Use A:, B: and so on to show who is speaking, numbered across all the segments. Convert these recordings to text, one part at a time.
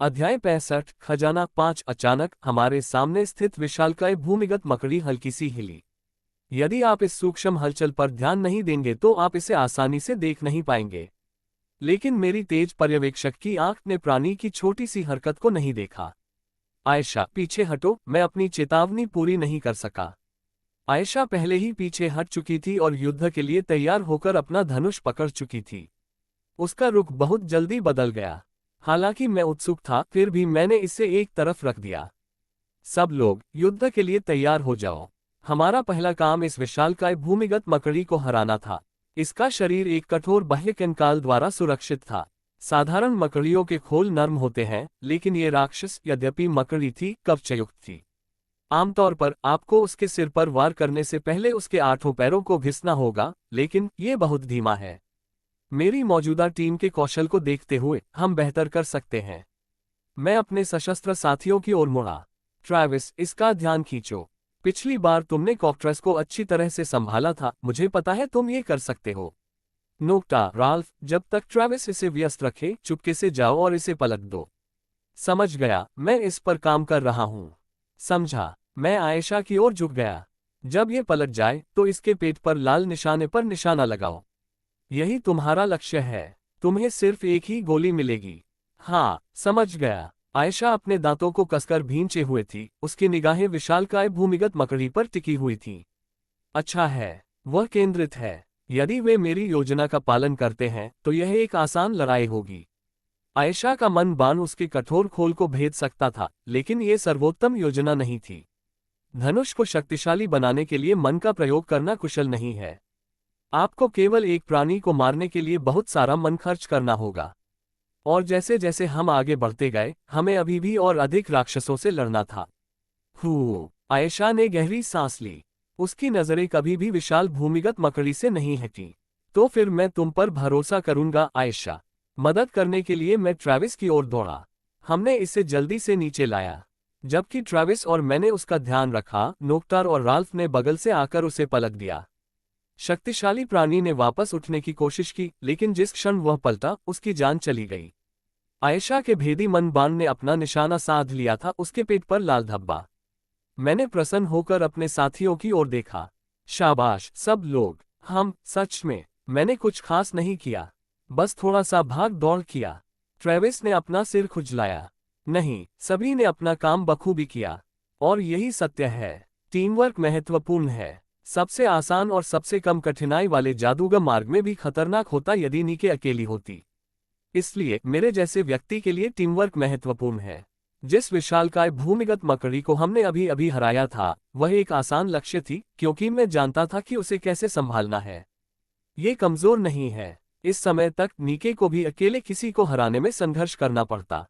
A: अध्याय 65 खजाना 5। अचानक हमारे सामने स्थित विशालकाय भूमिगत मकड़ी हल्की सी हिली। यदि आप इस सूक्ष्म हलचल पर ध्यान नहीं देंगे तो आप इसे आसानी से देख नहीं पाएंगे। लेकिन मेरी तेज पर्यवेक्षक की आंख ने प्राणी की छोटी सी हरकत को नहीं देखा। आयशा, पीछे हटो, मैं अपनी चेतावनी पूरी नहीं कर सका। आयशा पहले ही पीछे हट चुकी थी और युद्ध के लिए तैयार होकर अपना धनुष पकड़ चुकी थी। उसका रुख बहुत जल्दी बदल गया। हालांकि मैं उत्सुक था, फिर भी मैंने इसे एक तरफ रख दिया। सब लोग युद्ध के लिए तैयार हो जाओ। हमारा पहला काम इस विशालकाय भूमिगत मकड़ी को हराना था। इसका शरीर एक कठोर बाह्य कंकाल द्वारा सुरक्षित था। साधारण मकड़ियों के खोल नर्म होते हैं, लेकिन ये राक्षस, यद्यपि मकड़ी थी, कवचयुक्त थी। आमतौर पर आपको उसके सिर पर वार करने से पहले उसके 8 पैरों को घिसना होगा, लेकिन ये बहुत धीमा है। मेरी मौजूदा टीम के कौशल को देखते हुए हम बेहतर कर सकते हैं। मैं अपने सशस्त्र साथियों की ओर मुड़ा। ट्रैविस, इसका ध्यान खींचो। पिछली बार तुमने कॉकट्रस को अच्छी तरह से संभाला था, मुझे पता है तुम ये कर सकते हो। नोक्टा, राल्फ, जब तक ट्रैविस इसे व्यस्त रखे, चुपके से जाओ और इसे पलट दो। समझ गया, मैं इस पर काम कर रहा हूं। समझा। मैं आयशा की ओर झुक गया। जब ये पलट जाए तो इसके पेट पर लाल निशाने पर निशाना लगाओ। यही तुम्हारा लक्ष्य है। तुम्हें सिर्फ एक ही गोली मिलेगी। हाँ, समझ गया। आयशा अपने दांतों को कसकर भींचे हुए थी, उसकी निगाहें विशालकाय भूमिगत मकड़ी पर टिकी हुई थीं। अच्छा है, वह केंद्रित है। यदि वे मेरी योजना का पालन करते हैं तो यह एक आसान लड़ाई होगी। आयशा का मन बाण उसके कठोर खोल को भेद सकता था, लेकिन यह सर्वोत्तम योजना नहीं थी। धनुष को शक्तिशाली बनाने के लिए मन का प्रयोग करना कुशल नहीं है। आपको केवल एक प्राणी को मारने के लिए बहुत सारा मन खर्च करना होगा। और जैसे जैसे हम आगे बढ़ते गए, हमें अभी भी और अधिक राक्षसों से लड़ना था। आयशा ने गहरी सांस ली। उसकी नजरें कभी भी विशाल भूमिगत मकड़ी से नहीं हटी। तो फिर मैं तुम पर भरोसा करूंगा आयशा। मदद करने के लिए मैं ट्रैविस की ओर दौड़ा। हमने इसे जल्दी से नीचे लाया। जबकि ट्रैविस और मैंने उसका ध्यान रखा, नोक्टार और राल्फ ने बगल से आकर उसे पलट दिया। शक्तिशाली प्राणी ने वापस उठने की कोशिश की, लेकिन जिस क्षण वह पलटा, उसकी जान चली गई। आयशा के भेदी मन बाण ने अपना निशाना साध लिया था, उसके पेट पर लाल धब्बा। मैंने प्रसन्न होकर अपने साथियों की ओर देखा। शाबाश सब लोग। सच में, मैंने कुछ खास नहीं किया, बस थोड़ा सा भाग दौड़ किया। ट्रेविस ने अपना सिर खुजलाया। नहीं, सभी ने अपना काम बखूबी किया। और यही सत्य है, टीमवर्क महत्वपूर्ण है। सबसे आसान और सबसे कम कठिनाई वाले जादूगर मार्ग में भी खतरनाक होता यदि नीके अकेली होती। इसलिए मेरे जैसे व्यक्ति के लिए टीमवर्क महत्वपूर्ण है। जिस विशालकाय भूमिगत मकड़ी को हमने अभी अभी हराया था, वह एक आसान लक्ष्य थी, क्योंकि मैं जानता था कि उसे कैसे संभालना है। ये कमजोर नहीं है। इस समय तक नीके को भी अकेले किसी को हराने में संघर्ष करना पड़ता।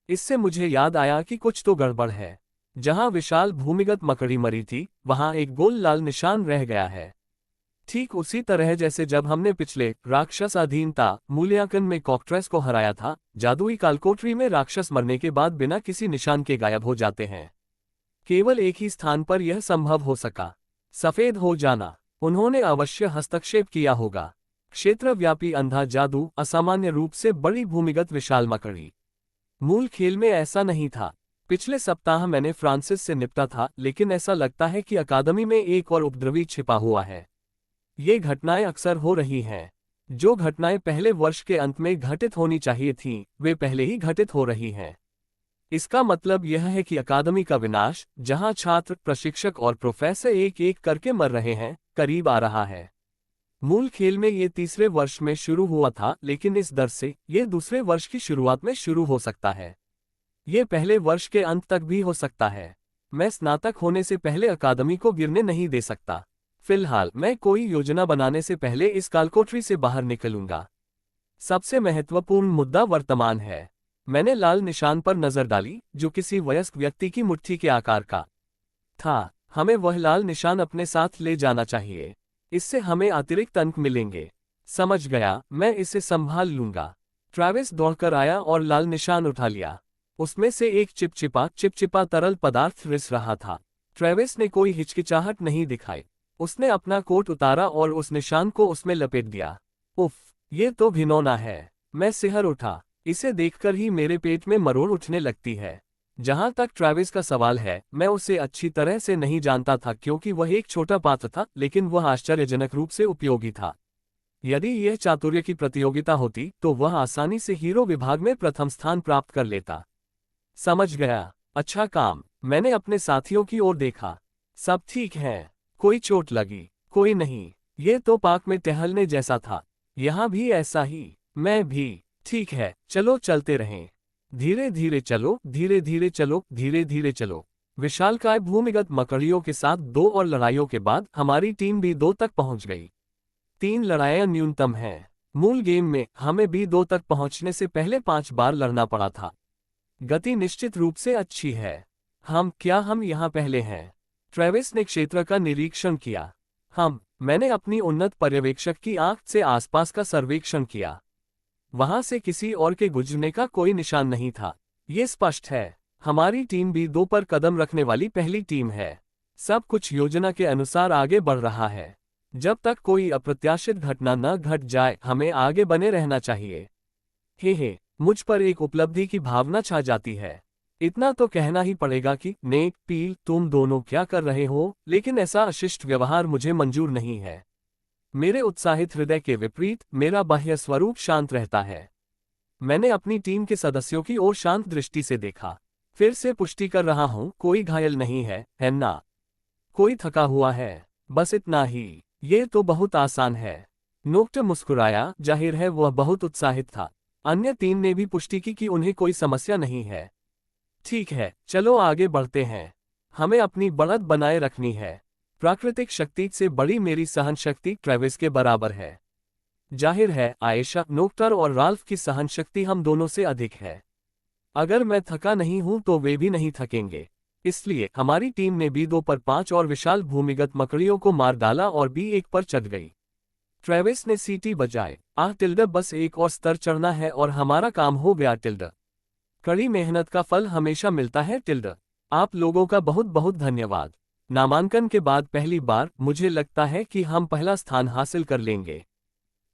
A: इससे मुझे याद आया कि कुछ तो गड़बड़ है। जहां विशाल भूमिगत मकड़ी मरी थी, वहां एक गोल लाल निशान रह गया है। ठीक उसी तरह जैसे जब हमने पिछले राक्षस अधीनता मूल्यांकन में कॉकट्रेस को हराया था। जादुई कालकोठरी में राक्षस मरने के बाद बिना किसी निशान के गायब हो जाते हैं। केवल एक ही स्थान पर यह संभव हो सका, सफेद हो जाना। उन्होंने अवश्य हस्तक्षेप किया होगा। क्षेत्रव्यापी अंधा जादू, असामान्य रूप से बड़ी भूमिगत विशाल मकड़ी। मूल खेल में ऐसा नहीं था। पिछले सप्ताह मैंने फ्रांसिस से निपटा था, लेकिन ऐसा लगता है कि अकादमी में एक और उपद्रवी छिपा हुआ है। ये घटनाएं अक्सर हो रही हैं। जो घटनाएं पहले वर्ष के अंत में घटित होनी चाहिए थीं, वे पहले ही घटित हो रही हैं। इसका मतलब यह है कि अकादमी का विनाश, जहां छात्र, प्रशिक्षक और प्रोफेसर एक एक करके मर रहे हैं, करीब आ रहा है। मूल खेल में ये तीसरे वर्ष में शुरू हुआ था, लेकिन इस दर से ये दूसरे वर्ष की शुरुआत में शुरू हो सकता है। ये पहले वर्ष के अंत तक भी हो सकता है। मैं स्नातक होने से पहले अकादमी को गिरने नहीं दे सकता। फिलहाल मैं कोई योजना बनाने से पहले इस कालकोठरी से बाहर निकलूंगा। सबसे महत्वपूर्ण मुद्दा वर्तमान है। मैंने लाल निशान पर नजर डाली, जो किसी वयस्क व्यक्ति की मुट्ठी के आकार का था। हमें वह लाल निशान अपने साथ ले जाना चाहिए। इससे हमें अतिरिक्त अंक मिलेंगे। समझ गया, मैं इसे संभाल लूंगा। ट्रैविस दौड़कर आया और लाल निशान उठा लिया। उसमें से एक चिपचिपा तरल पदार्थ रिस रहा था। ट्रैविस ने कोई हिचकिचाहट नहीं दिखाई। उसने अपना कोट उतारा और उस निशान को उसमें लपेट दिया। उफ, ये तो घिनौना है। मैं सिहर उठा। इसे देखकर ही मेरे पेट में मरोड़ उठने लगती है। जहां तक ट्रेविस का सवाल है, मैं उसे अच्छी तरह से नहीं जानता था क्योंकि वह एक छोटा पात्र था, लेकिन वह आश्चर्यजनक रूप से उपयोगी था। यदि यह चातुर्य की प्रतियोगिता होती तो वह आसानी से हीरो विभाग में प्रथम स्थान प्राप्त कर लेता। समझ गया। अच्छा काम। मैंने अपने साथियों की ओर देखा। सब ठीक है। कोई चोट लगी? कोई नहीं। ये तो पार्क में टहलने जैसा था। यहाँ भी ऐसा ही। मैं भी। ठीक है, चलो चलते रहें। धीरे धीरे चलो, धीरे धीरे चलो, धीरे धीरे चलो। विशालकाय भूमिगत मकड़ियों के साथ 2 और लड़ाइयों के बाद हमारी टीम भी 2 तक पहुंच गई। 3 लड़ाइयां न्यूनतम हैं। मूल गेम में हमें भी 2 तक पहुंचने से पहले 5 बार लड़ना पड़ा था। गति निश्चित रूप से अच्छी है। हम यहाँ पहले हैं? ट्रेविस ने क्षेत्र का निरीक्षण किया। मैंने अपनी उन्नत पर्यवेक्षक की आंख से आसपास का सर्वेक्षण किया। वहां से किसी और के गुजरने का कोई निशान नहीं था। ये स्पष्ट है, हमारी टीम भी 2 पर कदम रखने वाली पहली टीम है। सब कुछ योजना के अनुसार आगे बढ़ रहा है। जब तक कोई अप्रत्याशित घटना न घट जाए, हमें आगे बने रहना चाहिए। हे, मुझ पर एक उपलब्धि की भावना छा जाती है। इतना तो कहना ही पड़ेगा कि नेक, पील, तुम दोनों क्या कर रहे हो, लेकिन ऐसा अशिष्ट व्यवहार मुझे मंजूर नहीं है। मेरे उत्साहित हृदय के विपरीत मेरा बाह्य स्वरूप शांत रहता है। मैंने अपनी टीम के सदस्यों की ओर शांत दृष्टि से देखा। फिर से पुष्टि कर रहा हूं, कोई घायल नहीं है ना? कोई थका हुआ है? बस इतना ही। ये तो बहुत आसान है। नोक्ट मुस्कुराया, जाहिर है वह बहुत उत्साहित था। अन्य 3 ने भी पुष्टि की कि उन्हें कोई समस्या नहीं है। ठीक है, चलो आगे बढ़ते हैं। हमें अपनी बढ़त बनाए रखनी है। प्राकृतिक शक्ति से बड़ी मेरी सहन शक्ति ट्रेविस के बराबर है। जाहिर है आयशा, नोक्टर और राल्फ की सहन शक्ति हम दोनों से अधिक है। अगर मैं थका नहीं हूं तो वे भी नहीं थकेंगे। इसलिए हमारी टीम ने B2 पर 5 और विशाल भूमिगत मकड़ियों को मार डाला और B1 पर चढ़ गई। ट्रेविस ने सीटी बजाए। बस एक और स्तर चढ़ना है और हमारा काम हो गया। कड़ी मेहनत का फल हमेशा मिलता है। आप लोगों का बहुत बहुत धन्यवाद। नामांकन के बाद पहली बार मुझे लगता है कि हम पहला स्थान हासिल कर लेंगे।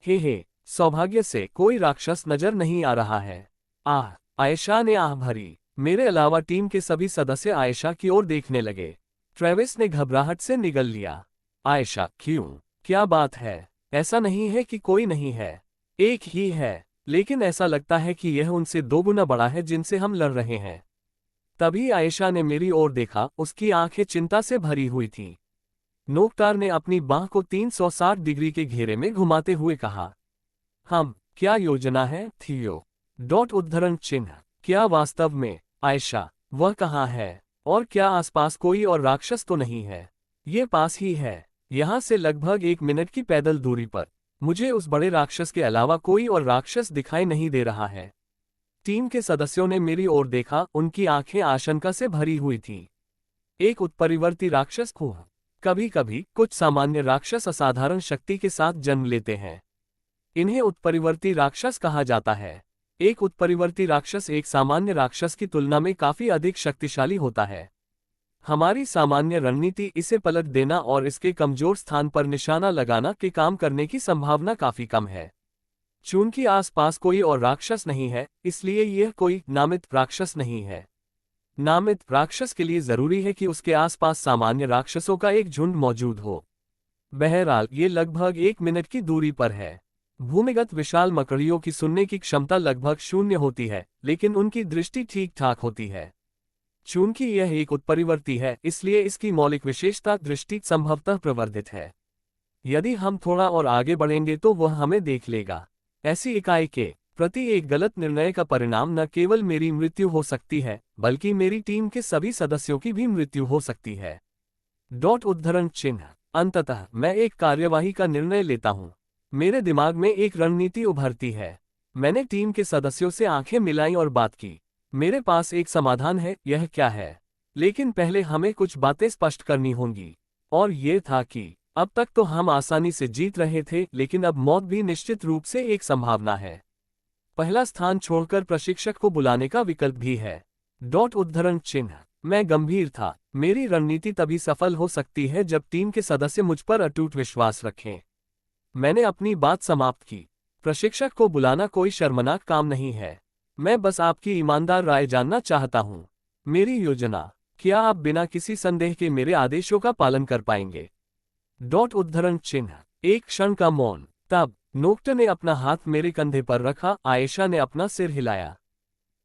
A: हे, सौभाग्य से कोई राक्षस नजर नहीं आ रहा है। आयशा ने आह भरी। मेरे अलावा टीम के सभी सदस्य आयशा की ओर देखने लगे। ट्रेविस ने घबराहट से निगल लिया। आयशा, क्यों? क्या बात है? ऐसा नहीं है कि कोई नहीं है। एक ही है, लेकिन ऐसा लगता है कि यह उनसे 2 गुना बड़ा है जिनसे हम लड़ रहे हैं। तभी आयशा ने मेरी ओर देखा, उसकी आंखें चिंता से भरी हुई थीं। नोक्टार ने अपनी बांह को 360 डिग्री के घेरे में घुमाते हुए कहा, क्या योजना है थियो? उद्धरण चिन्ह। क्या वास्तव में? आयशा, वह कहाँ है? और क्या आसपास कोई और राक्षस तो नहीं है? ये पास ही है, यहाँ से लगभग 1 मिनट की पैदल दूरी पर। मुझे उस बड़े राक्षस के अलावा कोई और राक्षस दिखाई नहीं दे रहा है। टीम के सदस्यों ने मेरी ओर देखा, उनकी आंखें आशंका से भरी हुई थीं। एक उत्परिवर्ती राक्षस? कभी कभी कुछ सामान्य राक्षस असाधारण शक्ति के साथ जन्म लेते हैं। इन्हें उत्परिवर्ती राक्षस कहा जाता है। एक उत्परिवर्ती राक्षस एक सामान्य राक्षस की तुलना में काफी अधिक शक्तिशाली होता है। हमारी सामान्य रणनीति इसे पलट देना और इसके कमजोर स्थान पर निशाना लगाना के काम करने की संभावना काफी कम है। चूंकि आसपास कोई और राक्षस नहीं है, इसलिए यह कोई नामित राक्षस नहीं है। नामित राक्षस के लिए जरूरी है कि उसके आसपास सामान्य राक्षसों का एक झुंड मौजूद हो। बहरहाल ये लगभग 1 मिनट की दूरी पर है। भूमिगत विशाल मकड़ियों की सुनने की क्षमता लगभग 0 होती है, लेकिन उनकी दृष्टि ठीक ठाक होती है। चूंकि यह एक उत्परिवर्ती है, इसलिए इसकी मौलिक विशेषता दृष्टि संभवतः प्रवर्धित है। यदि हम थोड़ा और आगे बढ़ेंगे तो वह हमें देख लेगा। ऐसी इकाई के प्रति एक गलत निर्णय का परिणाम न केवल मेरी मृत्यु हो सकती है, बल्कि मेरी टीम के सभी सदस्यों की भी मृत्यु हो सकती है। उद्धरण चिन्ह। अंततः मैं एक कार्यवाही का निर्णय लेता हूं। मेरे दिमाग में एक रणनीति उभरती है। मैंने टीम के सदस्यों से आंखें मिलाई और बात की। मेरे पास एक समाधान है। यह क्या है? लेकिन पहले हमें कुछ बातें स्पष्ट करनी होंगी। और ये था कि अब तक तो हम आसानी से जीत रहे थे, लेकिन अब मौत भी निश्चित रूप से एक संभावना है। पहला स्थान छोड़कर प्रशिक्षक को बुलाने का विकल्प भी है। उद्धरण चिन्ह। मैं गंभीर था। मेरी रणनीति तभी सफल हो सकती है जब टीम के सदस्य मुझ पर अटूट विश्वास रखें। मैंने अपनी बात समाप्त की। प्रशिक्षक को बुलाना कोई शर्मनाक काम नहीं है। मैं बस आपकी ईमानदार राय जानना चाहता हूँ। मेरी योजना, क्या आप बिना किसी संदेह के मेरे आदेशों का पालन कर पाएंगे? उद्धरण चिन्ह। एक क्षण का मौन। तब नोक्टर ने अपना हाथ मेरे कंधे पर रखा। आयशा ने अपना सिर हिलाया।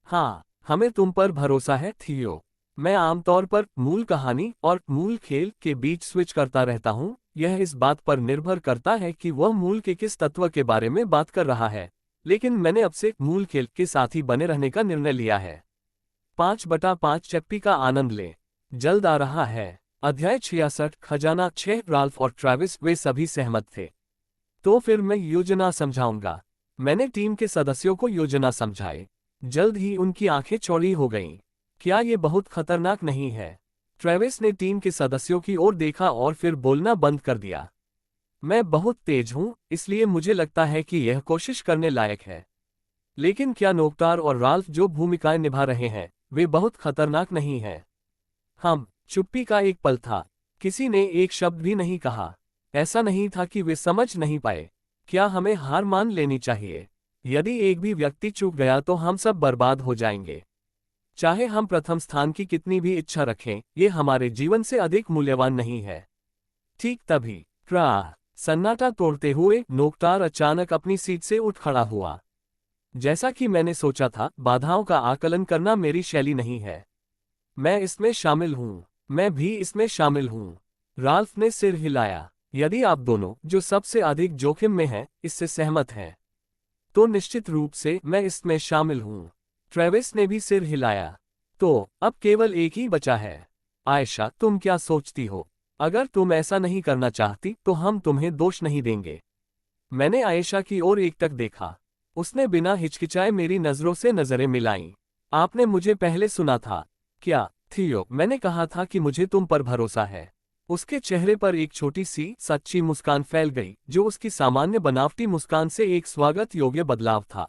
A: हाँ, हमें तुम पर भरोसा है थियो। मैं आमतौर पर मूल कहानी और मूल खेल के बीच स्विच करता रहता हूँ। यह इस बात पर निर्भर करता है कि वह मूल के किस तत्व के बारे में बात कर रहा है, लेकिन मैंने अब से मूल खेल के साथ ही बने रहने का निर्णय लिया है। 5/5 चप्पी का आनंद ले। जल्द आ रहा है। अध्याय 66 खजाना 6। राल्फ और ट्रैविस वे सभी सहमत थे। तो फिर मैं योजना समझाऊंगा। मैंने टीम के सदस्यों को योजना समझाई। जल्द ही उनकी आंखें चौड़ी हो गईं। क्या ये बहुत खतरनाक नहीं है? ट्रेविस ने टीम के सदस्यों की ओर देखा और फिर बोलना बंद कर दिया। मैं बहुत तेज हूं, इसलिए मुझे लगता है कि यह कोशिश करने लायक है। लेकिन क्या नोक्टार और राल्फ जो भूमिकाएं निभा रहे हैं, वे बहुत खतरनाक नहीं हैं? चुप्पी का एक पल था। किसी ने एक शब्द भी नहीं कहा। ऐसा नहीं था कि वे समझ नहीं पाए। क्या हमें हार मान लेनी चाहिए? यदि एक भी व्यक्ति चूक गया तो हम सब बर्बाद हो जाएंगे। चाहे हम प्रथम स्थान की कितनी भी इच्छा रखें, ये हमारे जीवन से अधिक मूल्यवान नहीं है। ठीक तभी क्राह सन्नाटा तोड़ते हुए नोक्टार अचानक अपनी सीट से उठ खड़ा हुआ। जैसा कि मैंने सोचा था, बाधाओं का आकलन करना मेरी शैली नहीं है। मैं इसमें शामिल हूं। मैं भी इसमें शामिल हूं। राल्फ ने सिर हिलाया। यदि आप दोनों, जो सबसे अधिक जोखिम में हैं, इससे सहमत हैं, तो निश्चित रूप से मैं इसमें शामिल हूं। ट्रेविस ने भी सिर हिलाया। तो अब केवल एक ही बचा है। आयशा, तुम क्या सोचती हो? अगर तुम ऐसा नहीं करना चाहती तो हम तुम्हें दोष नहीं देंगे। मैंने आयशा की ओर एकटक देखा। उसने बिना हिचकिचाए मेरी नजरों से नजरें मिलाईं। आपने मुझे पहले सुना था क्या थियो? मैंने कहा था कि मुझे तुम पर भरोसा है। उसके चेहरे पर एक छोटी सी सच्ची मुस्कान फैल गई, जो उसकी सामान्य बनावटी मुस्कान से एक स्वागत योग्य बदलाव था।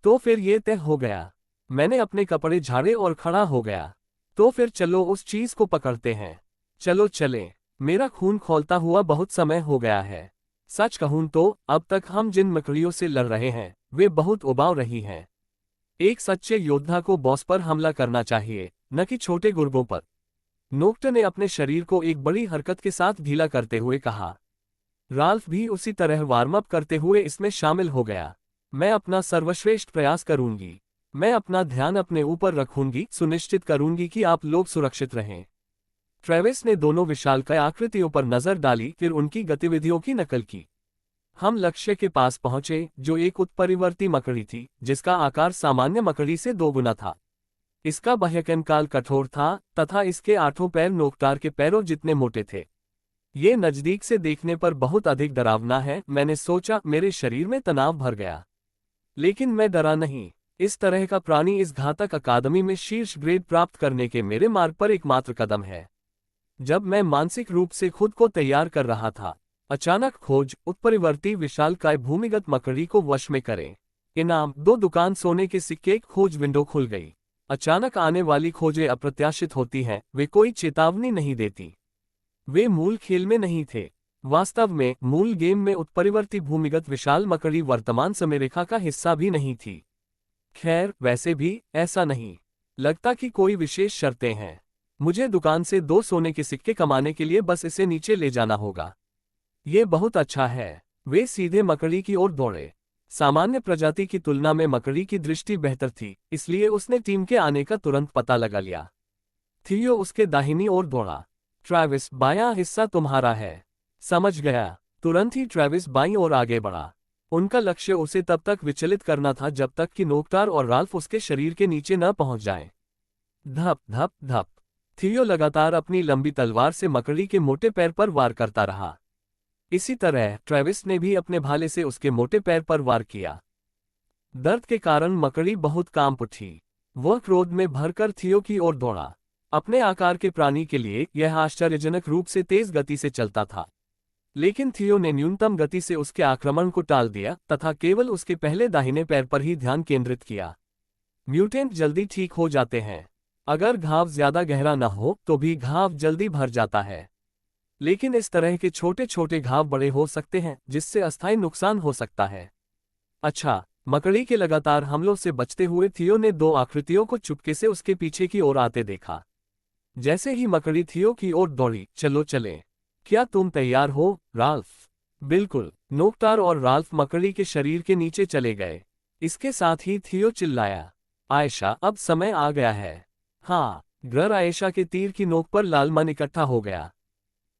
A: तो फिर ये तय हो गया। मैंने अपने कपड़े झाड़े और खड़ा हो गया। तो फिर चलो उस चीज को पकड़ते हैं। चलो चलें। मेरा खून खौलता हुआ बहुत समय हो गया है। सच कहूं तो अब तक हम जिन मकड़ियों से लड़ रहे हैं, वे बहुत उबाऊ रही हैं। एक सच्चे योद्धा को बॉस पर हमला करना चाहिए, न कि छोटे गुर्गों पर। नोक्टर ने अपने शरीर को एक बड़ी हरकत के साथ ढीला करते हुए कहा। राल्फ भी उसी तरह वार्म अप करते हुए इसमें शामिल हो गया। मैं अपना सर्वश्रेष्ठ प्रयास करूंगी। मैं अपना ध्यान अपने ऊपर रखूंगी, सुनिश्चित करूंगी कि आप लोग सुरक्षित रहें। ट्रेविस ने दोनों विशालकाय आकृतियों पर नजर डाली, फिर उनकी गतिविधियों की नकल की। हम लक्ष्य के पास पहुंचे, जो एक उत्परिवर्ती मकड़ी थी, जिसका आकार सामान्य मकड़ी से 2 गुना था। इसका बाह्यकंकाल कठोर था तथा इसके 8 पैर नोक्टार के पैरों जितने मोटे थे। ये नजदीक से देखने पर बहुत अधिक डरावना है। मैंने सोचा, मेरे शरीर में तनाव भर गया। लेकिन मैं डरा नहीं। इस तरह का प्राणी इस घातक अकादमी में शीर्ष ग्रेड प्राप्त करने के मेरे मार्ग पर एकमात्र कदम है। जब मैं मानसिक रूप से खुद को तैयार कर रहा था, अचानक खोज उत्परिवर्ती विशालकाय भूमिगत मकड़ी को वश में करें। इनाम 2 दुकान सोने के सिक्के। खोज विंडो खुल गई। अचानक आने वाली खोजें अप्रत्याशित होती हैं, वे कोई चेतावनी नहीं देती। वे मूल खेल में नहीं थे। वास्तव में मूल गेम में उत्परिवर्ती भूमिगत विशाल मकड़ी वर्तमान समयरेखा का हिस्सा भी नहीं थी। खैर, वैसे भी ऐसा नहीं लगता कि कोई विशेष शर्तें हैं। मुझे दुकान से 2 सोने के सिक्के कमाने के लिए बस इसे नीचे ले जाना होगा। ये बहुत अच्छा है। वे सीधे मकड़ी की ओर दौड़े। सामान्य प्रजाति की तुलना में मकड़ी की दृष्टि बेहतर थी, इसलिए उसने टीम के आने का तुरंत पता लगा लिया। थियो उसके दाहिनी ओर दौड़ा। ट्रेविस, बायां हिस्सा तुम्हारा है। समझ गया। तुरंत ही ट्रेविस बाईं ओर आगे बढ़ा। उनका लक्ष्य उसे तब तक विचलित करना था जब तक कि नोक्टार और राल्फ उसके शरीर के नीचे न पहुंच जाएं। धप धप धप। थियो लगातार अपनी लंबी तलवार से मकड़ी के मोटे पैर पर वार करता रहा। इसी तरह ट्रेविस ने भी अपने भाले से उसके मोटे पैर पर वार किया। दर्द के कारण मकड़ी बहुत कांप उठी। वह क्रोध में भरकर थियो की ओर दौड़ा। अपने आकार के प्राणी के लिए यह आश्चर्यजनक रूप से तेज गति से चलता था। लेकिन थियो ने न्यूनतम गति से उसके आक्रमण को टाल दिया तथा केवल उसके पहले दाहिने पैर पर ही ध्यान केंद्रित किया। म्यूटेंट जल्दी ठीक हो जाते हैं। अगर घाव ज्यादा गहरा न हो तो भी घाव जल्दी भर जाता है। लेकिन इस तरह के छोटे छोटे घाव बड़े हो सकते हैं, जिससे अस्थायी नुकसान हो सकता है। अच्छा, मकड़ी के लगातार हमलों से बचते हुए थियो ने दो आकृतियों को चुपके से उसके पीछे की ओर आते देखा। जैसे ही मकड़ी थियो की ओर दौड़ी, चलो चले। क्या तुम तैयार हो, राल्फ? बिल्कुल। नोकटार और राल्फ मकड़ी के शरीर के नीचे चले गए। इसके साथ ही थियो चिल्लाया, आयशा, अब समय आ गया है। हाँ। ग्रर आयशा के तीर की नोक पर लाल मन इकट्ठा हो गया।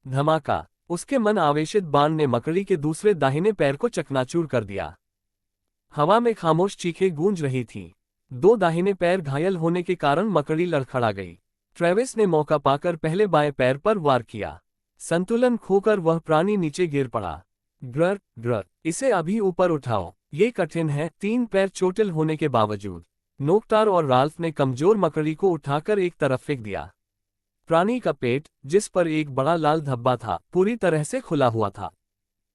A: धमाका। उसके मन आवेशित बाण ने मकड़ी के दूसरे दाहिने पैर को चकनाचूर कर दिया। हवा में खामोश चीखें गूंज रही थीं। दो दाहिने पैर घायल होने के कारण मकड़ी लड़खड़ा गई। ट्रेविस ने मौका पाकर पहले बाएं पैर पर वार किया। संतुलन खोकर वह प्राणी नीचे गिर पड़ा। ग्रर, ग्रर, इसे अभी ऊपर उठाओ। ये कठिन है। तीन पैर चोटिल होने के बावजूद नोकटार और राल्फ ने कमजोर मकड़ी को उठाकर एक तरफ फेंक दिया। प्राणी का पेट, जिस पर एक बड़ा लाल धब्बा था, पूरी तरह से खुला हुआ था।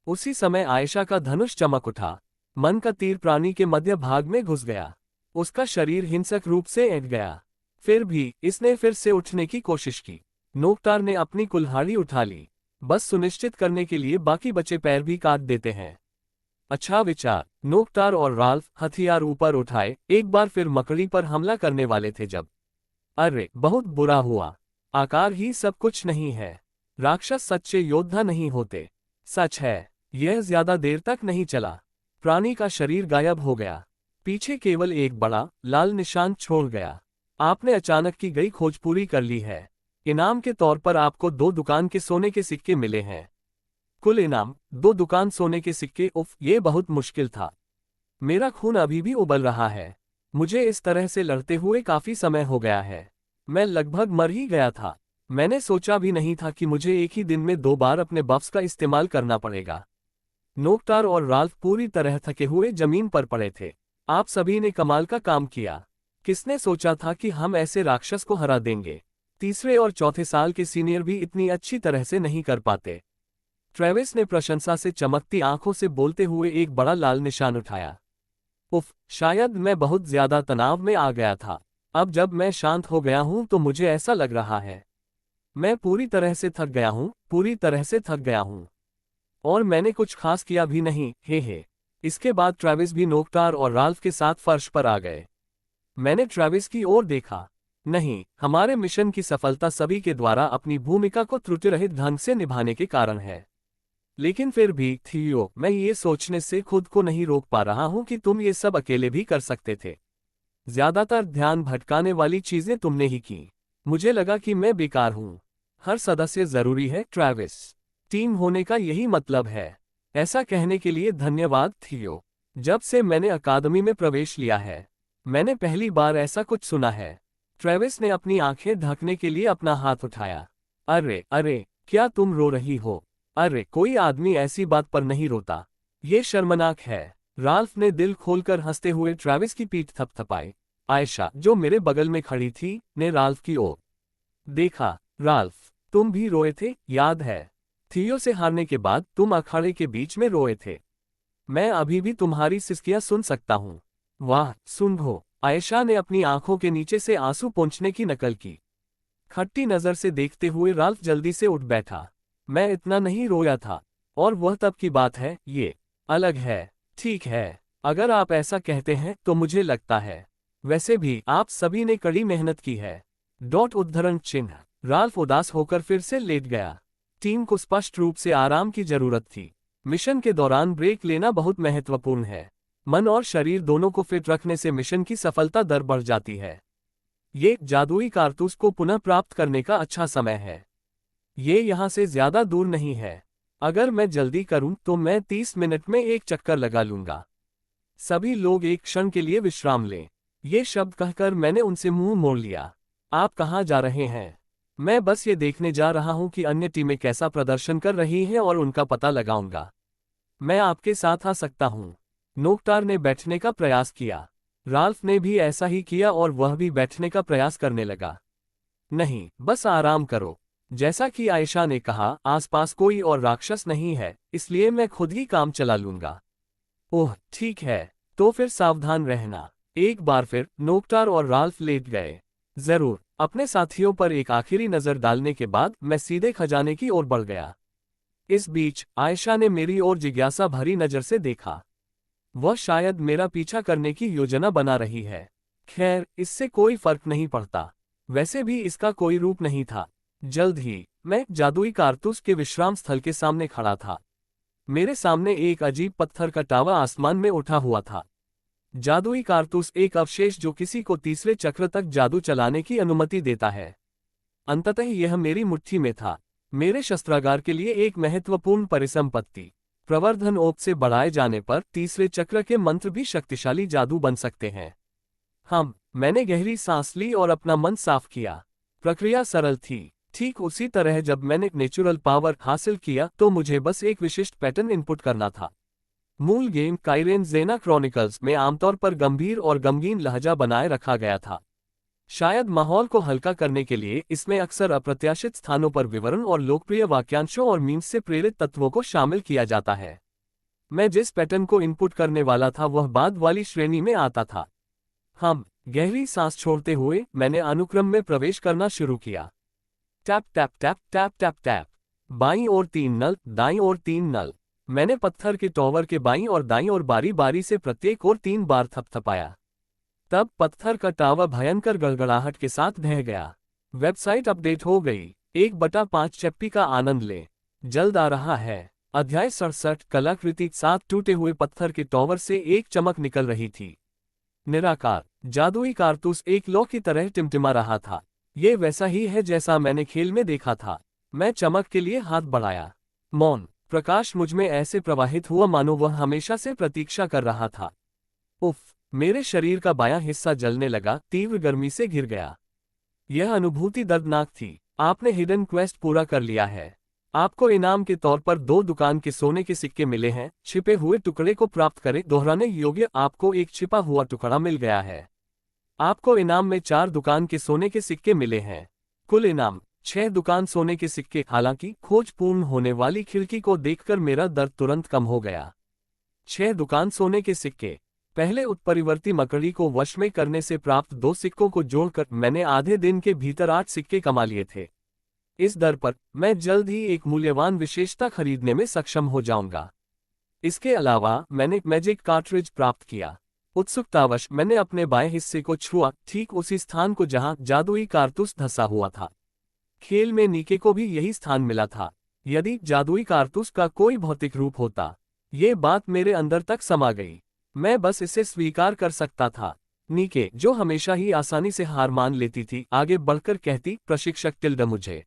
A: उसी समय आयशा का धनुष चमक उठा। मन का तीर प्राणी के मध्य भाग में घुस गया। उसका शरीर हिंसक रूप से ऐंठ गया। फिर भी इसने फिर से उठने की कोशिश की। नोकटार ने अपनी कुल्हाड़ी उठा ली, बस सुनिश्चित करने के लिए बाकी बचे पैर भी काट देते हैं। अच्छा विचार। नोकटार और राल्फ हथियार ऊपर उठाए एक बार फिर मकड़ी पर हमला करने वाले थे जब। अरे, बहुत बुरा हुआ। आकार ही सब कुछ नहीं है। राक्षस सच्चे योद्धा नहीं होते। सच है। यह ज्यादा देर तक नहीं चला। प्राणी का शरीर गायब हो गया। पीछे केवल एक बड़ा लाल निशान छोड़ गया। आपने अचानक की गई खोज पूरी कर ली है। इनाम के तौर पर आपको 2 दुकान के सोने के सिक्के मिले हैं। कुल इनाम 2 दुकान सोने के सिक्के। उफ, ये बहुत मुश्किल था। मेरा खून अभी भी उबल रहा है। मुझे इस तरह से लड़ते हुए काफी समय हो गया है। मैं लगभग मर ही गया था। मैंने सोचा भी नहीं था कि मुझे एक ही दिन में 2 बार अपने बफ्स का इस्तेमाल करना पड़ेगा। नोकटार और राल्फ पूरी तरह थके हुए जमीन पर पड़े थे। आप सभी ने कमाल का काम किया। किसने सोचा था कि हम ऐसे राक्षस को हरा देंगे? तीसरे और चौथे साल के सीनियर भी इतनी अच्छी तरह से नहीं कर पाते। ट्रेविस ने प्रशंसा से चमकती आंखों से बोलते हुए एक बड़ा लाल निशान उठाया। उफ, शायद मैं बहुत ज्यादा तनाव में आ गया था। अब जब मैं शांत हो गया हूं तो मुझे ऐसा लग रहा है मैं पूरी तरह से थक गया हूं, पूरी तरह से थक गया हूं। और मैंने कुछ खास किया भी नहीं, हे। इसके बाद ट्रेविस भी नोकटार और राल्फ के साथ फर्श पर आ गए। मैंने ट्रेविस की ओर देखा। नहीं, हमारे मिशन की सफलता सभी के द्वारा अपनी भूमिका को त्रुटिरहित ढंग से निभाने के कारण है। लेकिन फिर भी थियो, मैं ये सोचने से खुद को नहीं रोक पा रहा हूं कि तुम ये सब अकेले भी कर सकते थे। ज्यादातर ध्यान भटकाने वाली चीजें तुमने ही की। मुझे लगा कि मैं बेकार हूं। हर सदस्य जरूरी है, ट्रेविस। टीम होने का यही मतलब है। ऐसा कहने के लिए धन्यवाद, थियो। जब से मैंने अकादमी में प्रवेश लिया है, मैंने पहली बार ऐसा कुछ सुना है। ट्रेविस ने अपनी आंखें ढकने के लिए अपना हाथ उठाया। अरे, अरे, क्या तुम रो रही हो? अरे, कोई आदमी ऐसी बात पर नहीं रोता। ये शर्मनाक है। राल्फ ने दिल खोलकर हंसते हुए ट्रेविस की पीठ थपथपाई। आयशा, जो मेरे बगल में खड़ी थी, ने राल्फ की ओर देखा। राल्फ, तुम भी रोए थे, याद है? थियो से हारने के बाद तुम अखाड़े के बीच में रोए थे। मैं अभी भी तुम्हारी सिसकियां सुन सकता हूं। वाह, सुनो। आयशा ने अपनी आंखों के नीचे से आंसू पोंछने की नकल की। खट्टी नजर से देखते हुए राल्फ जल्दी से उठ बैठा। मैं इतना नहीं रोया था। और वह तब की बात है, ये अलग है। ठीक है, अगर आप ऐसा कहते हैं तो मुझे लगता है। वैसे भी आप सभी ने कड़ी मेहनत की है। उद्धरण चिन्ह। राल्फ उदास होकर फिर से लेट गया। टीम को स्पष्ट रूप से आराम की जरूरत थी। मिशन के दौरान ब्रेक लेना बहुत महत्वपूर्ण है। मन और शरीर दोनों को फिट रखने से मिशन की सफलता दर बढ़ जाती है। ये जादुई कारतूस को पुनः प्राप्त करने का अच्छा समय है। ये यहाँ से ज्यादा दूर नहीं है। अगर मैं जल्दी करूं तो मैं 30 मिनट में एक चक्कर लगा लूंगा। सभी लोग एक क्षण के लिए विश्राम लें। ये शब्द कहकर मैंने उनसे मुंह मोड़ लिया। आप कहाँ जा रहे हैं? मैं बस ये देखने जा रहा हूं कि अन्य टीमें कैसा प्रदर्शन कर रही हैं और उनका पता लगाऊंगा। मैं आपके साथ आ सकता हूं। नोकटार ने बैठने का प्रयास किया। राल्फ ने भी ऐसा ही किया और वह भी बैठने का प्रयास करने लगा। नहीं, बस आराम करो। जैसा कि आयशा ने कहा, आसपास कोई और राक्षस नहीं है, इसलिए मैं खुद ही काम चला लूंगा। ओह, ठीक है, तो फिर सावधान रहना। एक बार फिर नोकटार और राल्फ लेट गए। जरूर। अपने साथियों पर एक आखिरी नजर डालने के बाद मैं सीधे खजाने की ओर बढ़ गया। इस बीच आयशा ने मेरी ओर जिज्ञासा भरी नजर से देखा। वह शायद मेरा पीछा करने की योजना बना रही है। खैर, इससे कोई फर्क नहीं पड़ता। वैसे भी इसका कोई रूप नहीं था। जल्द ही मैं जादुई कारतूस के विश्राम स्थल के सामने खड़ा था। मेरे सामने एक अजीब पत्थर का टावा आसमान में उठा हुआ था। जादुई कारतूस एक अवशेष जो किसी को तीसरे चक्र तक जादू चलाने की अनुमति देता है। अंततः यह मेरी मुट्ठी में था, मेरे शस्त्रागार के लिए एक महत्वपूर्ण परिसंपत्ति। प्रवर्धन ओप से बढ़ाए जाने पर तीसरे चक्र के मंत्र भी शक्तिशाली जादू बन सकते हैं। मैंने गहरी सांस ली और अपना मन साफ किया। प्रक्रिया सरल थी। ठीक उसी तरह जब मैंने नेचुरल पावर हासिल किया तो मुझे बस एक विशिष्ट पैटर्न इनपुट करना था। मूल गेम काइरेन ज़ेना क्रॉनिकल्स में आमतौर पर गंभीर और गमगीन लहजा बनाए रखा गया था। शायद माहौल को हल्का करने के लिए इसमें अक्सर अप्रत्याशित स्थानों पर विवरण और लोकप्रिय वाक्यांशों और मीम्स से प्रेरित तत्वों को शामिल किया जाता है। मैं जिस पैटर्न को इनपुट करने वाला था वह बाद वाली श्रेणी में आता था। गहरी सांस छोड़ते हुए मैंने अनुक्रम में प्रवेश करना शुरू किया। Tap tap tap tap tap tap. बाईं ओर 3 नल, दाईं ओर 3 नल। मैंने पत्थर के टॉवर के बाईं और दाईं ओर बारी बारी से प्रत्येक ओर 3 बार थपथपाया। तब पत्थर का टावर भयंकर गड़गड़ाहट के साथ ढह गया। वेबसाइट अपडेट हो गई। 1/5 चप्पी का आनंद ले, जल्द आ रहा है। अध्याय 67 कलाकृति। 7 टूटे हुए पत्थर के टॉवर से एक चमक निकल रही थी। निराकार जादुई कारतूस एक लौ की तरह टिमटिमा रहा था। ये वैसा ही है जैसा मैंने खेल में देखा था। मैं चमक के लिए हाथ बढ़ाया। मौन प्रकाश मुझमें ऐसे प्रवाहित हुआ मानो वह हमेशा से प्रतीक्षा कर रहा था। उफ! मेरे शरीर का बायां हिस्सा जलने लगा, तीव्र गर्मी से घिर गया। यह अनुभूति दर्दनाक थी। आपने हिडन क्वेस्ट पूरा कर लिया है। आपको इनाम के तौर पर 2 दुकान के सोने के सिक्के मिले हैं। छिपे हुए टुकड़े को प्राप्त करें। दोहराने योग्य आपको एक छिपा हुआ टुकड़ा मिल गया है। आपको इनाम में 4 दुकान के सोने के सिक्के मिले हैं। कुल इनाम 6 दुकान सोने के सिक्के। हालांकि खोज पूर्ण होने वाली खिड़की को देखकर मेरा दर्द तुरंत कम हो गया। 6 दुकान सोने के सिक्के। पहले उत्परिवर्ती मकड़ी को वश में करने से प्राप्त 2 सिक्कों को जोड़कर मैंने आधे दिन के भीतर 8 सिक्के कमा लिए थे। इस दर पर मैं जल्द ही एक मूल्यवान विशेषता खरीदने में सक्षम हो जाऊंगा। इसके अलावा मैंने मैजिक कार्ट्रिज प्राप्त किया। उत्सुकतावश मैंने अपने बाएं हिस्से को छुआ, ठीक उसी स्थान को जहां जादुई कारतूस धंसा हुआ था। खेल में नीके को भी यही स्थान मिला था। यदि जादुई कारतूस का कोई भौतिक रूप होता, ये बात मेरे अंदर तक समा गई। मैं बस इसे स्वीकार कर सकता था। नीके, जो हमेशा ही आसानी से हार मान लेती थी, आगे बढ़कर कहती, प्रशिक्षक टिल्डा, मुझे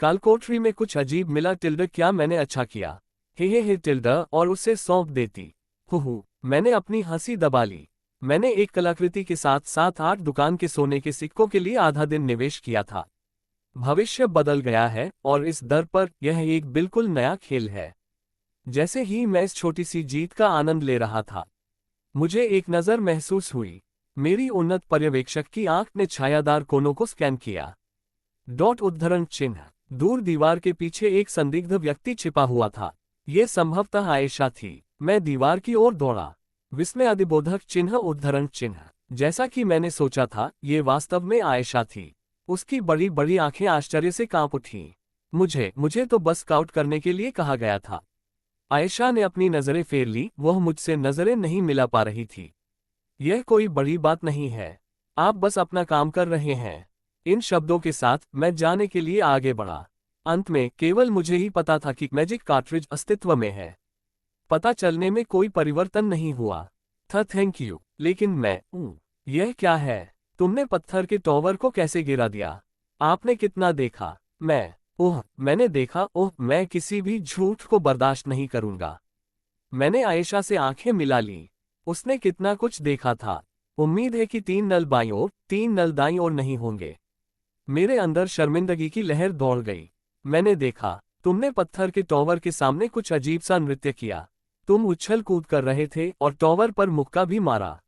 A: कालकोठरी में कुछ अजीब मिला टिल्डा, क्या मैंने अच्छा किया? हे टिल्डा, और उसे सौंप देती। मैंने अपनी हंसी दबा ली। मैंने एक कलाकृति के साथ 7-8 दुकान के सोने के सिक्कों के लिए आधा दिन निवेश किया था। भविष्य बदल गया है और इस दर पर यह एक बिल्कुल नया खेल है। जैसे ही मैं इस छोटी सी जीत का आनंद ले रहा था, मुझे एक नज़र महसूस हुई। मेरी उन्नत पर्यवेक्षक की आंख ने छायादार कोनों को स्कैन किया। उद्धरण चिन्ह। दूर दीवार के पीछे एक संदिग्ध व्यक्ति छिपा हुआ था। ये संभवतः आयशा थी। मैं दीवार की ओर दौड़ा। विस्मय अधिबोधक चिन्ह उद्धरण चिन्ह। जैसा कि मैंने सोचा था, ये वास्तव में आयशा थी। उसकी बड़ी बड़ी आंखें आश्चर्य से कांप उठीं। मुझे तो बस स्काउट करने के लिए कहा गया था। आयशा ने अपनी नजरें फेर ली। वह मुझसे नजरें नहीं मिला पा रही थी। यह कोई बड़ी बात नहीं है, आप बस अपना काम कर रहे हैं। इन शब्दों के साथ मैं जाने के लिए आगे बढ़ा। अंत में केवल मुझे ही पता था कि मैजिक कार्ट्रिज अस्तित्व में है। पता चलने में कोई परिवर्तन नहीं हुआ था। Thank you. लेकिन यह क्या है? तुमने पत्थर के टॉवर को कैसे गिरा दिया? आपने कितना देखा? मैंने देखा। मैं किसी भी झूठ को बर्दाश्त नहीं करूंगा। मैंने आयशा से आंखें मिला ली। उसने कितना कुछ देखा था। उम्मीद है कि 3 नल बाईं ओर, 3 नल दाईं ओर नहीं होंगे। मेरे अंदर शर्मिंदगी की लहर दौड़ गई। मैंने देखा, तुमने पत्थर के टॉवर के सामने कुछ अजीब सा नृत्य किया। तुम उछल कूद कर रहे थे और टॉवर पर मुक्का भी मारा।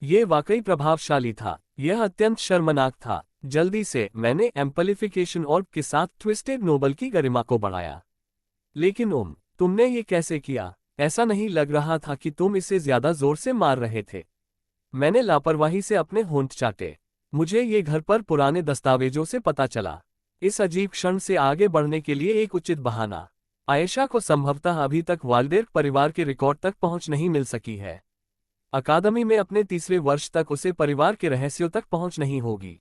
A: ये वाकई प्रभावशाली था। यह अत्यंत शर्मनाक था। जल्दी से मैंने एम्पलीफिकेशन ऑर्ब के साथ ट्विस्टेड नोबल की गरिमा को बढ़ाया। लेकिन तुमने ये कैसे किया? ऐसा नहीं लग रहा था कि तुम इसे ज्यादा जोर से मार रहे थे। मैंने लापरवाही से अपने होंठ चाटे। मुझे ये घर पर पुराने दस्तावेजों से पता चला। इस अजीब क्षण से आगे बढ़ने के लिए एक उचित बहाना। आयशा को संभवतः अभी तक वाल्डेर परिवार के रिकॉर्ड तक पहुंच नहीं मिल सकी है। अकादमी में अपने तीसरे वर्ष तक उसे परिवार के रहस्यों तक पहुंच नहीं होगी।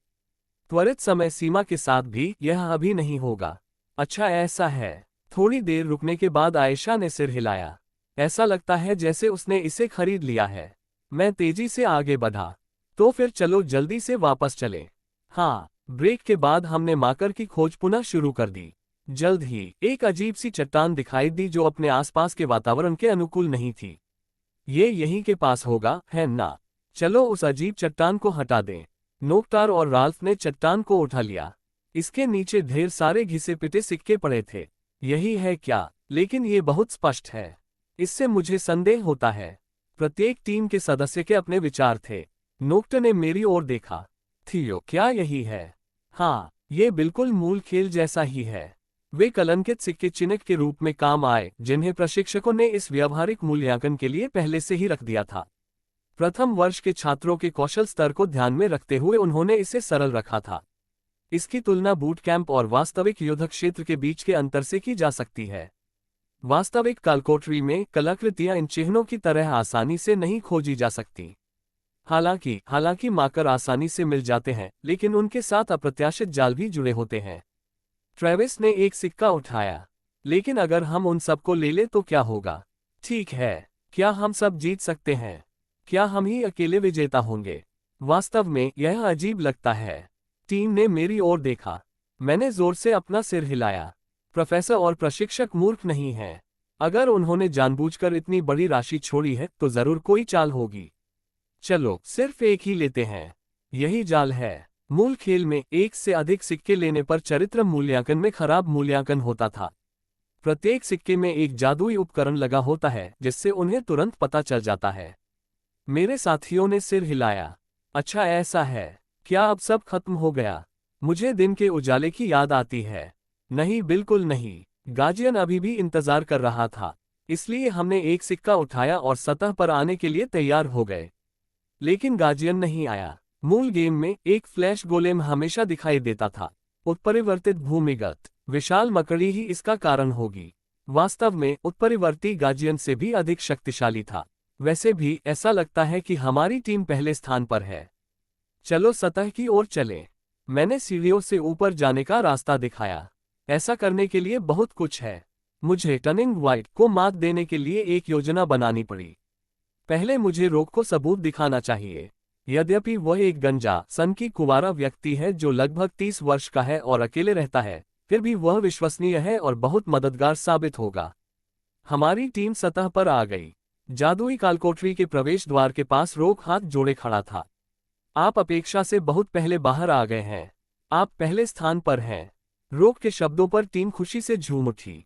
A: त्वरित समय सीमा के साथ भी यह अभी नहीं होगा। अच्छा ऐसा है। थोड़ी देर रुकने के बाद आयशा ने सिर हिलाया। ऐसा लगता है जैसे उसने इसे खरीद लिया है। मैं तेजी से आगे बढ़ा। तो फिर चलो जल्दी से वापस चले। हाँ, ब्रेक के बाद हमने माकर की खोज पुनः शुरू कर दी। जल्द ही एक अजीब सी चट्टान दिखाई दी जो अपने आसपास के वातावरण के अनुकूल नहीं थी। ये यहीं के पास होगा, है ना? चलो उस अजीब चट्टान को हटा दें। नोक्टार और राल्फ ने चट्टान को उठा लिया। इसके नीचे ढेर सारे घिसे पिटे सिक्के पड़े थे। यही है क्या? लेकिन ये बहुत स्पष्ट है। इससे मुझे संदेह होता है। प्रत्येक टीम के सदस्य के अपने विचार थे। नोक्टर ने मेरी ओर देखा। थियो, क्या यही है? हाँ, ये बिल्कुल मूल खेल जैसा ही है। वे कलंकित सिक्के चिन्ह के रूप में काम आए जिन्हें प्रशिक्षकों ने इस व्यावहारिक मूल्यांकन के लिए पहले से ही रख दिया था। प्रथम वर्ष के छात्रों के कौशल स्तर को ध्यान में रखते हुए उन्होंने इसे सरल रखा था। इसकी तुलना बूट कैंप और वास्तविक युद्ध क्षेत्र के बीच के अंतर से की जा सकती है। वास्तविक कालकोठरी में कलाकृतियां इन चिन्हों की तरह आसानी से नहीं खोजी जा सकती। हालांकि माकर आसानी से मिल जाते हैं, लेकिन उनके साथ अप्रत्याशित जाल भी जुड़े होते हैं। ट्रेविस ने एक सिक्का उठाया। लेकिन अगर हम उन सबको ले लें तो क्या होगा? ठीक है, क्या हम सब जीत सकते हैं? क्या हम ही अकेले विजेता होंगे? वास्तव में यह अजीब लगता है। टीम ने मेरी ओर देखा। मैंने जोर से अपना सिर हिलाया। प्रोफेसर और प्रशिक्षक मूर्ख नहीं हैं। अगर उन्होंने जानबूझकर इतनी बड़ी राशि छोड़ी है तो जरूर कोई चाल होगी। चलो सिर्फ एक ही लेते हैं। यही जाल है। मूल खेल में एक से अधिक सिक्के लेने पर चरित्र मूल्यांकन में खराब मूल्यांकन होता था। प्रत्येक सिक्के में एक जादुई उपकरण लगा होता है जिससे उन्हें तुरंत पता चल जाता है। मेरे साथियों ने सिर हिलाया। अच्छा ऐसा है। क्या अब सब खत्म हो गया? मुझे दिन के उजाले की याद आती है। नहीं, बिल्कुल नहीं। गार्जियन अभी भी इंतजार कर रहा था। इसलिए हमने एक सिक्का उठाया और सतह पर आने के लिए तैयार हो गए। लेकिन गार्जियन नहीं आया। मूल गेम में एक फ्लैश गोलेम हमेशा दिखाई देता था। उत्परिवर्तित भूमिगत विशाल मकड़ी ही इसका कारण होगी। वास्तव में उत्परिवर्ती गार्जियन से भी अधिक शक्तिशाली था। वैसे भी ऐसा लगता है कि हमारी टीम पहले स्थान पर है। चलो सतह की ओर चलें। मैंने सीढ़ियों से ऊपर जाने का रास्ता दिखाया। ऐसा करने के लिए बहुत कुछ है। मुझे टर्निंग व्हाइट को मात देने के लिए एक योजना बनानी पड़ी। पहले मुझे रोक को सबूत दिखाना चाहिए। यद्यपि वह एक गंजा सन की कुंवारा व्यक्ति है जो लगभग 30 वर्ष का है और अकेले रहता है, फिर भी वह विश्वसनीय है और बहुत मददगार साबित होगा। हमारी टीम सतह पर आ गई। जादुई कालकोठरी के प्रवेश द्वार के पास रोक हाथ जोड़े खड़ा था। आप अपेक्षा से बहुत पहले बाहर आ गए हैं। आप पहले स्थान पर हैं। रोक के शब्दों पर टीम खुशी से झूम उठी।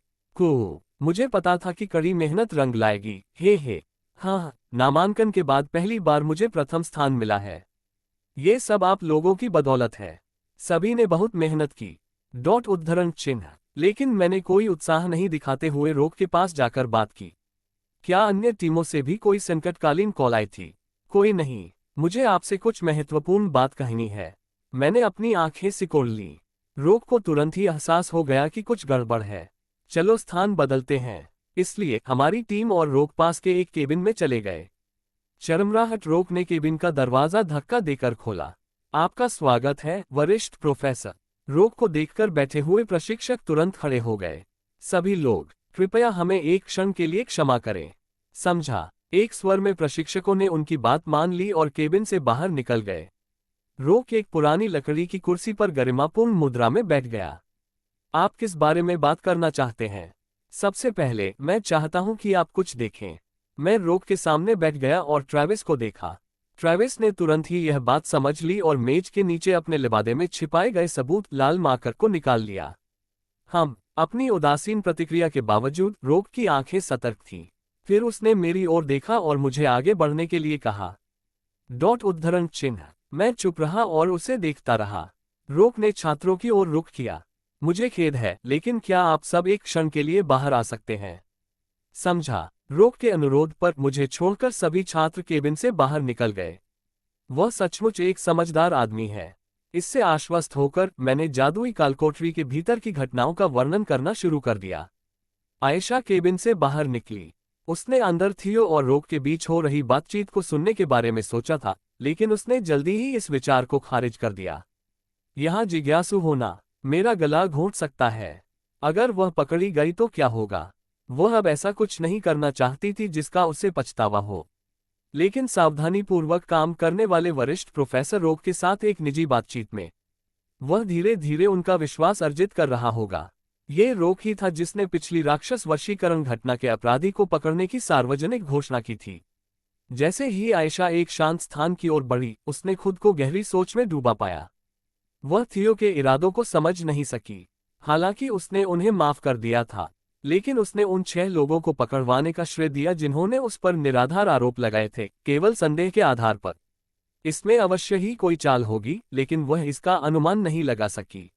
A: मुझे पता था कि कड़ी मेहनत रंग लाएगी। हे। हाँ, नामांकन के बाद पहली बार मुझे प्रथम स्थान मिला है। ये सब आप लोगों की बदौलत है। सभी ने बहुत मेहनत की। उद्धरण चिन्ह। लेकिन मैंने कोई उत्साह नहीं दिखाते हुए रोक के पास जाकर बात की। क्या अन्य टीमों से भी कोई संकटकालीन कॉल आई थी? कोई नहीं। मुझे आपसे कुछ महत्वपूर्ण बात कहनी है। मैंने अपनी आंखें सिकोड़ ली। रोक को तुरंत ही एहसास हो गया कि कुछ गड़बड़ है। चलो स्थान बदलते हैं। इसलिए हमारी टीम और रोक पास के एक केबिन में चले गए। शर्मराहट रोक ने केबिन का दरवाजा धक्का देकर खोला। आपका स्वागत है वरिष्ठ प्रोफेसर। रोक को देखकर बैठे हुए प्रशिक्षक तुरंत खड़े हो गए। सभी लोग कृपया हमें एक क्षण के लिए क्षमा करें। समझा। एक स्वर में प्रशिक्षकों ने उनकी बात मान ली और केबिन से बाहर निकल गए। रोक एक पुरानी लकड़ी की कुर्सी पर गरिमापूर्ण मुद्रा में बैठ गया। आप किस बारे में बात करना चाहते हैं? सबसे पहले मैं चाहता हूं कि आप कुछ देखें। मैं रोक के सामने बैठ गया और ट्रेविस को देखा। ट्रेविस ने तुरंत ही यह बात समझ ली और मेज के नीचे अपने लिबादे में छिपाए गए सबूत लाल मार्कर को निकाल लिया। हम अपनी उदासीन प्रतिक्रिया के बावजूद रोक की आंखें सतर्क थीं। फिर उसने मेरी ओर देखा और मुझे आगे बढ़ने के लिए कहा। उद्धरण चिन्ह। मैं चुप रहा और उसे देखता रहा। रोक ने छात्रों की ओर रुख किया। मुझे खेद है, लेकिन क्या आप सब एक क्षण के लिए बाहर आ सकते हैं? समझा। रोक के अनुरोध पर मुझे छोड़कर सभी छात्र केबिन से बाहर निकल गए। वह सचमुच एक समझदार आदमी है। इससे आश्वस्त होकर मैंने जादुई कालकोठरी के भीतर की घटनाओं का वर्णन करना शुरू कर दिया। आयशा केबिन से बाहर निकली। उसने अंदर थियो और रोक के बीच हो रही बातचीत को सुनने के बारे में सोचा था, लेकिन उसने जल्दी ही इस विचार को खारिज कर दिया। यहाँ जिज्ञासु होना, मेरा गला घोंट सकता है। अगर वह पकड़ी गई तो क्या होगा? वह अब ऐसा कुछ नहीं करना चाहती थी जिसका उसे पछतावा हो। लेकिन सावधानीपूर्वक काम करने वाले वरिष्ठ प्रोफेसर रोक के साथ एक निजी बातचीत में वह धीरे धीरे उनका विश्वास अर्जित कर रहा होगा। ये रोक ही था जिसने पिछली राक्षस वशीकरण घटना के अपराधी को पकड़ने की सार्वजनिक घोषणा की थी। जैसे ही आयशा एक शांत स्थान की ओर बढ़ी, उसने खुद को गहरी सोच में डूबा पाया। वह थियो के इरादों को समझ नहीं सकी। हालांकि उसने उन्हें माफ कर दिया था, लेकिन उसने उन 6 लोगों को पकड़वाने का श्रेय दिया जिन्होंने उस पर निराधार आरोप लगाए थे, केवल संदेह के आधार पर। इसमें अवश्य ही कोई चाल होगी, लेकिन वह इसका अनुमान नहीं लगा सकी।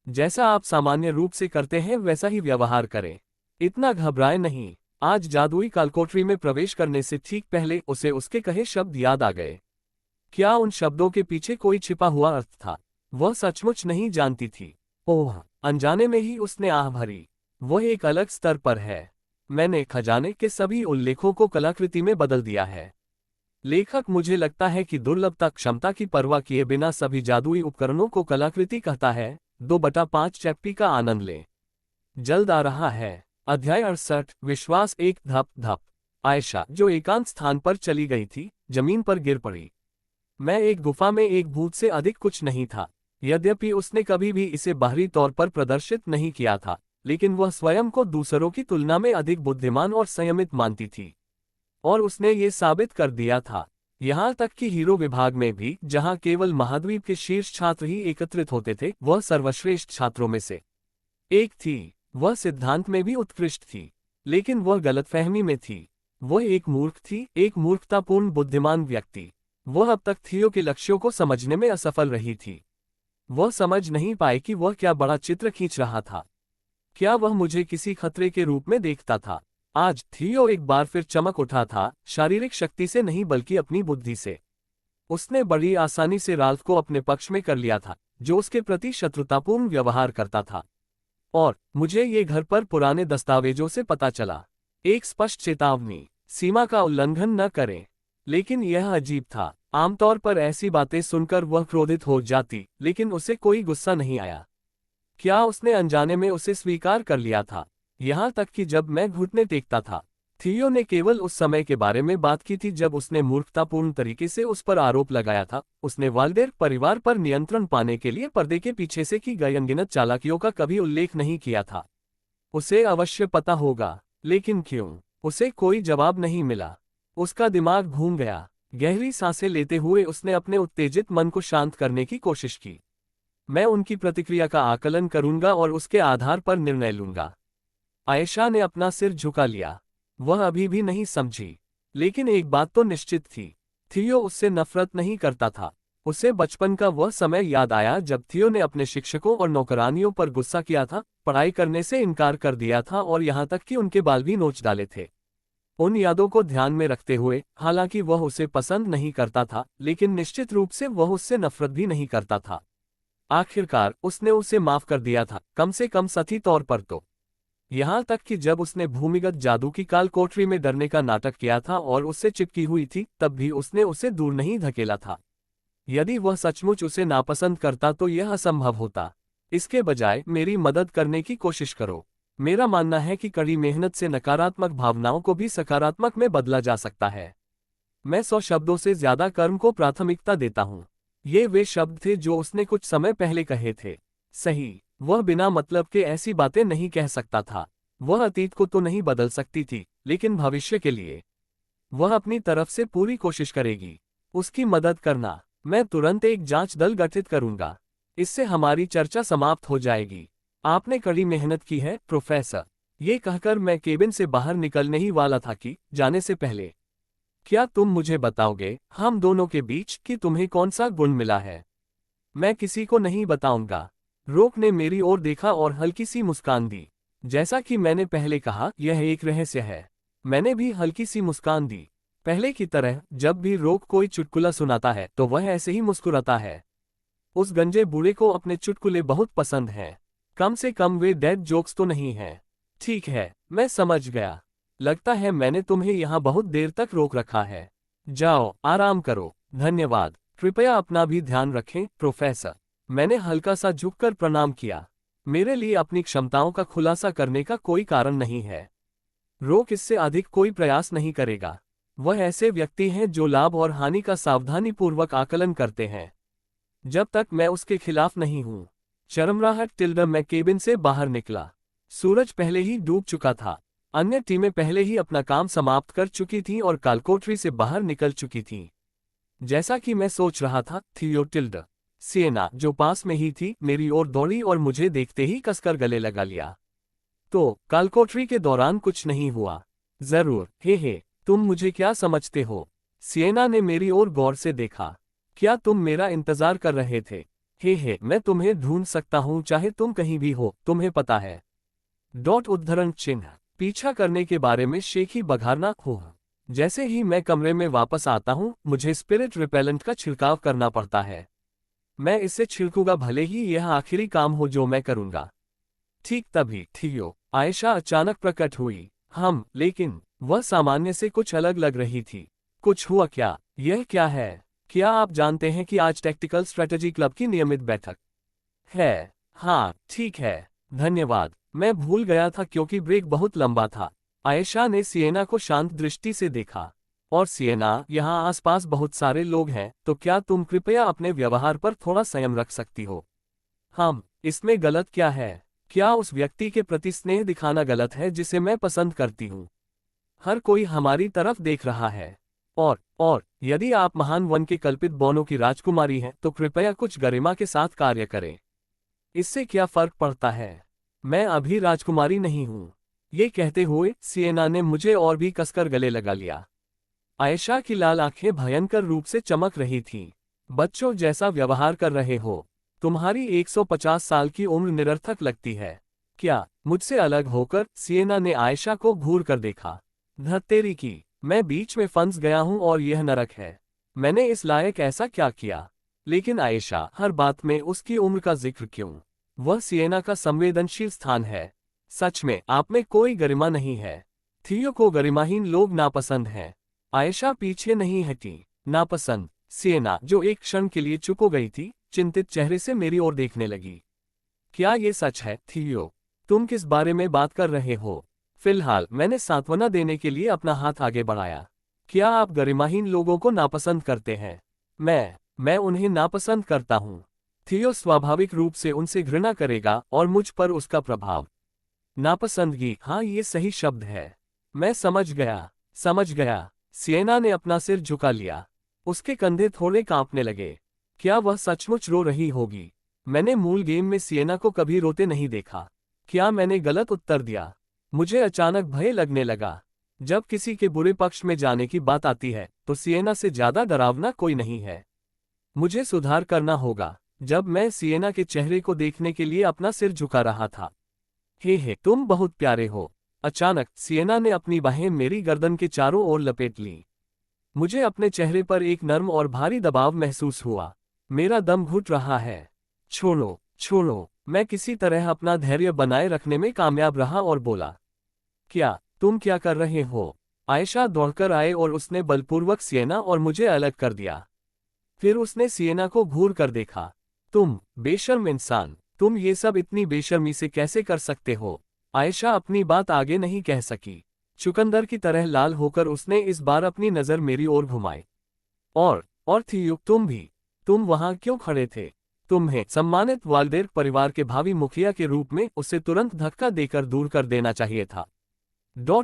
A: जैसा आप सामान्य रूप से करते हैं वैसा ही व्यवहार करें। इतना घबराए नहीं। आज जादुई कालकोठरी में प्रवेश करने से ठीक पहले उसे उसके कहे शब्द याद आ गए। क्या उन शब्दों के पीछे कोई छिपा हुआ अर्थ था? वह सचमुच नहीं जानती थी। ओह, अनजाने में ही उसने आह भरी। वह एक अलग स्तर पर है। मैंने खजाने के सभी उल्लेखों को कलाकृति में बदल दिया है। लेखक मुझे लगता है कि दुर्लभता क्षमता की परवाह किए बिना सभी जादुई उपकरणों को कलाकृति कहता है। 2/5 चैप्टी का आनंद लें। जल्द आ रहा है। अध्याय 68। विश्वास। एक धप धप। आयशा, जो एकांत स्थान पर चली गई थी, जमीन पर गिर पड़ी। मैं एक गुफा में एक भूत से अधिक कुछ नहीं था। यद्यपि उसने कभी भी इसे बाहरी तौर पर प्रदर्शित नहीं किया था, लेकिन वह स्वयं को दूसरों की तुलना में अधिक बुद्धिमान और संयमित मानती थी। और उसने ये साबित कर दिया था। यहाँ तक कि हीरो विभाग में भी, जहाँ केवल महाद्वीप के शीर्ष छात्र ही एकत्रित होते थे, वह सर्वश्रेष्ठ छात्रों में से एक थी। वह सिद्धांत में भी उत्कृष्ट थी, लेकिन वह गलतफहमी में थी। वह एक मूर्ख थी, एक मूर्खतापूर्ण बुद्धिमान व्यक्ति। वह अब तक थियो के लक्ष्यों को समझने में असफल रही थी। वह समझ नहीं पाई कि वह क्या बड़ा चित्र खींच रहा था। क्या वह मुझे किसी खतरे के रूप में देखता था? आज थियो एक बार फिर चमक उठा था, शारीरिक शक्ति से नहीं बल्कि अपनी बुद्धि से। उसने बड़ी आसानी से राल्फ को अपने पक्ष में कर लिया था, जो उसके प्रति शत्रुतापूर्ण व्यवहार करता था। और मुझे ये घर पर पुराने दस्तावेजों से पता चला। एक स्पष्ट चेतावनी, सीमा का उल्लंघन न करें। लेकिन यह अजीब था। आमतौर पर ऐसी बातें सुनकर वह क्रोधित हो जाती, लेकिन उसे कोई गुस्सा नहीं आया। क्या उसने अनजाने में उसे स्वीकार कर लिया था? यहाँ तक कि जब मैं घुटने टेकता था, थियो ने केवल उस समय के बारे में बात की थी जब उसने मूर्खतापूर्ण तरीके से उस पर आरोप लगाया था। उसने वाल्डेर परिवार पर नियंत्रण पाने के लिए पर्दे के पीछे से की गई अनगिनत चालाकियों का कभी उल्लेख नहीं किया था। उसे अवश्य पता होगा, लेकिन क्यों? उसे कोई जवाब नहीं मिला। उसका दिमाग घूम गया। गहरी सांसें लेते हुए उसने अपने उत्तेजित मन को शांत करने की कोशिश की। मैं उनकी प्रतिक्रिया का आकलन करूंगा और उसके आधार पर निर्णय लूंगा। आयशा ने अपना सिर झुका लिया। वह अभी भी नहीं समझी, लेकिन एक बात तो निश्चित थी, थियो उससे नफरत नहीं करता था। उसे बचपन का वह समय याद आया जब थियो ने अपने शिक्षकों और नौकरानियों पर गुस्सा किया था, पढ़ाई करने से इनकार कर दिया था और यहाँ तक कि उनके बाल भी नोच डाले थे। उन यादों को ध्यान में रखते हुए, हालांकि वह उसे पसंद नहीं करता था, लेकिन निश्चित रूप से वह उससे नफरत भी नहीं करता था। आखिरकार उसने उसे माफ कर दिया था, कम से कम सतही तौर पर तो। यहाँ तक कि जब उसने भूमिगत जादू की काल कोठरी में डरने का नाटक किया था और उससे चिपकी हुई थी, तब भी उसने उसे दूर नहीं धकेला था। यदि वह सचमुच उसे नापसंद करता तो यह असंभव होता। इसके बजाय मेरी मदद करने की कोशिश करो। मेरा मानना है कि कड़ी मेहनत से नकारात्मक भावनाओं को भी सकारात्मक में बदला जा सकता है। मैं 100 शब्दों से ज्यादा कर्म को प्राथमिकता देता हूँ। ये वे शब्द थे जो उसने कुछ समय पहले कहे थे। सही, वह बिना मतलब के ऐसी बातें नहीं कह सकता था। वह अतीत को तो नहीं बदल सकती थी, लेकिन भविष्य के लिए वह अपनी तरफ से पूरी कोशिश करेगी। उसकी मदद करना। मैं तुरंत एक जांच दल गठित करूंगा। इससे हमारी चर्चा समाप्त हो जाएगी। आपने कड़ी मेहनत की है, प्रोफेसर। ये कहकर मैं केबिन से बाहर निकलने ही वाला था कि जाने से पहले, क्या तुम मुझे बताओगे, हम दोनों के बीच, कि तुम्हें कौन सा गुण मिला है? मैं किसी को नहीं बताऊंगा। रोक ने मेरी ओर देखा और हल्की सी मुस्कान दी। जैसा कि मैंने पहले कहा, यह एक रहस्य है। मैंने भी हल्की सी मुस्कान दी। पहले की तरह जब भी रोक कोई चुटकुला सुनाता है तो वह ऐसे ही मुस्कुराता है। उस गंजे बूढ़े को अपने चुटकुले बहुत पसंद हैं। कम से कम वे डेड जोक्स तो नहीं हैं। ठीक है, मैं समझ गया। लगता है मैंने तुम्हें यहाँ बहुत देर तक रोक रखा है। जाओ, आराम करो। धन्यवाद। कृपया अपना भी ध्यान रखें, प्रोफेसर। मैंने हल्का सा झुककर प्रणाम किया। मेरे लिए अपनी क्षमताओं का खुलासा करने का कोई कारण नहीं है। रोक इससे अधिक कोई प्रयास नहीं करेगा। वह ऐसे व्यक्ति हैं जो लाभ और हानि का सावधानीपूर्वक आकलन करते हैं। जब तक मैं उसके खिलाफ नहीं हूं। चरमराहट टिल्डर मैं केबिन से बाहर निकला। सूरज पहले ही डूब चुका था। अन्य टीमें पहले ही अपना काम समाप्त कर चुकी थीं और कालकोठरी से बाहर निकल चुकी थीं। जैसा कि मैं सोच रहा था, थियोटिल्ड सिएना, जो पास में ही थी, मेरी ओर दौड़ी और मुझे देखते ही कसकर गले लगा लिया। तो कालकोठरी के दौरान कुछ नहीं हुआ? जरूर। हे, तुम मुझे क्या समझते हो? सिएना ने मेरी ओर गौर से देखा। क्या तुम मेरा इंतजार कर रहे थे? हे, मैं तुम्हें ढूंढ सकता हूं, चाहे तुम कहीं भी हो, तुम्हें पता है। उद्धरण चिन्ह। पीछा करने के बारे में शेखी बघारना हो। जैसे ही मैं कमरे में वापस आता हूं, मुझे स्पिरिट रिपेलेंट का छिड़काव करना पड़ता है। मैं इसे छिड़कूंगा, भले ही यह आखिरी काम हो जो मैं करूंगा। ठीक तभी थियो आयशा अचानक प्रकट हुई। लेकिन वह सामान्य से कुछ अलग लग रही थी। कुछ हुआ क्या? यह क्या है? क्या आप जानते हैं कि आज टैक्टिकल स्ट्रेटजी क्लब की नियमित बैठक है? हाँ, ठीक है, धन्यवाद। मैं भूल गया था क्योंकि ब्रेक बहुत लंबा था। आयशा ने सिएना को शांत दृष्टि से देखा। और सिएना, यहाँ आसपास बहुत सारे लोग हैं, तो क्या तुम कृपया अपने व्यवहार पर थोड़ा संयम रख सकती हो? इसमें गलत क्या है? क्या उस व्यक्ति के प्रति स्नेह दिखाना गलत है जिसे मैं पसंद करती हूँ? हर कोई हमारी तरफ देख रहा है। और यदि आप महान वन के कल्पित बौनों की राजकुमारी हैं, तो कृपया कुछ गरिमा के साथ कार्य करें। इससे क्या फर्क पड़ता है? मैं अभी राजकुमारी नहीं हूं। ये कहते हुए सिएना ने मुझे और भी कसकर गले लगा लिया। आयशा की लाल आंखें भयंकर रूप से चमक रही थीं। बच्चों जैसा व्यवहार कर रहे हो। तुम्हारी 150 साल की उम्र निरर्थक लगती है। क्या मुझसे अलग होकर? सिएना ने आयशा को घूर कर देखा। धत्तेरी की, मैं बीच में फंस गया हूं और यह नरक है। मैंने इस लायक ऐसा क्या किया? लेकिन आयशा, हर बात में उसकी उम्र का जिक्र क्यों? वह सिएना का संवेदनशील स्थान है। सच में आप में कोई गरिमा नहीं है। थियो को गरिमाहीन लोग नापसंद हैं। आयशा पीछे नहीं हटी। नापसंद? सिएना, जो एक क्षण के लिए चुप हो गई थी, चिंतित चेहरे से मेरी ओर देखने लगी। क्या ये सच है, थियो? तुम किस बारे में बात कर रहे हो? फिलहाल मैंने सांत्वना देने के लिए अपना हाथ आगे बढ़ाया। क्या आप गरिमाहीन लोगों को नापसंद करते हैं? मैं उन्हें नापसंद करता हूं। थियो स्वाभाविक रूप से उनसे घृणा करेगा और मुझ पर उसका प्रभाव। नापसंदगी, हाँ, ये सही शब्द है। मैं समझ गया। सिएना ने अपना सिर झुका लिया। उसके कंधे थोड़े कांपने लगे। क्या वह सचमुच रो रही होगी? मैंने मूल गेम में सिएना को कभी रोते नहीं देखा। क्या मैंने गलत उत्तर दिया? मुझे अचानक भय लगने लगा। जब किसी के बुरे पक्ष में जाने की बात आती है, तो सिएना से ज्यादा डरावना कोई नहीं है। मुझे सुधार करना होगा। जब मैं सिएना के चेहरे को देखने के लिए अपना सिर झुका रहा था। हे, तुम बहुत प्यारे हो। अचानक सिएना ने अपनी बाहें मेरी गर्दन के चारों ओर लपेट ली। मुझे अपने चेहरे पर एक नर्म और भारी दबाव महसूस हुआ। मेरा दम घुट रहा है। छोड़ो। मैं किसी तरह अपना धैर्य बनाए रखने में कामयाब रहा और बोला, तुम क्या कर रहे हो? आयशा दौड़कर आए और उसने बलपूर्वक सिएना और मुझे अलग कर दिया। फिर उसने सिएना को घूर कर देखा। तुम बेशर्म इंसान, तुम ये सब इतनी बेशर्मी से कैसे कर सकते हो? आयशा अपनी बात आगे नहीं कह सकी। चुकंदर की तरह लाल होकर उसने इस बार अपनी नजर मेरी ओर घुमाई। और थियो, तुम वहां क्यों खड़े थे? तुम्हें सम्मानित वाल्डेर परिवार के भावी मुखिया के रूप में उसे तुरंत धक्का देकर दूर कर देना चाहिए था।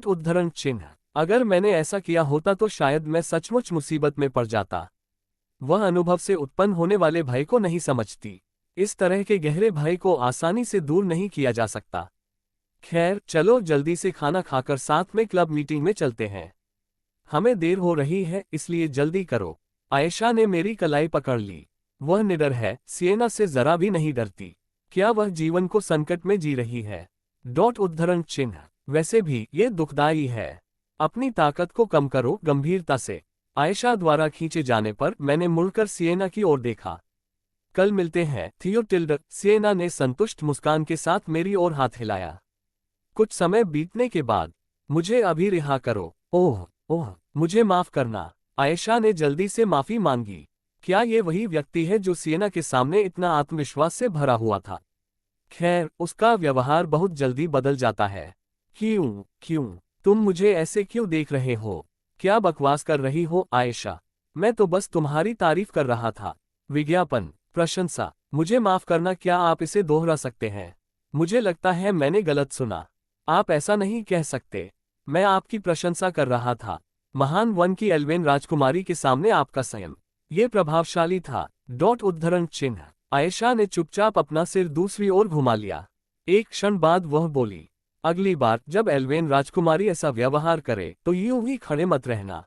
A: उद्धरण चिन्ह। अगर मैंने ऐसा किया होता तो शायद मैं सचमुच मुसीबत में पड़ जाता। वह अनुभव से उत्पन्न होने वाले भय को नहीं समझती। इस तरह के गहरे भय को आसानी से दूर नहीं किया जा सकता। खैर, चलो जल्दी से खाना खाकर साथ में क्लब मीटिंग में चलते हैं। हमें देर हो रही है, इसलिए जल्दी करो। आयशा ने मेरी कलाई पकड़ ली। वह निडर है, सिएना से जरा भी नहीं डरती। क्या वह जीवन को संकट में जी रही है? उद्धरण चिन्ह। वैसे भी ये दुखदाई है। अपनी ताकत को कम करो, गंभीरता से। आयशा द्वारा खींचे जाने पर मैंने मुड़कर सिएना की ओर देखा। कल मिलते हैं, थियोटिल्ड। सिएना ने संतुष्ट मुस्कान के साथ मेरी ओर हाथ हिलाया। कुछ समय बीतने के बाद, मुझे अभी रिहा करो। ओह ओह, मुझे माफ करना। आयशा ने जल्दी से माफी मांगी। क्या ये वही व्यक्ति है जो सिएना के सामने इतना आत्मविश्वास से भरा हुआ था? खैर, उसका व्यवहार बहुत जल्दी बदल जाता है। क्यों क्यों, तुम मुझे ऐसे क्यों देख रहे हो? क्या बकवास कर रही हो आयशा? मैं तो बस तुम्हारी तारीफ कर रहा था। विज्ञापन, प्रशंसा, मुझे माफ करना, क्या आप इसे दोहरा सकते हैं? मुझे लगता है मैंने गलत सुना। आप ऐसा नहीं कह सकते। मैं आपकी प्रशंसा कर रहा था। महान वन की एल्वेन राजकुमारी के सामने आपका संयम, ये प्रभावशाली था। उद्धरण चिन्ह। आयशा ने चुपचाप अपना सिर दूसरी ओर घुमा लिया। एक क्षण बाद वह बोली, अगली बार जब एल्वेन राजकुमारी ऐसा व्यवहार करे तो यूं ही खड़े मत रहना।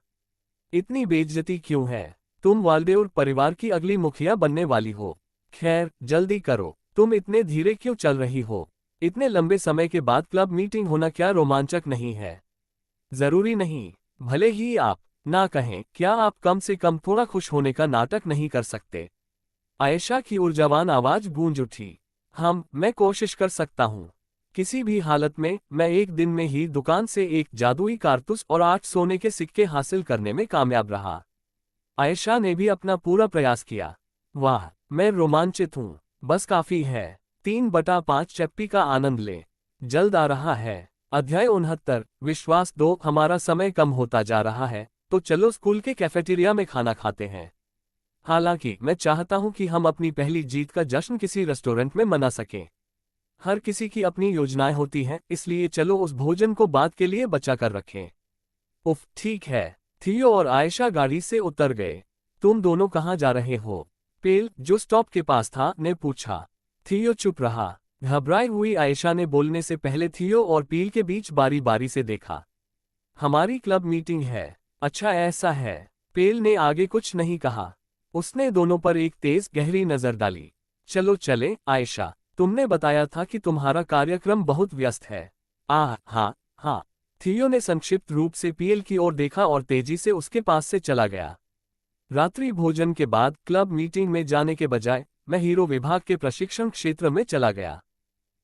A: इतनी बेइज्जती क्यों है? तुम वाल्डेउर परिवार की अगली मुखिया बनने वाली हो। खैर, जल्दी करो। तुम इतने धीरे क्यों चल रही हो? इतने लंबे समय के बाद क्लब मीटिंग होना क्या रोमांचक नहीं है? जरूरी नहीं। भले ही आप ना कहें, क्या आप कम से कम थोड़ा खुश होने का नाटक नहीं कर सकते? आयशा की ऊर्जावान आवाज गूंज उठी। मैं कोशिश कर सकता हूँ। किसी भी हालत में, मैं एक दिन में ही दुकान से एक जादुई कारतूस और 8 सोने के सिक्के हासिल करने में कामयाब रहा। आयशा ने भी अपना पूरा प्रयास किया। वाह, मैं रोमांचित हूँ। बस काफी है। 3/5 चप्पी का आनंद ले। जल्द आ रहा है। अध्याय 69। विश्वास दो, हमारा समय कम होता जा रहा है, तो चलो स्कूल के कैफेटेरिया में खाना खाते हैं। हालांकि मैं चाहता हूं कि हम अपनी पहली जीत का जश्न किसी रेस्टोरेंट में मना सकें। हर किसी की अपनी योजनाएं होती हैं, इसलिए चलो उस भोजन को बाद के लिए बचा कर रखें। उफ, ठीक है। थियो और आयशा गाड़ी से उतर गए। तुम दोनों कहाँ जा रहे हो? पेल, जो स्टॉप के पास था, ने पूछा। थियो चुप रहा। घबराई हुई आयशा ने बोलने से पहले थियो और पील के बीच बारी बारी से देखा। हमारी क्लब मीटिंग है। अच्छा, ऐसा है। पेल ने आगे कुछ नहीं कहा। उसने दोनों पर एक तेज गहरी नजर डाली। चलो चले आयशा, तुमने बताया था कि तुम्हारा कार्यक्रम बहुत व्यस्त है। हाँ। थियो ने संक्षिप्त रूप से पीएल की ओर देखा और तेजी से उसके पास से चला गया। रात्रि भोजन के बाद क्लब मीटिंग में जाने के बजाय मैं हीरो विभाग के प्रशिक्षण क्षेत्र में चला गया।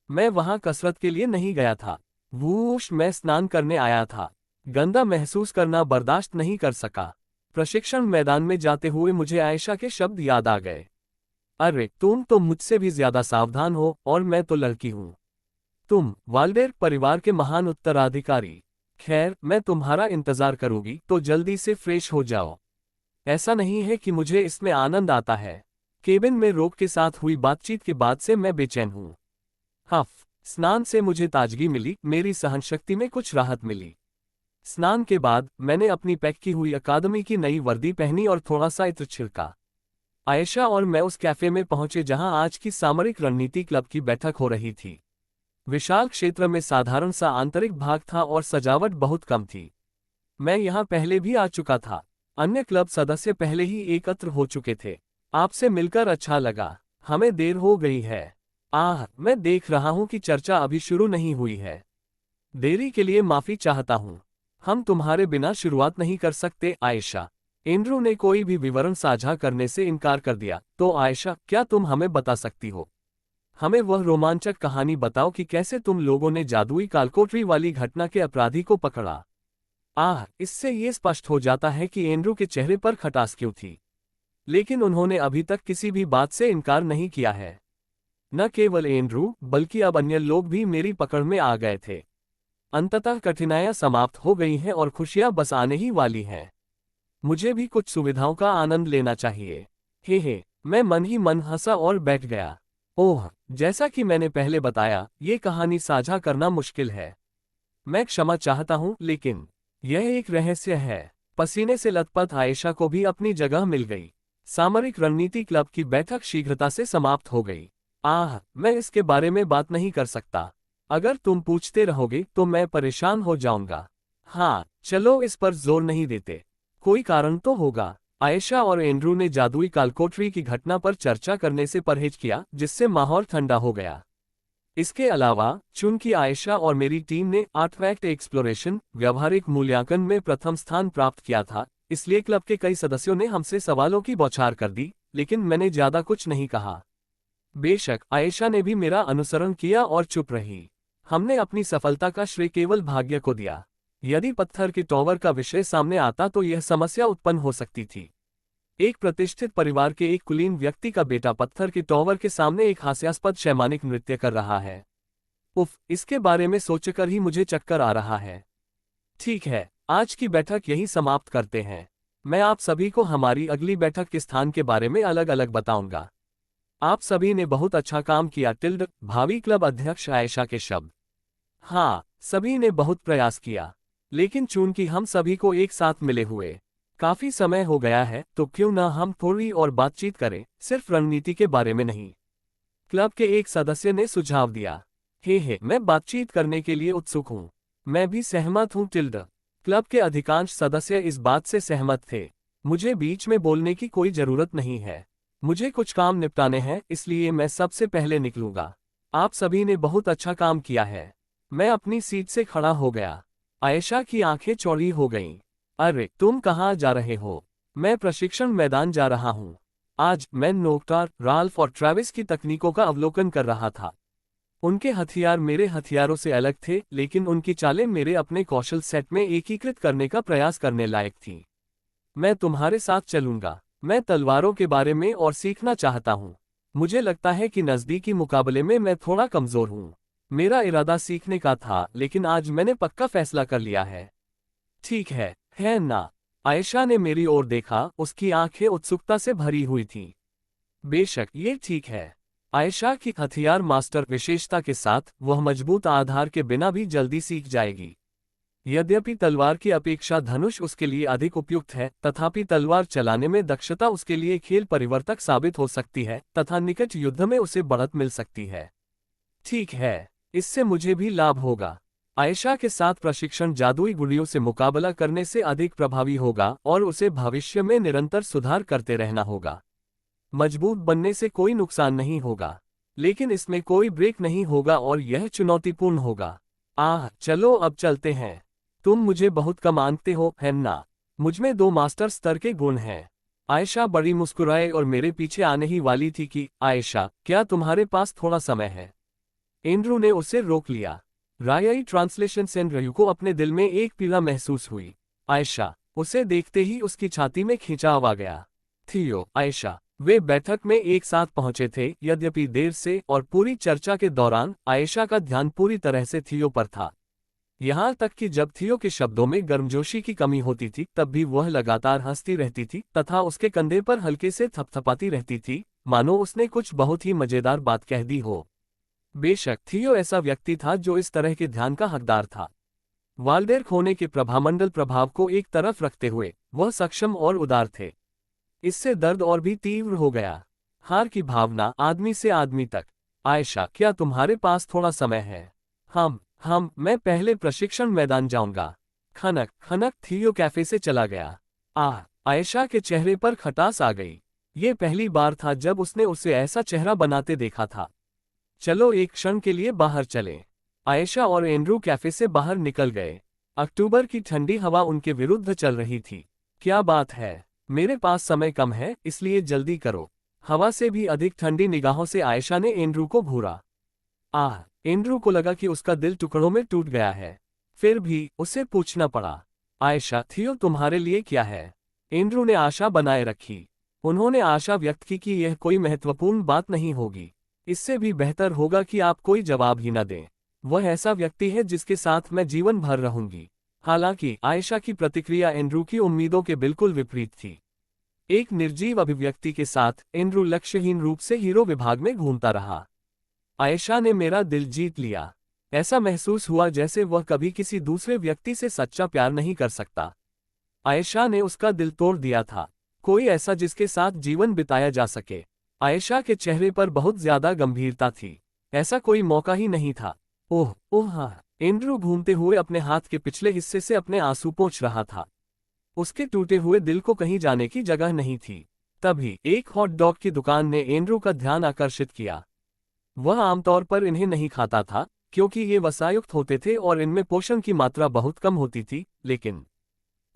A: मैं वहां कसरत के लिए नहीं गया था। वूश, मैं स्नान करने आया था। गंदा महसूस करना बर्दाश्त नहीं कर सका। प्रशिक्षण मैदान में जाते हुए मुझे आयशा के शब्द याद आ गए। अरे, तुम तो मुझसे भी ज्यादा सावधान हो, और मैं तो लड़की हूं। तुम वाल्डेर परिवार के महान उत्तराधिकारी। खैर, मैं तुम्हारा इंतजार करूंगी, तो जल्दी से फ्रेश हो जाओ। ऐसा नहीं है कि मुझे इसमें आनंद आता है। केबिन में रोक के साथ हुई बातचीत के बाद से मैं बेचैन हूं। स्नान से मुझे ताजगी मिली, मेरी सहनशक्ति में कुछ राहत मिली। स्नान के बाद मैंने अपनी पैक की हुई अकादमी की नई वर्दी पहनी और थोड़ा सा इत्र छिड़का। आयशा और मैं उस कैफे में पहुंचे जहां आज की सामरिक रणनीति क्लब की बैठक हो रही थी। विशाल क्षेत्र में साधारण सा आंतरिक भाग था और सजावट बहुत कम थी। मैं यहां पहले भी आ चुका था। अन्य क्लब सदस्य पहले ही एकत्र हो चुके थे। आपसे मिलकर अच्छा लगा। हमें देर हो गई है। मैं देख रहा हूं कि चर्चा अभी शुरू नहीं हुई है। देरी के लिए माफी चाहता हूं। हम तुम्हारे बिना शुरुआत नहीं कर सकते आयशा। एंड्रू ने कोई भी विवरण साझा करने से इनकार कर दिया। तो आयशा, क्या तुम हमें बता सकती हो? हमें वह रोमांचक कहानी बताओ कि कैसे तुम लोगों ने जादुई कालकोठरी वाली घटना के अपराधी को पकड़ा। इससे ये स्पष्ट हो जाता है कि एंड्रू के चेहरे पर खटास क्यों थी। लेकिन उन्होंने अभी तक किसी भी बात से इनकार नहीं किया है। न केवल एंड्रू, बल्कि अब अन्य लोग भी मेरी पकड़ में आ गए थे। अंततः कठिनाइयां समाप्त हो गई हैं और खुशियां बस आने ही वाली हैं। मुझे भी कुछ सुविधाओं का आनंद लेना चाहिए। हे, मैं मन ही मन हंसा और बैठ गया। ओह, जैसा कि मैंने पहले बताया, ये कहानी साझा करना मुश्किल है। मैं क्षमा चाहता हूं, लेकिन यह एक रहस्य है। पसीने से लथपथ आयशा को भी अपनी जगह मिल गई। सामरिक रणनीति क्लब की बैठक शीघ्रता से समाप्त हो गई। मैं इसके बारे में बात नहीं कर सकता। अगर तुम पूछते रहोगे तो मैं परेशान हो जाऊंगा। चलो इस पर जोर नहीं देते। कोई कारण तो होगा। आयशा और एंड्रू ने जादुई कालकोठरी की घटना पर चर्चा करने से परहेज किया, जिससे माहौल ठंडा हो गया। इसके अलावा, चूंकि आयशा और मेरी टीम ने आर्टिफैक्ट एक्सप्लोरेशन व्यावहारिक मूल्यांकन में प्रथम स्थान प्राप्त किया था, इसलिए क्लब के कई सदस्यों ने हमसे सवालों की बौछार कर दी, लेकिन मैंने ज्यादा कुछ नहीं कहा। बेशक आयशा ने भी मेरा अनुसरण किया और चुप रही। हमने अपनी सफलता का श्रेय केवल भाग्य को दिया। यदि पत्थर के टॉवर का विषय सामने आता तो यह समस्या उत्पन्न हो सकती थी। एक प्रतिष्ठित परिवार के एक कुलीन व्यक्ति का बेटा पत्थर के टॉवर के सामने एक हास्यास्पद शैमानिक नृत्य कर रहा है। उफ, इसके बारे में सोचकर ही मुझे चक्कर आ रहा है। ठीक है, आज की बैठक यहीं समाप्त करते हैं। मैं आप सभी को हमारी अगली बैठक के स्थान के बारे में अलग अलग बताऊंगा। आप सभी ने बहुत अच्छा काम किया। भावी क्लब अध्यक्ष आयशा के शब्द। हाँ, सभी ने बहुत प्रयास किया, लेकिन चूंकि हम सभी को एक साथ मिले हुए काफी समय हो गया है, तो क्यों ना हम थोड़ी और बातचीत करें, सिर्फ रणनीति के बारे में नहीं। क्लब के एक सदस्य ने सुझाव दिया। हे, मैं बातचीत करने के लिए उत्सुक हूं। मैं भी सहमत हूं। क्लब के अधिकांश सदस्य इस बात से सहमत थे। मुझे बीच में बोलने की कोई जरूरत नहीं है। मुझे कुछ काम निपटाने हैं, इसलिए मैं सबसे पहले निकलूंगा। आप सभी ने बहुत अच्छा काम किया है। मैं अपनी सीट से खड़ा हो गया। आयशा की आंखें चौड़ी हो गईं। अरे, तुम कहाँ जा रहे हो? मैं प्रशिक्षण मैदान जा रहा हूँ। आज मैं नोक्टार, राल्फ और ट्रेविस की तकनीकों का अवलोकन कर रहा था। उनके हथियार मेरे हथियारों से अलग थे, लेकिन उनकी चालें मेरे अपने कौशल सेट में एकीकृत करने का प्रयास करने लायक थीं। मैं तुम्हारे साथ चलूंगा। मैं तलवारों के बारे में और सीखना चाहता हूँ। मुझे लगता है कि नज़दीकी मुकाबले में मैं थोड़ा कमज़ोर हूँ। मेरा इरादा सीखने का था, लेकिन आज मैंने पक्का फैसला कर लिया है। ठीक है ना? आयशा ने मेरी ओर देखा, उसकी आंखें उत्सुकता से भरी हुई थीं। बेशक, ये ठीक है। आयशा की हथियार मास्टर विशेषता के साथ वह मजबूत आधार के बिना भी जल्दी सीख जाएगी। यद्यपि तलवार की अपेक्षा धनुष उसके लिए अधिक उपयुक्त है, तथापि तलवार चलाने में दक्षता उसके लिए खेल परिवर्तक साबित हो सकती है तथा निकट युद्ध में उसे बढ़त मिल सकती है। ठीक है, इससे मुझे भी लाभ होगा। आयशा के साथ प्रशिक्षण जादुई गुड़ियों से मुकाबला करने से अधिक प्रभावी होगा और उसे भविष्य में निरंतर सुधार करते रहना होगा। मजबूत बनने से कोई नुकसान नहीं होगा, लेकिन इसमें कोई ब्रेक नहीं होगा और यह चुनौतीपूर्ण होगा। चलो अब चलते हैं। तुम मुझे बहुत कम आंकते हो, है ना? मुझमें 2 मास्टर स्तर के गुण हैं। आयशा बड़ी मुस्कुराए और मेरे पीछे आने ही वाली थी कि आयशा, क्या तुम्हारे पास थोड़ा समय है? एंड्रू ने उसे रोक लिया। रायाई ट्रांसलेशन एंड्रयू को अपने दिल में एक पीड़ा महसूस हुई। आयशा, उसे देखते ही उसकी छाती में खिंचाव आ गया। थियो, आयशा। वे बैठक में एक साथ पहुंचे थे, यद्यपि देर से, और पूरी चर्चा के दौरान आयशा का ध्यान पूरी तरह से थियो पर था। यहाँ तक कि जब थियो के शब्दों में गर्मजोशी की कमी होती थी, तब भी वह लगातार हंसती रहती थी तथा उसके कंधे पर हल्के से थपथपाती रहती थी, मानो उसने कुछ बहुत ही मजेदार बात कह दी हो। बेशक, थियो ऐसा व्यक्ति था जो इस तरह के ध्यान का हकदार था। वाल्डेर खोने के प्रभामंडल प्रभाव को एक तरफ रखते हुए वह सक्षम और उदार थे। इससे दर्द और भी तीव्र हो गया। हार की भावना आदमी से आदमी तक। आयशा, क्या तुम्हारे पास थोड़ा समय है? मैं पहले प्रशिक्षण मैदान जाऊंगा। खनक थियो कैफे से चला गया। आयशा के चेहरे पर खटास आ गई। ये पहली बार था जब उसने उसे ऐसा चेहरा बनाते देखा था। चलो एक क्षण के लिए बाहर चलें। आयशा और एंड्रू कैफे से बाहर निकल गए। अक्टूबर की ठंडी हवा उनके विरुद्ध चल रही थी। क्या बात है? मेरे पास समय कम है, इसलिए जल्दी करो। हवा से भी अधिक ठंडी निगाहों से आयशा ने एंड्रू को घूरा। एंड्रू को लगा कि उसका दिल टुकड़ों में टूट गया है। फिर भी उसे पूछना पड़ा, आयशा, थियो तुम्हारे लिए क्या है? एंड्रू ने आशा बनाए रखी। उन्होंने आशा व्यक्त की कि यह कोई महत्वपूर्ण बात नहीं होगी। इससे भी बेहतर होगा कि आप कोई जवाब ही न दें। वह ऐसा व्यक्ति है जिसके साथ मैं जीवन भर रहूंगी। हालांकि आयशा की प्रतिक्रिया एंड्रू की उम्मीदों के बिल्कुल विपरीत थी। एक निर्जीव अभिव्यक्ति के साथ एंड्रू लक्ष्यहीन रूप से हीरो विभाग में घूमता रहा। आयशा ने मेरा दिल जीत लिया। ऐसा महसूस हुआ जैसे वह कभी किसी दूसरे व्यक्ति से सच्चा प्यार नहीं कर सकता। आयशा ने उसका दिल तोड़ दिया था। कोई ऐसा जिसके साथ जीवन बिताया जा सके। आयशा के चेहरे पर बहुत ज्यादा गंभीरता थी। ऐसा कोई मौका ही नहीं था। ओह, एंड्रू घूमते हुए अपने हाथ के पिछले हिस्से से अपने आंसू पोंछ रहा था। उसके टूटे हुए दिल को कहीं जाने की जगह नहीं थी। तभी एक हॉट डॉग की दुकान ने एंड्रू का ध्यान आकर्षित किया। वह आमतौर पर इन्हें नहीं खाता था, क्योंकि ये वसायुक्त होते थे और इनमें पोषण की मात्रा बहुत कम होती थी, लेकिन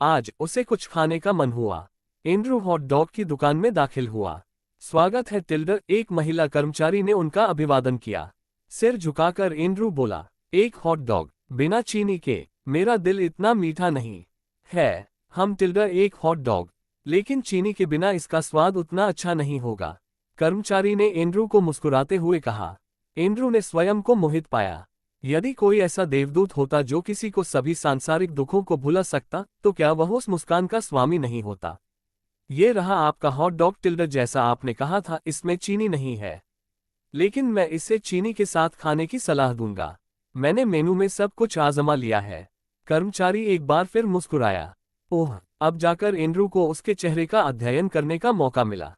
A: आज उसे कुछ खाने का मन हुआ। एंड्रू हॉट डॉग की दुकान में दाखिल हुआ। स्वागत है, एक महिला कर्मचारी ने उनका अभिवादन किया। सिर झुकाकर एंड्रू बोला। एक हॉट डॉग बिना चीनी के। मेरा दिल इतना मीठा नहीं है। हम टिल्डर एक हॉट डॉग, लेकिन चीनी के बिना इसका स्वाद उतना अच्छा नहीं होगा। कर्मचारी ने एंड्रू को मुस्कुराते हुए कहा। एंड्रू ने स्वयं को मोहित पाया। यदि कोई ऐसा देवदूत होता जो किसी को सभी सांसारिक दुखों को भुला सकता, तो क्या वह उस मुस्कान का स्वामी नहीं होता। ये रहा आपका हॉट डॉग टिल्डर, जैसा आपने कहा था इसमें चीनी नहीं है, लेकिन मैं इसे चीनी के साथ खाने की सलाह दूंगा। मैंने मेनू में सब कुछ आजमा लिया है। कर्मचारी एक बार फिर मुस्कुराया। ओह, अब जाकर एंड्रू को उसके चेहरे का अध्ययन करने का मौका मिला।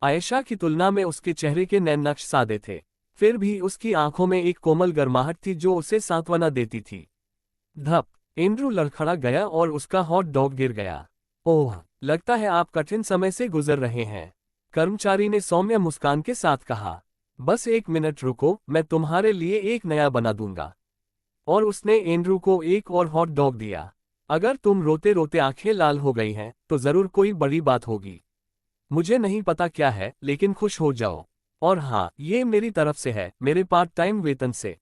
A: आयशा की तुलना में उसके चेहरे के नैन नक्श सादे थे, फिर भी उसकी आंखों में एक कोमल गर्माहट थी जो उसे सांत्वना देती थी। धप, एंड्रू लड़खड़ा गया और उसका हॉट डॉग गिर गया। ओह, लगता है आप कठिन समय से गुजर रहे हैं, कर्मचारी ने सौम्य मुस्कान के साथ कहा। बस 1 मिनट रुको, मैं तुम्हारे लिए एक नया बना दूंगा। और उसने एंड्रू को एक और हॉट डॉग दिया। अगर तुम रोते रोते आंखें लाल हो गई हैं, तो जरूर कोई बड़ी बात होगी। मुझे नहीं पता क्या है, लेकिन खुश हो जाओ। और हाँ, ये मेरी तरफ से है, मेरे पार्ट टाइम वेतन से।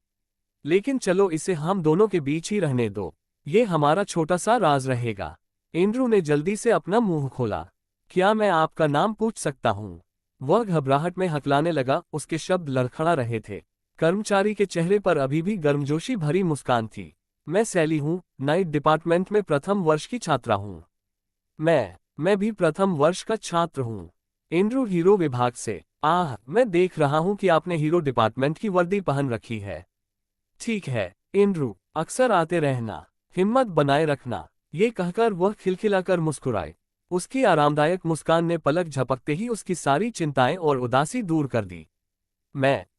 A: लेकिन चलो इसे हम दोनों के बीच ही रहने दो, ये हमारा छोटा सा राज रहेगा। एंड्रू ने जल्दी से अपना मुंह खोला। क्या मैं आपका नाम पूछ सकता हूँ? वह घबराहट में हकलाने लगा, उसके शब्द लड़खड़ा रहे थे। कर्मचारी के चेहरे पर अभी भी गर्मजोशी भरी मुस्कान थी। मैं सैली हूँ, नाइट डिपार्टमेंट में प्रथम वर्ष की छात्रा हूँ। मैं भी प्रथम वर्ष का छात्र हूँ। एंड्रू हीरो विभाग से। आह, मैं देख रहा हूँ कि आपने हीरो डिपार्टमेंट की वर्दी पहन रखी है। ठीक है एंड्रू, अक्सर आते रहना, हिम्मत बनाए रखना। ये कहकर वह खिलखिलाकर मुस्कुराए। उसकी आरामदायक मुस्कान ने पलक झपकते ही उसकी सारी चिंताएं और उदासी दूर कर दी।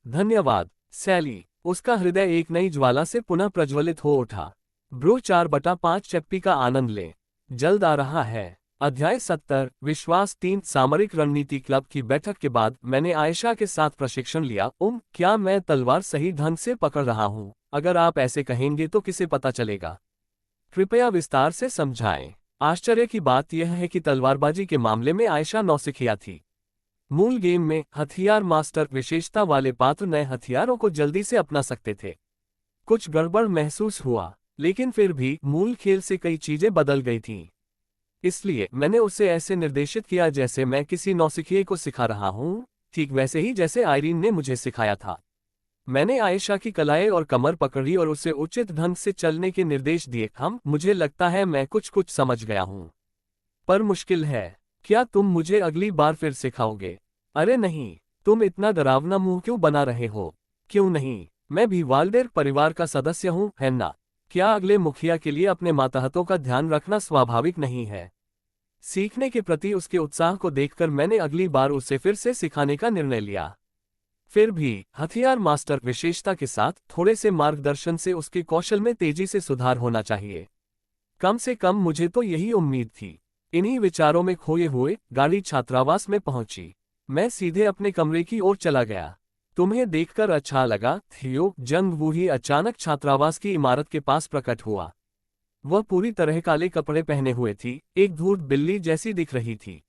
A: धन्यवाद सैली। उसका हृदय एक नई ज्वाला से पुनः प्रज्वलित हो उठा। ब्रो 4/5 चप्पी का आनंद ले, जल्द आ रहा है। अध्याय 70 विश्वास 3 सामरिक रणनीति क्लब की बैठक के बाद मैंने आयशा के साथ प्रशिक्षण लिया। क्या मैं तलवार सही ढंग से पकड़ रहा हूँ? अगर आप ऐसे कहेंगे तो किसे पता चलेगा? कृपया विस्तार से समझाएं। आश्चर्य की बात यह है कि तलवारबाजी के मामले में आयशा नौसिखिया थी। मूल गेम में हथियार मास्टर विशेषता वाले पात्र नए हथियारों को जल्दी से अपना सकते थे। कुछ गड़बड़ महसूस हुआ, लेकिन फिर भी मूल खेल से कई चीजें बदल गई थीं। इसलिए मैंने उसे ऐसे निर्देशित किया जैसे मैं किसी नौसिखिए को सिखा रहा हूँ, ठीक वैसे ही जैसे आयरीन ने मुझे सिखाया था। मैंने आयशा की कलाई और कमर पकड़ी और उसे उचित ढंग से चलने के निर्देश दिए। मुझे लगता है मैं कुछ समझ गया हूँ, पर मुश्किल है। क्या तुम मुझे अगली बार फिर सिखाओगे? अरे नहीं, तुम इतना डरावना मुंह क्यों बना रहे हो? क्यों नहीं, मैं भी वाल्डेर परिवार का सदस्य हूँ, है ना? क्या अगले मुखिया के लिए अपने मातहतों का ध्यान रखना स्वाभाविक नहीं है? सीखने के प्रति उसके उत्साह को देखकर मैंने अगली बार उसे फिर से सिखाने का निर्णय लिया। फिर भी हथियार मास्टर विशेषता के साथ थोड़े से मार्गदर्शन से उसके कौशल में तेजी से सुधार होना चाहिए। कम से कम मुझे तो यही उम्मीद थी। इन्हीं विचारों में खोए हुए गाड़ी छात्रावास में पहुंची। मैं सीधे अपने कमरे की ओर चला गया। तुम्हें देखकर अच्छा लगा, थियो। जंग वूही अचानक छात्रावास की इमारत के पास प्रकट हुआ। वह पूरी तरह काले कपड़े पहने हुए थी, एक धूर्त बिल्ली जैसी दिख रही थी।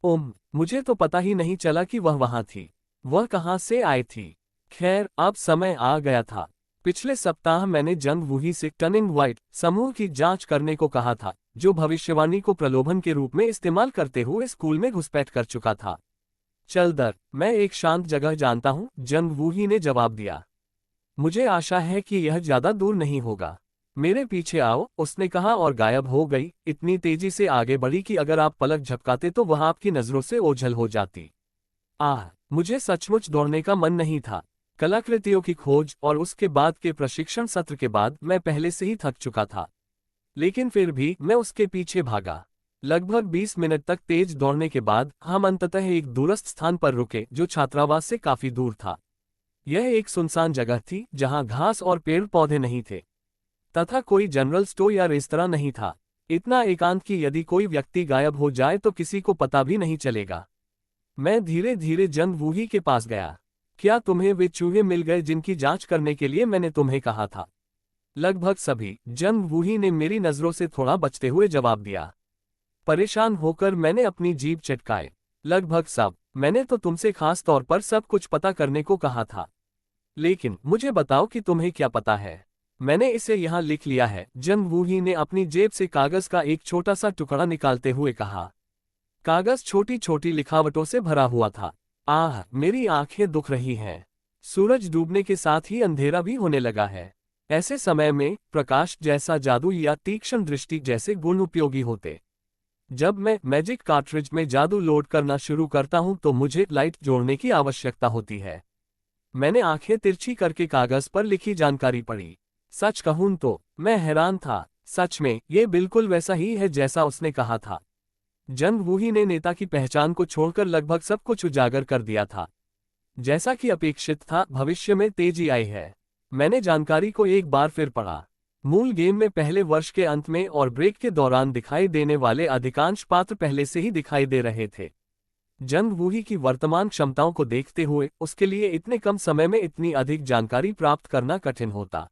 A: मुझे तो पता ही नहीं चला कि वह वहां थी। वह कहां से आई थी? खैर, अब समय आ गया था। पिछले सप्ताह मैंने जंग वूही से टर्निंग व्हाइट समूह की जांच करने को कहा था, जो भविष्यवाणी को प्रलोभन के रूप में इस्तेमाल करते हुए स्कूल में घुसपैठ कर चुका था। चल दर, मैं एक शांत जगह जानता हूँ, जंग वूही ने जवाब दिया। मुझे आशा है कि यह ज्यादा दूर नहीं होगा। मेरे पीछे आओ, उसने कहा और गायब हो गई। इतनी तेजी से आगे बढ़ी कि अगर आप पलक झपकाते तो वह आपकी नजरों से ओझल हो जाती। मुझे सचमुच दौड़ने का मन नहीं था। कलाकृतियों की खोज और उसके बाद के प्रशिक्षण सत्र के बाद मैं पहले से ही थक चुका था, लेकिन फिर भी मैं उसके पीछे भागा। लगभग 20 मिनट तक तेज दौड़ने के बाद हम अंततः एक दूरस्थ स्थान पर रुके जो छात्रावास से काफी दूर था। यह एक सुनसान जगह थी जहां घास और पेड़ पौधे नहीं थे तथा कोई जनरल स्टोर या रेस्तरां नहीं था। इतना एकांत कि यदि कोई व्यक्ति गायब हो जाए तो किसी को पता भी नहीं चलेगा। मैं धीरे धीरे जंग वूही के पास गया। क्या तुम्हें वे चूहे मिल गए जिनकी जांच करने के लिए मैंने तुम्हें कहा था? लगभग सभी, जंग वूही ने मेरी नजरों से थोड़ा बचते हुए जवाब दिया। परेशान होकर मैंने अपनी जीभ चटकाए। लगभग सब। मैंने तो तुमसे खास तौर पर सब कुछ पता करने को कहा था। लेकिन मुझे बताओ कि तुम्हें क्या पता है। मैंने इसे यहाँ लिख लिया है, जंग वूही ने अपनी जेब से कागज का एक छोटा सा टुकड़ा निकालते हुए कहा। कागज छोटी छोटी लिखावटों से भरा हुआ था। आह, मेरी आंखें दुख रही हैं। सूरज डूबने के साथ ही अंधेरा भी होने लगा है। ऐसे समय में प्रकाश जैसा जादू या तीक्ष्ण दृष्टि जैसे गुण उपयोगी होते। जब मैं मैजिक कार्ट्रिज में जादू लोड करना शुरू करता हूं तो मुझे लाइट जोड़ने की आवश्यकता होती है। मैंने आंखें तिरछी करके कागज पर लिखी जानकारी पढ़ी। सच कहूं तो मैं हैरान था। सच में ये बिल्कुल वैसा ही है जैसा उसने कहा था। जंग वूही ने नेता की पहचान को छोड़कर लगभग सब कुछ उजागर कर दिया था। जैसा कि अपेक्षित था, भविष्य में तेजी आई है। मैंने जानकारी को एक बार फिर पढ़ा। मूल गेम में पहले वर्ष के अंत में और ब्रेक के दौरान दिखाई देने वाले अधिकांश पात्र पहले से ही दिखाई दे रहे थे। जंग वूही की वर्तमान क्षमताओं को देखते हुए उसके लिए इतने कम समय में इतनी अधिक जानकारी प्राप्त करना कठिन होता।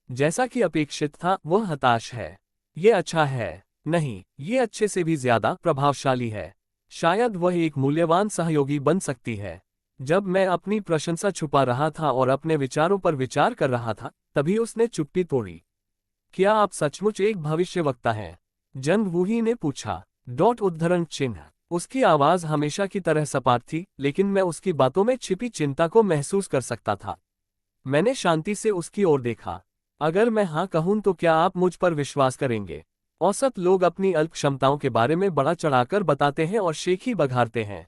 A: जैसा कि अपेक्षित था, वह हताश है। ये अच्छा है? नहीं, ये अच्छे से भी ज्यादा प्रभावशाली है। शायद वह एक मूल्यवान सहयोगी बन सकती है। जब मैं अपनी प्रशंसा छुपा रहा था और अपने विचारों पर विचार कर रहा था, तभी उसने चुप्पी तोड़ी। क्या आप सचमुच एक भविष्यवक्ता हैं? जंग वूही ने पूछा। उद्धरण चिन्ह। उसकी आवाज हमेशा की तरह सपाट थी, लेकिन मैं उसकी बातों में छिपी चिंता को महसूस कर सकता था। मैंने शांति से उसकी ओर देखा। अगर मैं हाँ कहूं तो क्या आप मुझ पर विश्वास करेंगे? औसत लोग अपनी अल्प क्षमताओं के बारे में बड़ा चढ़ाकर बताते हैं और शेखी बघारते हैं।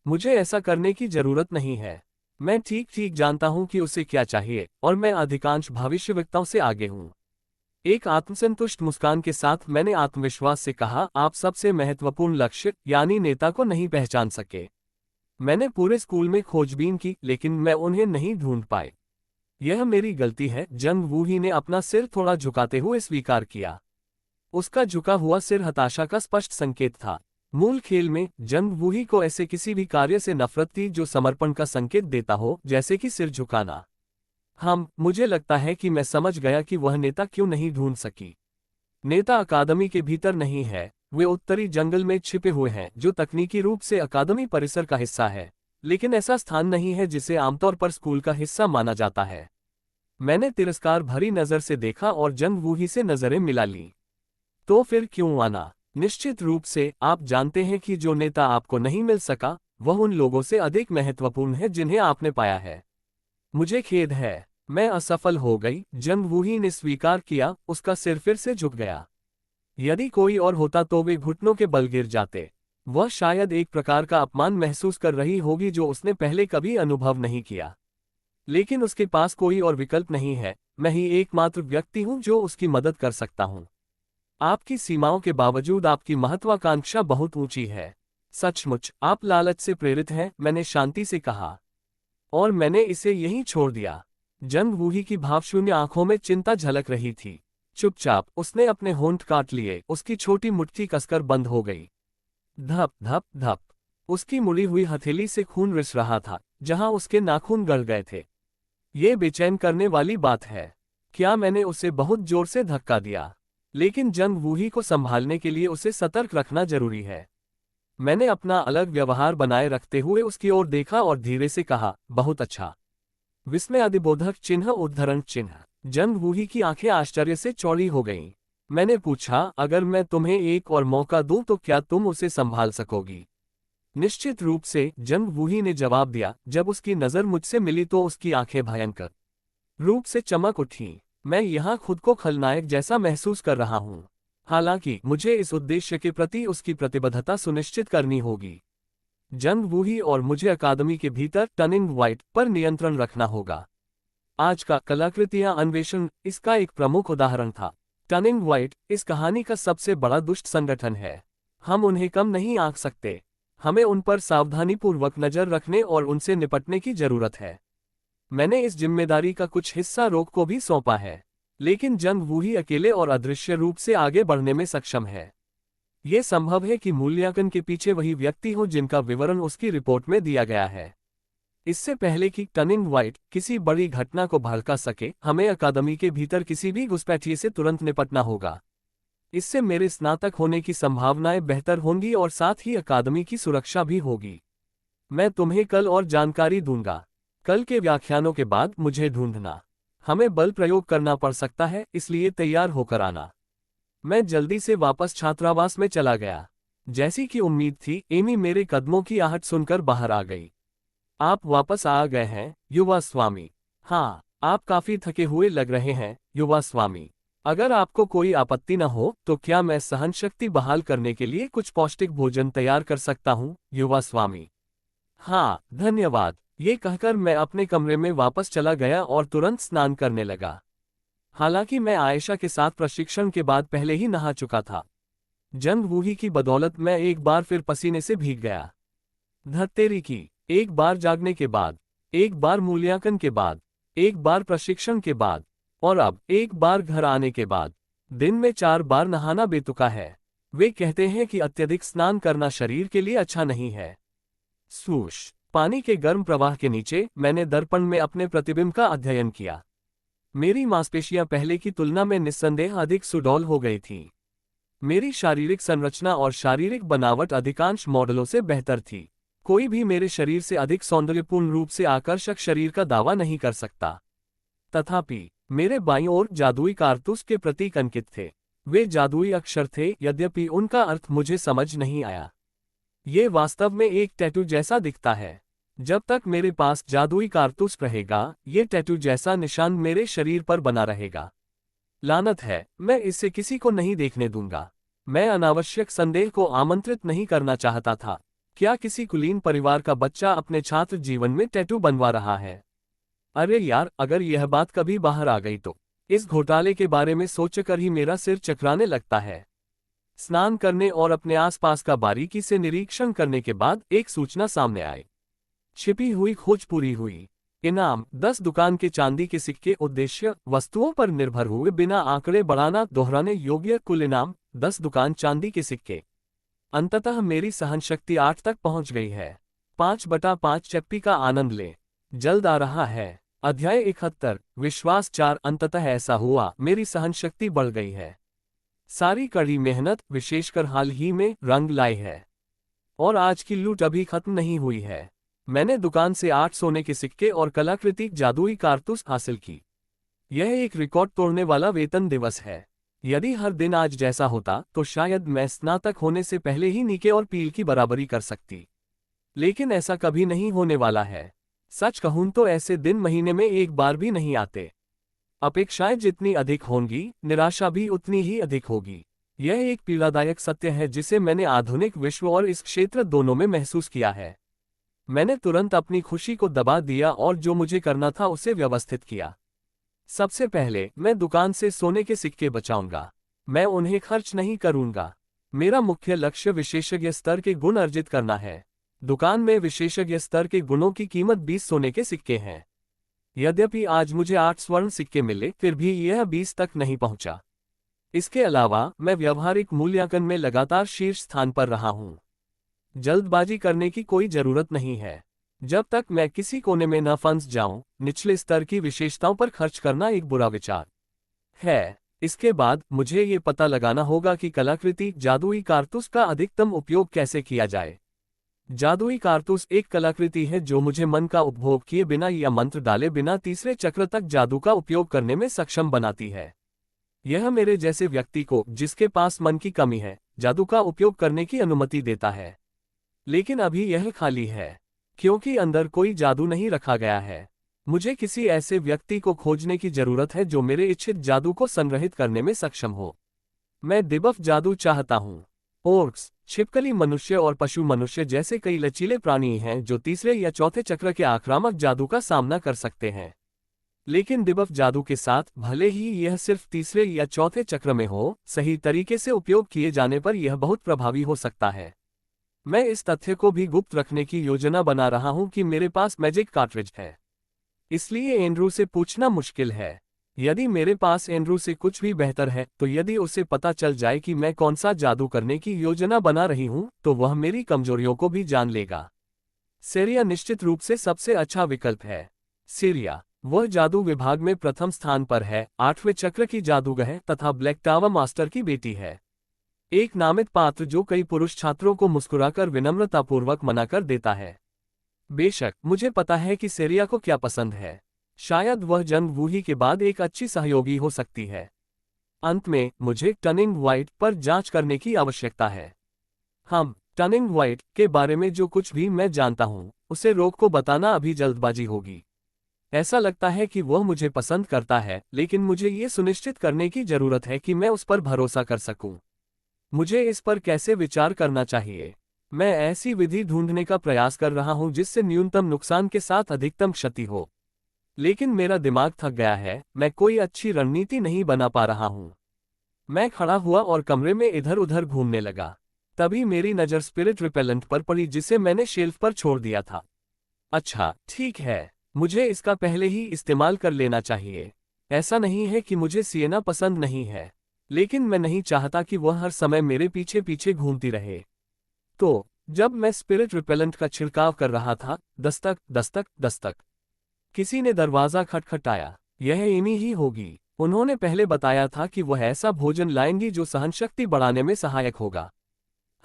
A: मुझे ऐसा करने की जरूरत नहीं है। मैं ठीक ठीक जानता हूं कि उसे क्या चाहिए, और मैं अधिकांश भविष्यवक्ताओं से आगे हूं। एक आत्मसंतुष्ट मुस्कान के साथ मैंने आत्मविश्वास से कहा, आप सबसे महत्वपूर्ण लक्ष्य यानी नेता को नहीं पहचान सके। मैंने पूरे स्कूल में खोजबीन की, लेकिन मैं उन्हें नहीं ढूंढ पाए। यह मेरी गलती है। जंग वूही ने अपना सिर थोड़ा झुकाते हुए स्वीकार किया। उसका झुका हुआ सिर हताशा का स्पष्ट संकेत था। मूल खेल में जंग वूही को ऐसे किसी भी कार्य से नफरत थी जो समर्पण का संकेत देता हो, जैसे कि सिर झुकाना। मुझे लगता है कि मैं समझ गया कि वह नेता क्यों नहीं ढूंढ सकी। नेता अकादमी के भीतर नहीं है, वे उत्तरी जंगल में छिपे हुए हैं, जो तकनीकी रूप से अकादमी परिसर का हिस्सा है, लेकिन ऐसा स्थान नहीं है जिसे आमतौर पर स्कूल का हिस्सा माना जाता है। मैंने तिरस्कार भरी नजर से देखा और जंग वूही से नजरें मिला ली। तो फिर क्यों आना? निश्चित रूप से आप जानते हैं कि जो नेता आपको नहीं मिल सका, वह उन लोगों से अधिक महत्वपूर्ण है जिन्हें आपने पाया है। मुझे खेद है, मैं असफल हो गई। जंग वूही ने स्वीकार किया। उसका सिर फिर से झुक गया। यदि कोई और होता तो वे घुटनों के बल गिर जाते। वह शायद एक प्रकार का अपमान महसूस कर रही होगी जो उसने पहले कभी अनुभव नहीं किया। लेकिन उसके पास कोई और विकल्प नहीं है। मैं ही एकमात्र व्यक्ति हूं जो उसकी मदद कर सकता हूं। आपकी सीमाओं के बावजूद आपकी महत्वाकांक्षा बहुत ऊंची है। सचमुच आप लालच से प्रेरित हैं, मैंने शांति से कहा। और मैंने इसे यहीं छोड़ दिया। जंग वूही की भावशून्य आंखों में चिंता झलक रही थी। चुपचाप उसने अपने होंठ काट लिए। उसकी छोटी मुट्ठी कसकर बंद हो गई। धप धप धप। उसकी मुड़ी हुई हथेली से खून रिस रहा था, जहां उसके नाखून गल गए थे। ये बेचैन करने वाली बात है। क्या मैंने उसे बहुत जोर से धक्का दिया? लेकिन जंग वूही को संभालने के लिए उसे सतर्क रखना जरूरी है। मैंने अपना अलग व्यवहार बनाए रखते हुए उसकी ओर देखा और धीरे से कहा, बहुत अच्छा। विस्मय अधिबोधक चिन्ह उद्धरण चिन्ह। जंग वूही की आंखें आश्चर्य से चौड़ी हो गईं। मैंने पूछा, अगर मैं तुम्हें एक और मौका दूं तो क्या तुम उसे संभाल सकोगी? निश्चित रूप से, जंग वूही ने जवाब दिया। जब उसकी नजर मुझसे मिली तो उसकी आंखें भयंकर रूप से चमक उठीं। मैं यहाँ खुद को खलनायक जैसा महसूस कर रहा हूँ। हालांकि मुझे इस उद्देश्य के प्रति उसकी प्रतिबद्धता सुनिश्चित करनी होगी। जंग वूही और मुझे अकादमी के भीतर टनिंग व्हाइट पर नियंत्रण रखना होगा। आज का कलाकृतियां अन्वेषण इसका एक प्रमुख उदाहरण था। टनिंग व्हाइट इस कहानी का सबसे बड़ा दुष्ट संगठन है। हम उन्हें कम नहीं आंक सकते। हमें उन पर सावधानीपूर्वक नजर रखने और उनसे निपटने की जरूरत है। मैंने इस जिम्मेदारी का कुछ हिस्सा रोक को भी सौंपा है, लेकिन जंग वूही अकेले और अदृश्य रूप से आगे बढ़ने में सक्षम है। ये संभव है कि मूल्यांकन के पीछे वही व्यक्ति हो जिनका विवरण उसकी रिपोर्ट में दिया गया है। इससे पहले कि टनिंग व्हाइट किसी बड़ी घटना को भड़का सके, हमें अकादमी के भीतर किसी भी घुसपैठिए से तुरंत निपटना होगा। इससे मेरे स्नातक होने की संभावनाएं बेहतर होंगी और साथ ही अकादमी की सुरक्षा भी होगी। मैं तुम्हें कल और जानकारी दूंगा। कल के व्याख्यानों के बाद मुझे ढूंढना। हमें बल प्रयोग करना पड़ सकता है, इसलिए तैयार होकर आना। मैं जल्दी से वापस छात्रावास में चला गया। जैसी कि उम्मीद थी, एमी मेरे कदमों की आहट सुनकर बाहर आ गई। आप वापस आ गए हैं, युवा स्वामी। हाँ, आप काफी थके हुए लग रहे हैं, युवा स्वामी। अगर आपको कोई आपत्ति न हो तो क्या मैं सहनशक्ति बहाल करने के लिए कुछ पौष्टिक भोजन तैयार कर सकता हूँ, युवा स्वामी। हाँ, धन्यवाद। ये कहकर मैं अपने कमरे में वापस चला गया और तुरंत स्नान करने लगा। हालांकि मैं आयशा के साथ प्रशिक्षण के बाद पहले ही नहा चुका था। जंग-वूही की बदौलत मैं एक बार फिर पसीने से भीग गया। धत्तेरी की, एक बार जागने के बाद, एक बार मूल्यांकन के बाद, एक बार प्रशिक्षण के बाद, और अब एक बार घर आने के बाद, दिन में 4 बार नहाना बेतुका है। वे कहते हैं कि अत्यधिक स्नान करना शरीर के लिए अच्छा नहीं है। स्वूश, पानी के गर्म प्रवाह के नीचे मैंने दर्पण में अपने प्रतिबिंब का अध्ययन किया। मेरी मांसपेशियां पहले की तुलना में निस्संदेह अधिक सुडौल हो गई थीं। मेरी शारीरिक संरचना और शारीरिक बनावट अधिकांश मॉडलों से बेहतर थी। कोई भी मेरे शरीर से अधिक सौंदर्यपूर्ण रूप से आकर्षक शरीर का दावा नहीं कर सकता। तथापि मेरे बाईं ओर जादुई कारतूस के प्रतीक अंकित थे। वे जादुई अक्षर थे, यद्यपि उनका अर्थ मुझे समझ नहीं आया। ये वास्तव में एक टैटू जैसा दिखता है। जब तक मेरे पास जादुई कारतूस रहेगा, ये टैटू जैसा निशान मेरे शरीर पर बना रहेगा। लानत है, मैं इसे किसी को नहीं देखने दूंगा। मैं अनावश्यक संदेह को आमंत्रित नहीं करना चाहता था। क्या किसी कुलीन परिवार का बच्चा अपने छात्र जीवन में टैटू बनवा रहा है? अरे यार, अगर यह बात कभी बाहर आ गई तो इस घोटाले के बारे में सोचकर ही मेरा सिर चकराने लगता है। स्नान करने और अपने आसपास का बारीकी से निरीक्षण करने के बाद एक सूचना सामने आई। छिपी हुई खोज पूरी हुई। इनाम 10 दुकान के चांदी के सिक्के। उद्देश्य वस्तुओं पर निर्भर हुए बिना आंकड़े बढ़ाना। दोहराने योग्य कुल इनाम 10 दुकान चांदी के सिक्के। अंततः मेरी सहनशक्ति 8 तक पहुंच गई है। 5/5 चप्पी का आनंद ले, जल्द आ रहा है। अध्याय 71 विश्वास 4। अंततः ऐसा हुआ, मेरी सहनशक्ति बढ़ गई है। सारी कड़ी मेहनत, विशेषकर हाल ही में, रंग लाई है। और आज की लूट अभी खत्म नहीं हुई है। मैंने दुकान से 8 सोने के सिक्के और कलाकृतिक जादुई कारतूस हासिल की। यह एक रिकॉर्ड तोड़ने वाला वेतन दिवस है। यदि हर दिन आज जैसा होता तो शायद मैं स्नातक होने से पहले ही नीके और पील की बराबरी कर सकती। लेकिन ऐसा कभी नहीं होने वाला है। सच कहूं तो ऐसे दिन महीने में एक बार भी नहीं आते। अपेक्षाएं जितनी अधिक होंगी, निराशा भी उतनी ही अधिक होगी। यह एक पीड़ादायक सत्य है जिसे मैंने आधुनिक विश्व और इस क्षेत्र दोनों में महसूस किया है। मैंने तुरंत अपनी खुशी को दबा दिया और जो मुझे करना था उसे व्यवस्थित किया। सबसे पहले मैं दुकान से सोने के सिक्के बचाऊंगा। मैं उन्हें खर्च नहीं करूंगा। मेरा मुख्य लक्ष्य विशेषज्ञ स्तर के गुण अर्जित करना है। दुकान में विशेषज्ञ स्तर के गुणों की कीमत 20 सोने के सिक्के हैं। यद्यपि आज मुझे 8 स्वर्ण सिक्के मिले, फिर भी यह 20 तक नहीं पहुंचा। इसके अलावा मैं व्यावहारिक मूल्यांकन में लगातार शीर्ष स्थान पर रहा हूं। जल्दबाजी करने की कोई जरूरत नहीं है। जब तक मैं किसी कोने में न फंस जाऊं, निचले स्तर की विशेषताओं पर खर्च करना एक बुरा विचार है। इसके बाद मुझे ये पता लगाना होगा कि कलाकृति जादुई कारतूस का अधिकतम उपयोग कैसे किया जाए। जादुई कारतूस एक कलाकृति है जो मुझे मन का उपभोग किए बिना या मंत्र डाले बिना तीसरे चक्र तक जादू का उपयोग करने में सक्षम बनाती है। यह मेरे जैसे व्यक्ति को, जिसके पास मन की कमी है, जादू का उपयोग करने की अनुमति देता है। लेकिन अभी यह खाली है, क्योंकि अंदर कोई जादू नहीं रखा गया है। मुझे किसी ऐसे व्यक्ति को खोजने की जरूरत है जो मेरे इच्छित जादू को संग्रहित करने में सक्षम हो। मैं दिबफ जादू चाहता हूँ। ओर्क्स, छिपकली मनुष्य और पशु मनुष्य जैसे कई लचीले प्राणी हैं जो तीसरे या चौथे चक्र के आक्रामक जादू का सामना कर सकते हैं। लेकिन दिबफ जादू के साथ, भले ही यह सिर्फ तीसरे या चौथे चक्र में हो, सही तरीके से उपयोग किए जाने पर यह बहुत प्रभावी हो सकता है। मैं इस तथ्य को भी गुप्त रखने की योजना बना रहा हूं कि मेरे पास मैजिक कार्ट्रिज है। इसलिए एंड्रू से पूछना मुश्किल है। यदि मेरे पास एंड्रू से कुछ भी बेहतर है, तो यदि उसे पता चल जाए कि मैं कौन सा जादू करने की योजना बना रही हूं, तो वह मेरी कमजोरियों को भी जान लेगा। सीरिया निश्चित रूप से सबसे अच्छा विकल्प है। सीरिया, वह जादू विभाग में प्रथम स्थान पर है, 8वें चक्र की जादूगर तथा ब्लैक टावर मास्टर की बेटी है। एक नामित पात्र जो कई पुरुष छात्रों को मुस्कुराकर विनम्रतापूर्वक मना कर देता है। बेशक मुझे पता है कि सीरिया को क्या पसंद है। शायद वह जंग वूही के बाद एक अच्छी सहयोगी हो सकती है। अंत में मुझे टनिंग वाइट पर जांच करने की आवश्यकता है। हम टनिंग वाइट के बारे में जो कुछ भी मैं जानता हूं, उसे रोक को बताना अभी जल्दबाजी होगी। ऐसा लगता है कि वह मुझे पसंद करता है, लेकिन मुझे ये सुनिश्चित करने की जरूरत है कि मैं उस पर भरोसा कर सकूं। मुझे इस पर कैसे विचार करना चाहिए? मैं ऐसी विधि ढूंढने का प्रयास कर रहा हूं जिससे न्यूनतम नुकसान के साथ अधिकतम क्षति हो। लेकिन मेरा दिमाग थक गया है, मैं कोई अच्छी रणनीति नहीं बना पा रहा हूं। मैं खड़ा हुआ और कमरे में इधर उधर घूमने लगा। तभी मेरी नज़र स्पिरिट रिपेलेंट पर पड़ी जिसे मैंने शेल्फ पर छोड़ दिया था। अच्छा, ठीक है, मुझे इसका पहले ही इस्तेमाल कर लेना चाहिए। ऐसा नहीं है कि मुझे सिएना पसंद नहीं है, लेकिन मैं नहीं चाहता कि वह हर समय मेरे पीछे पीछे घूमती रहे। तो जब मैं स्पिरिट रिपेलेंट का छिड़काव कर रहा था, दस्तक दस्तक दस्तक, किसी ने दरवाजा खटखटाया। यह एमी ही होगी। उन्होंने पहले बताया था कि वह ऐसा भोजन लाएंगी जो सहनशक्ति बढ़ाने में सहायक होगा।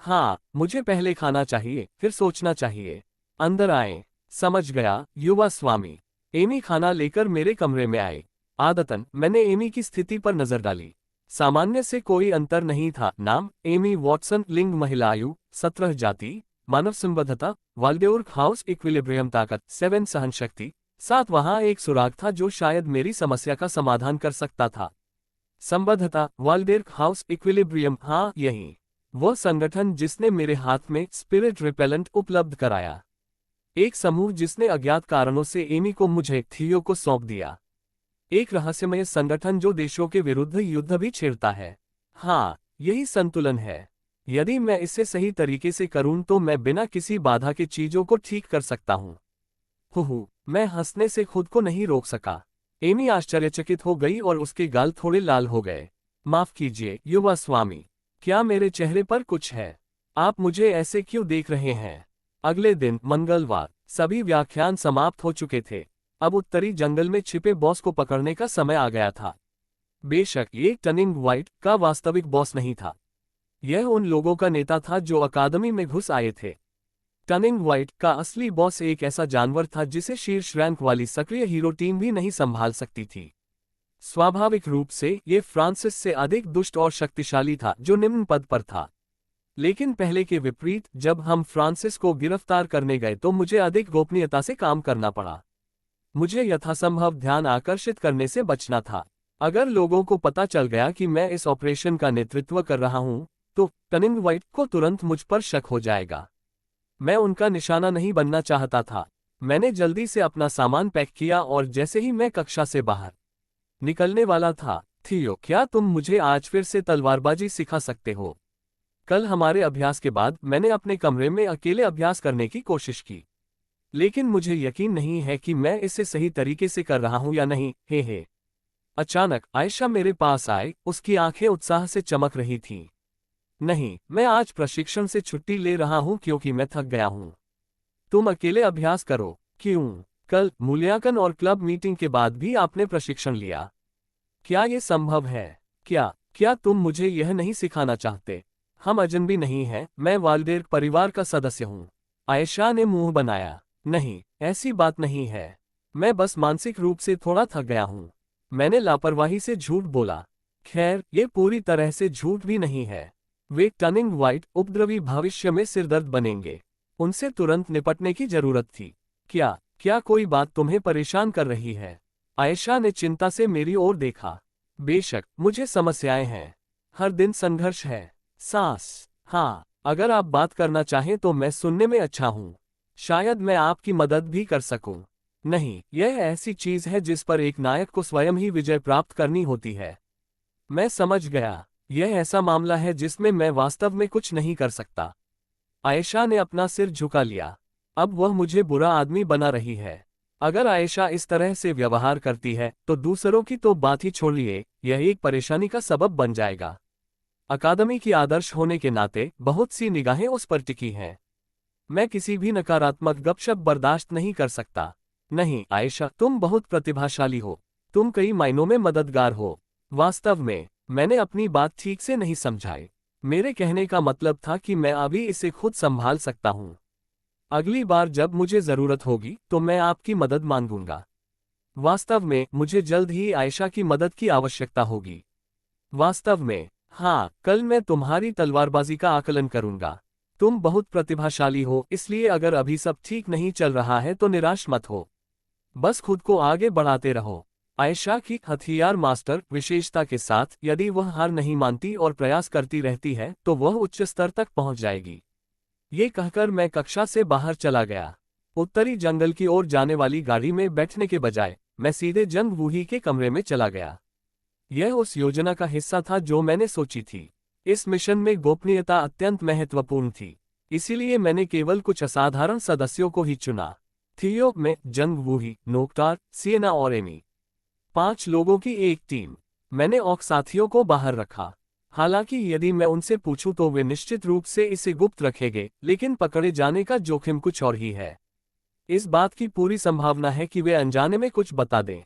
A: हाँ, मुझे पहले खाना चाहिए, फिर सोचना चाहिए। अंदर आए। समझ गया, युवा स्वामी। एमी खाना लेकर मेरे कमरे में आए। आदतन मैंने एमी की स्थिति पर नजर डाली। सामान्य से कोई अंतर नहीं था। नाम एमी वॉटसन, लिंग महिला, आयु 17, जाति मानव संबद्धता वाल्डेउर हाउस, इक्विलिब्रियम ताकत 7, सहनशक्ति 7। वहां एक सुराग था जो शायद मेरी समस्या का समाधान कर सकता था। संबद्धता वाल्डेर हाउस, इक्विलिब्रियम, हाँ यही वो संगठन जिसने मेरे हाथ में स्पिरिट रिपेलेंट उपलब्ध कराया। एक समूह जिसने अज्ञात कारणों से एमी को मुझे थियो को सौंप दिया। एक रहस्यमय संगठन जो देशों के विरुद्ध युद्ध भी छेड़ता है। हाँ, यही संतुलन है। यदि मैं इसे सही तरीके से करूं तो मैं बिना किसी बाधा के चीजों को ठीक कर सकता हूं। हुहु, मैं हंसने से खुद को नहीं रोक सका। एमी आश्चर्यचकित हो गई और उसके गाल थोड़े लाल हो गए। माफ कीजिए, युवा स्वामी, क्या मेरे चेहरे पर कुछ है? आप मुझे ऐसे क्यों देख रहे हैं? अगले दिन मंगलवार, सभी व्याख्यान समाप्त हो चुके थे। अब उत्तरी जंगल में छिपे बॉस को पकड़ने का समय आ गया था। बेशक ये टनिंग वाइट का वास्तविक बॉस नहीं था। यह उन लोगों का नेता था जो अकादमी में घुस आए थे। टनिंग वाइट का असली बॉस एक ऐसा जानवर था जिसे शीर्ष रैंक वाली सक्रिय हीरो टीम भी नहीं संभाल सकती थी। स्वाभाविक रूप से ये फ्रांसिस से अधिक दुष्ट और शक्तिशाली था जो निम्न पद पर था। लेकिन पहले के विपरीत, जब हम फ्रांसिस को गिरफ्तार करने गए तो मुझे अधिक गोपनीयता से काम करना पड़ा। मुझे यथासंभव ध्यान आकर्षित करने से बचना था। अगर लोगों को पता चल गया कि मैं इस ऑपरेशन का नेतृत्व कर रहा हूं, तो टनिंग वाइट को तुरंत मुझ पर शक हो जाएगा। मैं उनका निशाना नहीं बनना चाहता था। मैंने जल्दी से अपना सामान पैक किया और जैसे ही मैं कक्षा से बाहर निकलने वाला था, थियो, क्या तुम मुझे आज फिर से तलवारबाजी सिखा सकते हो? कल हमारे अभ्यास के बाद मैंने अपने कमरे में अकेले अभ्यास करने की कोशिश की, लेकिन मुझे यकीन नहीं है कि मैं इसे सही तरीके से कर रहा हूं या नहीं। हे। अचानक आयशा मेरे पास आई, उसकी आंखें उत्साह से चमक रही थीं। नहीं, मैं आज प्रशिक्षण से छुट्टी ले रहा हूं क्योंकि मैं थक गया हूं। तुम अकेले अभ्यास करो। क्यों? कल मूल्यांकन और क्लब मीटिंग के बाद भी आपने प्रशिक्षण लिया। क्या ये संभव है? क्या तुम मुझे यह नहीं सिखाना चाहते? हम अजनबी नहीं हैं, मैं वाल्डेर परिवार का सदस्य हूं। आयशा ने मुंह बनाया। नहीं, ऐसी बात नहीं है। मैं बस मानसिक रूप से थोड़ा थक गया हूं। मैंने लापरवाही से झूठ बोला। खैर, ये पूरी तरह से झूठ भी नहीं है। वे टनिंग वाइट उपद्रवी भविष्य में सिरदर्द बनेंगे। उनसे तुरंत निपटने की जरूरत थी। क्या कोई बात तुम्हें परेशान कर रही है? आयशा ने चिंता से मेरी ओर देखा। बेशक, मुझे समस्याएं हैं। हर दिन संघर्ष है। सास, हाँ, अगर आप बात करना चाहें तो मैं सुनने में अच्छा हूं। शायद मैं आपकी मदद भी कर सकूं। नहीं, यह ऐसी चीज है जिस पर एक नायक को स्वयं ही विजय प्राप्त करनी होती है। मैं समझ गया, यह ऐसा मामला है जिसमें मैं वास्तव में कुछ नहीं कर सकता। आयशा ने अपना सिर झुका लिया। अब वह मुझे बुरा आदमी बना रही है। अगर आयशा इस तरह से व्यवहार करती है तो दूसरों की तो बात ही छोड़िए, यह एक परेशानी का सबब बन जाएगा। अकादमी की आदर्श होने के नाते बहुत सी निगाहें उस पर टिकी हैं। मैं किसी भी नकारात्मक गपशप बर्दाश्त नहीं कर सकता। नहीं आयशा, तुम बहुत प्रतिभाशाली हो। तुम कई मायनों में मददगार हो। वास्तव में, मैंने अपनी बात ठीक से नहीं समझाई। मेरे कहने का मतलब था कि मैं अभी इसे खुद संभाल सकता हूं। अगली बार जब मुझे जरूरत होगी तो मैं आपकी मदद मांगूंगा। वास्तव में मुझे जल्द ही आयशा की मदद की आवश्यकता होगी। वास्तव में, हाँ, कल मैं तुम्हारी तलवारबाजी का आकलन करूंगा। तुम बहुत प्रतिभाशाली हो, इसलिए अगर अभी सब ठीक नहीं चल रहा है तो निराश मत हो। बस खुद को आगे बढ़ाते रहो। आयशा की हथियार मास्टर विशेषता के साथ यदि वह हार नहीं मानती और प्रयास करती रहती है तो वह उच्च स्तर तक पहुंच जाएगी। ये कहकर मैं कक्षा से बाहर चला गया। उत्तरी जंगल की ओर जाने वाली गाड़ी में बैठने के बजाय मैं सीधे जंग वूही के कमरे में चला गया। यह उस योजना का हिस्सा था जो मैंने सोची थी। इस मिशन में गोपनीयता अत्यंत महत्वपूर्ण थी, इसीलिए मैंने केवल कुछ असाधारण सदस्यों को ही चुना। थियो में जंग वूही, नोक्टार, सिएना और एमी, 5 लोगों की एक टीम। मैंने ऑक साथियों को बाहर रखा। हालांकि यदि मैं उनसे पूछूं तो वे निश्चित रूप से इसे गुप्त रखेंगे, लेकिन पकड़े जाने का जोखिम कुछ और ही है। इस बात की पूरी संभावना है कि वे अनजाने में कुछ बता दें।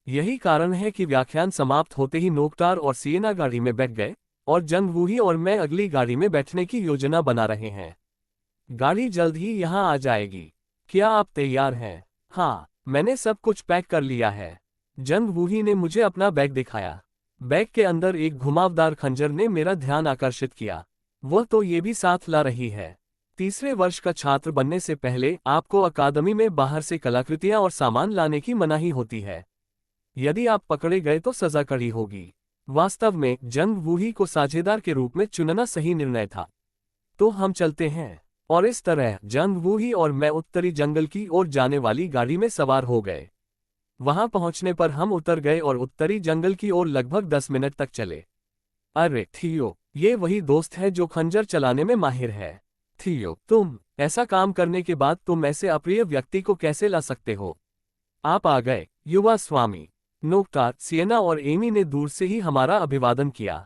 A: यही कारण है कि व्याख्यान समाप्त होते ही नोक्टार और सिएना गाड़ी में बैठ गए और जंग वूही और मैं अगली गाड़ी में बैठने की योजना बना रहे हैं। गाड़ी जल्द ही यहां आ जाएगी। क्या आप तैयार हैं? हाँ, मैंने सब कुछ पैक कर लिया है। जंग वूही ने मुझे अपना बैग दिखाया। बैग के अंदर एक घुमावदार खंजर ने मेरा ध्यान आकर्षित किया। वह तो ये भी साथ ला रही है। तीसरे वर्ष का छात्र बनने से पहले आपको अकादमी में बाहर से कलाकृतियां और सामान लाने की मनाही होती है। यदि आप पकड़े गए तो सजा कड़ी होगी। वास्तव में जंग वूही को साझेदार के रूप में चुनना सही निर्णय था। तो हम चलते हैं। और इस तरह जंग वूही और मैं उत्तरी जंगल की ओर जाने वाली गाड़ी में सवार हो गए। वहां पहुंचने पर हम उतर गए और उत्तरी जंगल की ओर लगभग 10 मिनट तक चले। अरे थियो, ये वही दोस्त है जो खंजर चलाने में माहिर है। थियो, तुम ऐसा काम करने के बाद तुम ऐसे अप्रिय व्यक्ति को कैसे ला सकते हो? आप आ गए, युवा स्वामी। नोक्टार, सिएना और एमी ने दूर से ही हमारा अभिवादन किया।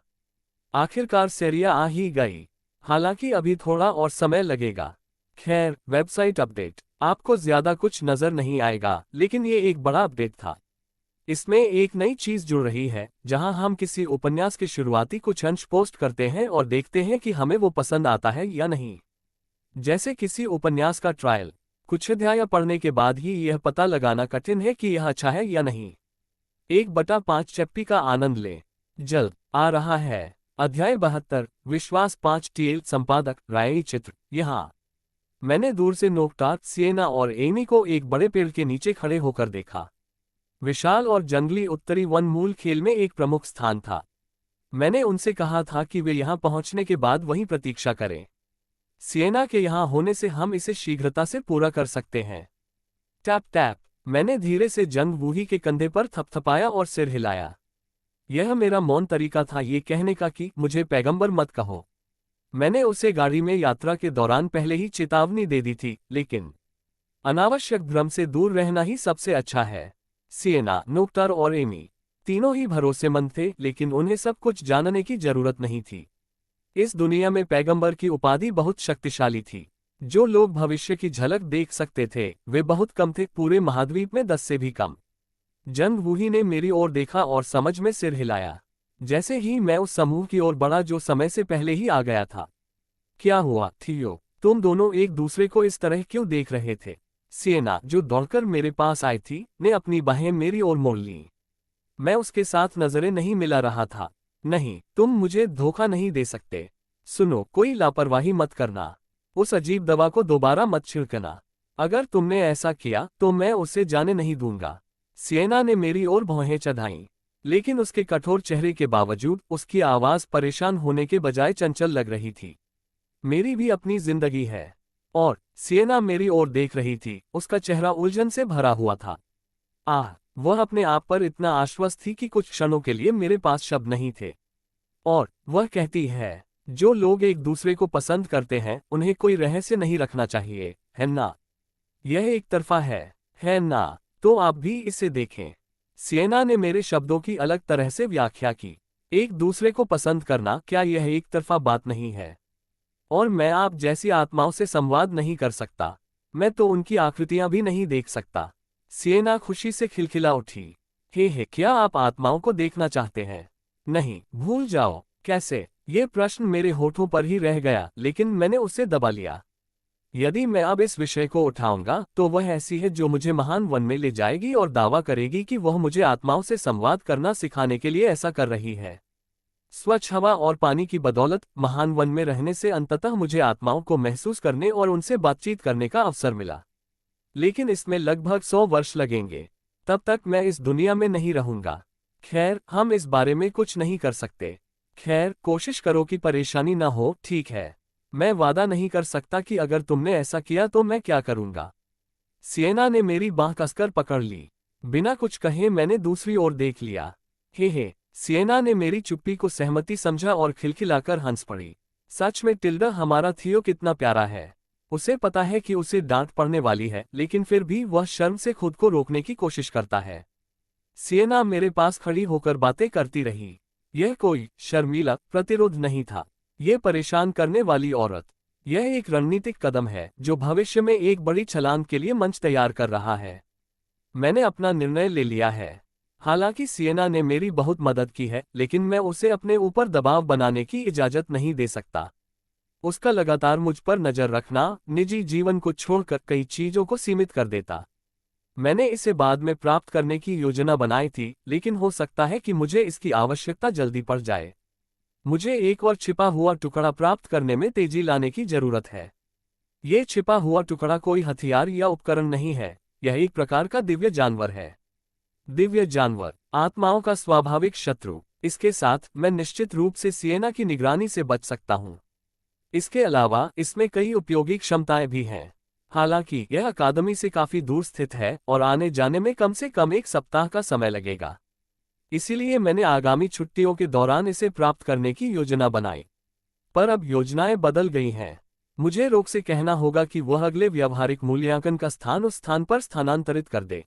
A: आखिरकार सेरिया आ ही गई। हालांकि अभी थोड़ा और समय लगेगा। खैर, वेबसाइट अपडेट। आपको ज्यादा कुछ नजर नहीं आएगा, लेकिन ये एक बड़ा अपडेट था। इसमें एक नई चीज जुड़ रही है, जहां हम किसी उपन्यास के शुरुआती कुछ अंश पोस्ट करते हैं और देखते हैं कि हमें वो पसंद आता है या नहीं। जैसे किसी उपन्यास का ट्रायल। कुछ अध्याय पढ़ने के बाद ही यह पता लगाना कठिन है कि यह अच्छा है या नहीं। 1/5 चैप्टी का आनंद लें। जल्द आ रहा है अध्याय 72, विश्वास 5 TL संपादक राय चित्र। यहाँ मैंने दूर से नोक्टार, सिएना और एमी को एक बड़े पेड़ के नीचे खड़े होकर देखा। विशाल और जंगली उत्तरी वन मूल खेल में एक प्रमुख स्थान था। मैंने उनसे कहा था कि वे यहां पहुंचने के बाद वहीं प्रतीक्षा करें। सिएना के यहां होने से हम इसे शीघ्रता से पूरा कर सकते हैं। Tap tap. मैंने धीरे से जंग वूही के कंधे पर थपथपाया और सिर हिलाया। यह मेरा मौन तरीका था ये कहने का कि मुझे पैगंबर मत कहो। मैंने उसे गाड़ी में यात्रा के दौरान पहले ही चेतावनी दे दी थी, लेकिन अनावश्यक भ्रम से दूर रहना ही सबसे अच्छा है। सिएना, नोक्टार और एमी तीनों ही भरोसेमंद थे, लेकिन उन्हें सब कुछ जानने की जरूरत नहीं थी। इस दुनिया में पैगंबर की उपाधि बहुत शक्तिशाली थी। जो लोग भविष्य की झलक देख सकते थे वे बहुत कम थे, पूरे महाद्वीप में 10 से भी कम। जंग वूही ने मेरी ओर देखा और समझ में सिर हिलाया। जैसे ही मैं उस समूह की ओर बढ़ा जो समय से पहले ही आ गया था। क्या हुआ थियो, तुम दोनों एक दूसरे को इस तरह क्यों देख रहे थे? सिएना, जो दौड़कर मेरे पास आई थी, ने अपनी बाहें मेरी ओर मोड़ लीं। मैं उसके साथ नजरें नहीं मिला रहा था। नहीं, तुम मुझे धोखा नहीं दे सकते। सुनो, कोई लापरवाही मत करना। उस अजीब दवा को दोबारा मत छिड़कना। अगर तुमने ऐसा किया तो मैं उसे जाने नहीं दूंगा। सिएना ने मेरी ओर भौहें चढ़ाईं, लेकिन उसके कठोर चेहरे के बावजूद उसकी आवाज परेशान होने के बजाय चंचल लग रही थी। मेरी भी अपनी जिंदगी है। और सिएना मेरी ओर देख रही थी, उसका चेहरा उलझन से भरा हुआ था। वह अपने आप पर इतना आश्वस्त थी कि कुछ क्षणों के लिए मेरे पास शब्द नहीं थे। और वह कहती है, जो लोग एक दूसरे को पसंद करते हैं उन्हें कोई रहस्य नहीं रखना चाहिए, है ना? यह एक तरफा है ना? तो आप भी इसे देखें। सिएना ने मेरे शब्दों की अलग तरह से व्याख्या की। एक दूसरे को पसंद करना, क्या यह एक तरफा बात नहीं है? और मैं आप जैसी आत्माओं से संवाद नहीं कर सकता। मैं तो उनकी आकृतियां भी नहीं देख सकता। सिएना खुशी से खिलखिला उठी। हे, क्या आप आत्माओं को देखना चाहते हैं? नहीं, भूल जाओ। कैसे? ये प्रश्न मेरे होठों पर ही रह गया, लेकिन मैंने उसे दबा लिया। यदि मैं अब इस विषय को उठाऊंगा तो वह ऐसी है जो मुझे महान वन में ले जाएगी और दावा करेगी कि वह मुझे आत्माओं से संवाद करना सिखाने के लिए ऐसा कर रही है। स्वच्छ हवा और पानी की बदौलत महान वन में रहने से अंततः मुझे आत्माओं को महसूस करने और उनसे बातचीत करने का अवसर मिला। लेकिन इसमें लगभग 100 वर्ष लगेंगे। तब तक मैं इस दुनिया में नहीं रहूंगा। खैर, हम इस बारे में कुछ नहीं कर सकते। खैर, कोशिश करो कि परेशानी न हो, ठीक है? मैं वादा नहीं कर सकता कि अगर तुमने ऐसा किया तो मैं क्या करूंगा। सिएना ने मेरी बांह कसकर पकड़ ली। बिना कुछ कहे मैंने दूसरी ओर देख लिया। हे, सिएना ने मेरी चुप्पी को सहमति समझा और खिलखिलाकर हंस पड़ी। सच में टिल्डा, हमारा थियो कितना प्यारा है। उसे पता है कि उसे डांट पड़ने वाली है, लेकिन फिर भी वह शर्म से खुद को रोकने की कोशिश करता है। सिएना मेरे पास खड़ी होकर बातें करती रही। यह कोई शर्मीला प्रतिरोध नहीं था। यह परेशान करने वाली औरत। यह एक रणनीतिक कदम है जो भविष्य में एक बड़ी छलांग के लिए मंच तैयार कर रहा है। मैंने अपना निर्णय ले लिया है। हालांकि सिएना ने मेरी बहुत मदद की है, लेकिन मैं उसे अपने ऊपर दबाव बनाने की इजाजत नहीं दे सकता। उसका लगातार मुझ पर नजर रखना निजी जीवन को छोड़कर कई चीजों को सीमित कर देता। मैंने इसे बाद में प्राप्त करने की योजना बनाई थी, लेकिन हो सकता है कि मुझे इसकी आवश्यकता जल्दी पड़ जाए। मुझे एक और छिपा हुआ टुकड़ा प्राप्त करने में तेजी लाने की जरूरत है। ये छिपा हुआ टुकड़ा कोई हथियार या उपकरण नहीं है, यह एक प्रकार का दिव्य जानवर है। दिव्य जानवर, आत्माओं का स्वाभाविक शत्रु। इसके साथ मैं निश्चित रूप से सिएना की निगरानी से बच सकता हूँ। इसके अलावा इसमें कई उपयोगी क्षमताएं भी हैं। हालांकि यह अकादमी से काफी दूर स्थित है और आने जाने में कम से कम 1 सप्ताह का समय लगेगा। इसीलिए मैंने आगामी छुट्टियों के दौरान इसे प्राप्त करने की योजना बनाई। पर अब योजनाएं बदल गई हैं। मुझे रोक से कहना होगा कि वह अगले व्यावहारिक मूल्यांकन का स्थान उस स्थान पर स्थानांतरित कर दे।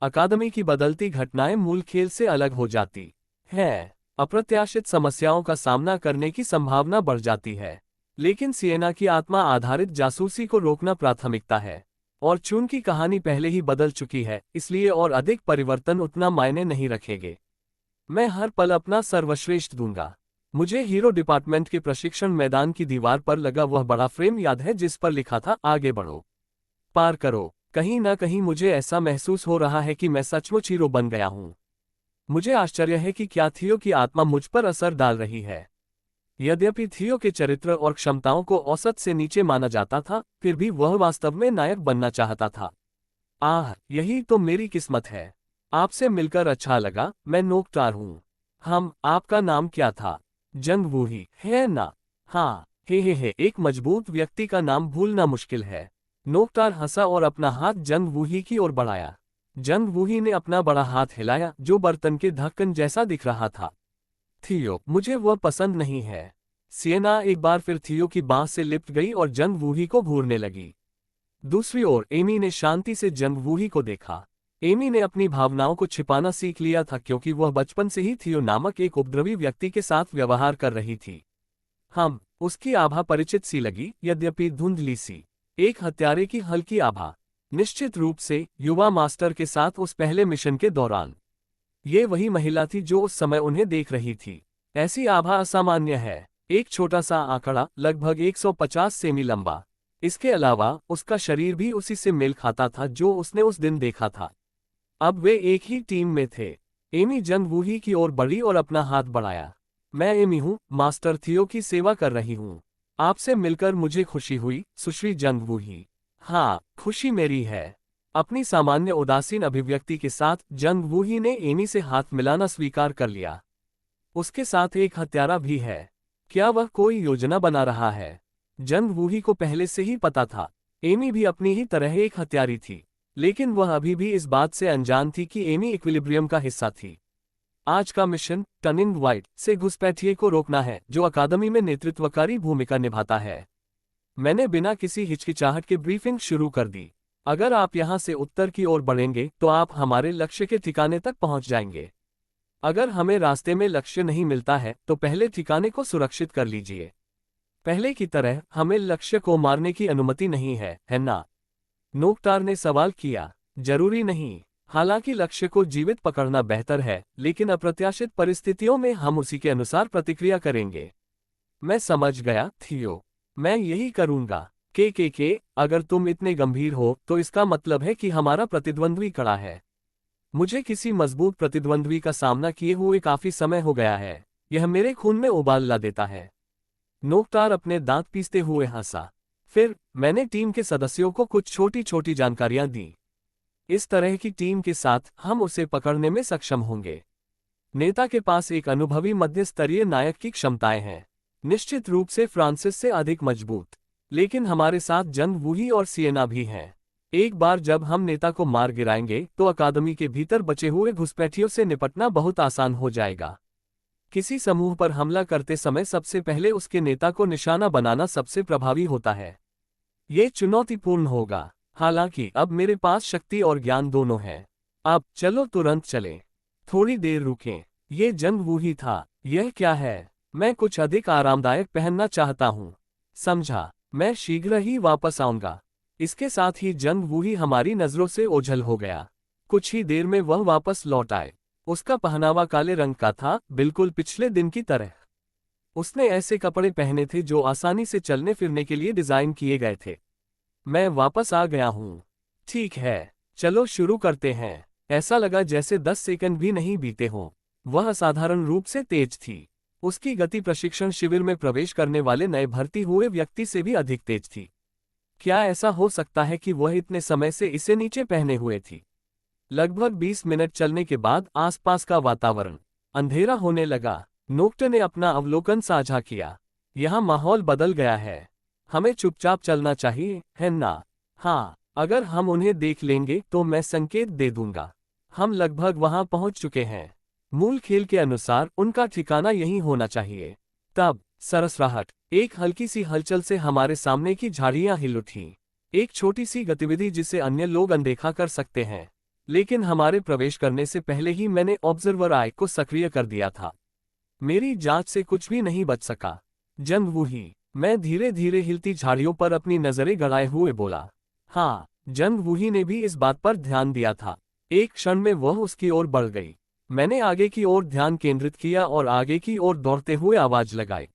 A: अकादमी की बदलती घटनाएं मूल खेल से अलग हो जाती हैं। अप्रत्याशित समस्याओं का सामना करने की संभावना बढ़ जाती है। लेकिन सिएना की आत्मा आधारित जासूसी को रोकना प्राथमिकता है। और चूंकि कहानी पहले ही बदल चुकी है, इसलिए और अधिक परिवर्तन उतना मायने नहीं रखेंगे। मैं हर पल अपना सर्वश्रेष्ठ दूंगा। मुझे हीरो डिपार्टमेंट के प्रशिक्षण मैदान की दीवार पर लगा वह बड़ा फ्रेम याद है जिस पर लिखा था, आगे बढ़ो, पार करो। कहीं ना कहीं मुझे ऐसा महसूस हो रहा है कि मैं सचमुच हीरो बन गया हूं। मुझे आश्चर्य है कि क्या थियो की आत्मा मुझ पर असर डाल रही है। यद्यपि थियो के चरित्र और क्षमताओं को औसत से नीचे माना जाता था, फिर भी वह वास्तव में नायक बनना चाहता था। यही तो मेरी किस्मत है। आपसे मिलकर अच्छा लगा। मैं नोकटार हूँ। आपका नाम क्या था? जंग वूही, है ना? हाँ, हे, एक मजबूत व्यक्ति का नाम भूलना मुश्किल है। नोकटार हंसा और अपना हाथ जंग वूही की ओर बढ़ाया। जंग वूही ने अपना बड़ा हाथ हिलाया, जो बर्तन के ढक्कन जैसा दिख रहा था। थियो, मुझे वह पसंद नहीं है। सिएना एक बार फिर थियो की बांह से लिपट गई और जंग वूही को घूरने लगी। दूसरी ओर एमी ने शांति से जंग वूही को देखा। एमी ने अपनी भावनाओं को छिपाना सीख लिया था, क्योंकि वह बचपन से ही थियो नामक एक उपद्रवी व्यक्ति के साथ व्यवहार कर रही थी। उसकी आभा परिचित सी लगी, यद्यपि धुंधली सी। एक हत्यारे की हल्की आभा। निश्चित रूप से युवा मास्टर के साथ उस पहले मिशन के दौरान। ये वही महिला थी जो उस समय उन्हें देख रही थी। ऐसी आभा असामान्य है। एक छोटा सा आंकड़ा, लगभग 150 सेमी लंबा। इसके अलावा उसका शरीर भी उसी से मेल खाता था जो उसने उस दिन देखा था। अब वे एक ही टीम में थे। एमी जंग वूही की ओर बढ़ी और अपना हाथ बढ़ाया। मैं एमी हूँ, मास्टर थियो की सेवा कर रही हूँ। आपसे मिलकर मुझे खुशी हुई, सुश्री जंग वूही। हाँ, खुशी मेरी है। अपनी सामान्य उदासीन अभिव्यक्ति के साथ जंग वूही ने एमी से हाथ मिलाना स्वीकार कर लिया। उसके साथ एक हत्यारा भी है। क्या वह कोई योजना बना रहा है? जंग वूही को पहले से ही पता था। एमी भी अपनी ही तरह एक हत्यारी थी, लेकिन वह अभी भी इस बात से अनजान थी कि एमी इक्विलिब्रियम का हिस्सा थी। आज का मिशन टर्निंग व्हाइट से घुसपैठिए को रोकना है, जो अकादमी में नेतृत्वकारी भूमिका निभाता है। मैंने बिना किसी हिचकिचाहट के ब्रीफिंग शुरू कर दी। अगर आप यहां से उत्तर की ओर बढ़ेंगे तो आप हमारे लक्ष्य के ठिकाने तक पहुंच जाएंगे। अगर हमें रास्ते में लक्ष्य नहीं मिलता है तो पहले ठिकाने को सुरक्षित कर लीजिए। पहले की तरह हमें लक्ष्य को मारने की अनुमति नहीं है ना? नोकटार ने सवाल किया। जरूरी नहीं। हालांकि लक्ष्य को जीवित पकड़ना बेहतर है, लेकिन अप्रत्याशित परिस्थितियों में हम उसी के अनुसार प्रतिक्रिया करेंगे। मैं समझ गया थियो। मैं यही करूंगा। के, अगर तुम इतने गंभीर हो तो इसका मतलब है कि हमारा प्रतिद्वंद्वी कड़ा है। मुझे किसी मजबूत प्रतिद्वंद्वी का सामना किए हुए काफी समय हो गया है। यह मेरे खून में उबाल ला देता है। नोकटार अपने दांत पीसते हुए हंसा। फिर मैंने टीम के सदस्यों को कुछ छोटी छोटी जानकारियां दी। इस तरह की टीम के साथ हम उसे पकड़ने में सक्षम होंगे। नेता के पास एक अनुभवी मध्य स्तरीय नायक की क्षमताएं हैं, निश्चित रूप से फ्रांसिस से अधिक मजबूत। लेकिन हमारे साथ जंग वूही और सिएना भी हैं। एक बार जब हम नेता को मार गिराएंगे तो अकादमी के भीतर बचे हुए घुसपैठियों से निपटना बहुत आसान हो जाएगा। किसी समूह पर हमला करते समय सबसे पहले उसके नेता को निशाना बनाना सबसे प्रभावी होता है। ये चुनौतीपूर्ण होगा, हालांकि अब मेरे पास शक्ति और ज्ञान दोनों हैं। अब चलो तुरंत चलें। थोड़ी देर रुकें। ये जंग वूही था। यह क्या है? मैं कुछ अधिक आरामदायक पहनना चाहता हूँ। समझा, मैं शीघ्र ही वापस आऊंगा। इसके साथ ही जंग वूही हमारी नजरों से ओझल हो गया। कुछ ही देर में वह वापस लौट आए। उसका पहनावा काले रंग का था, बिल्कुल पिछले दिन की तरह। उसने ऐसे कपड़े पहने थे जो आसानी से चलने फिरने के लिए डिजाइन किए गए थे। मैं वापस आ गया हूँ। ठीक है, चलो शुरू करते हैं। ऐसा लगा जैसे 10 सेकंड भी नहीं बीते हों। वह असाधारण रूप से तेज थी। उसकी गति प्रशिक्षण शिविर में प्रवेश करने वाले नए भर्ती हुए व्यक्ति से भी अधिक तेज थी। क्या ऐसा हो सकता है कि वह इतने समय से इसे नीचे पहने हुए थी? लगभग 20 मिनट चलने के बाद आसपास का वातावरण अंधेरा होने लगा। नोक्टे ने अपना अवलोकन साझा किया। यहाँ माहौल बदल गया है। हमें चुपचाप चलना चाहिए, है ना? हाँ, अगर हम उन्हें देख लेंगे तो मैं संकेत दे दूंगा। हम लगभग वहां पहुंच चुके हैं। मूल खेल के अनुसार उनका ठिकाना यहीं होना चाहिए। तब सरसराहट, एक हल्की सी हलचल से हमारे सामने की झाड़ियां हिल उठीं। एक छोटी सी गतिविधि जिसे अन्य लोग अनदेखा कर सकते हैं, लेकिन हमारे प्रवेश करने से पहले ही मैंने ऑब्जर्वर आई को सक्रिय कर दिया था। मेरी जांच से कुछ भी नहीं बच सका। जंग वूही, मैं धीरे धीरे हिलती झाड़ियों पर अपनी नजरें गड़ाए हुए बोला। हाँ, जंग वूही ने भी इस बात पर ध्यान दिया था। एक क्षण में वह उसकी ओर बढ़ गई। मैंने आगे की ओर ध्यान केंद्रित किया और आगे की ओर दौड़ते हुए आवाज लगाई,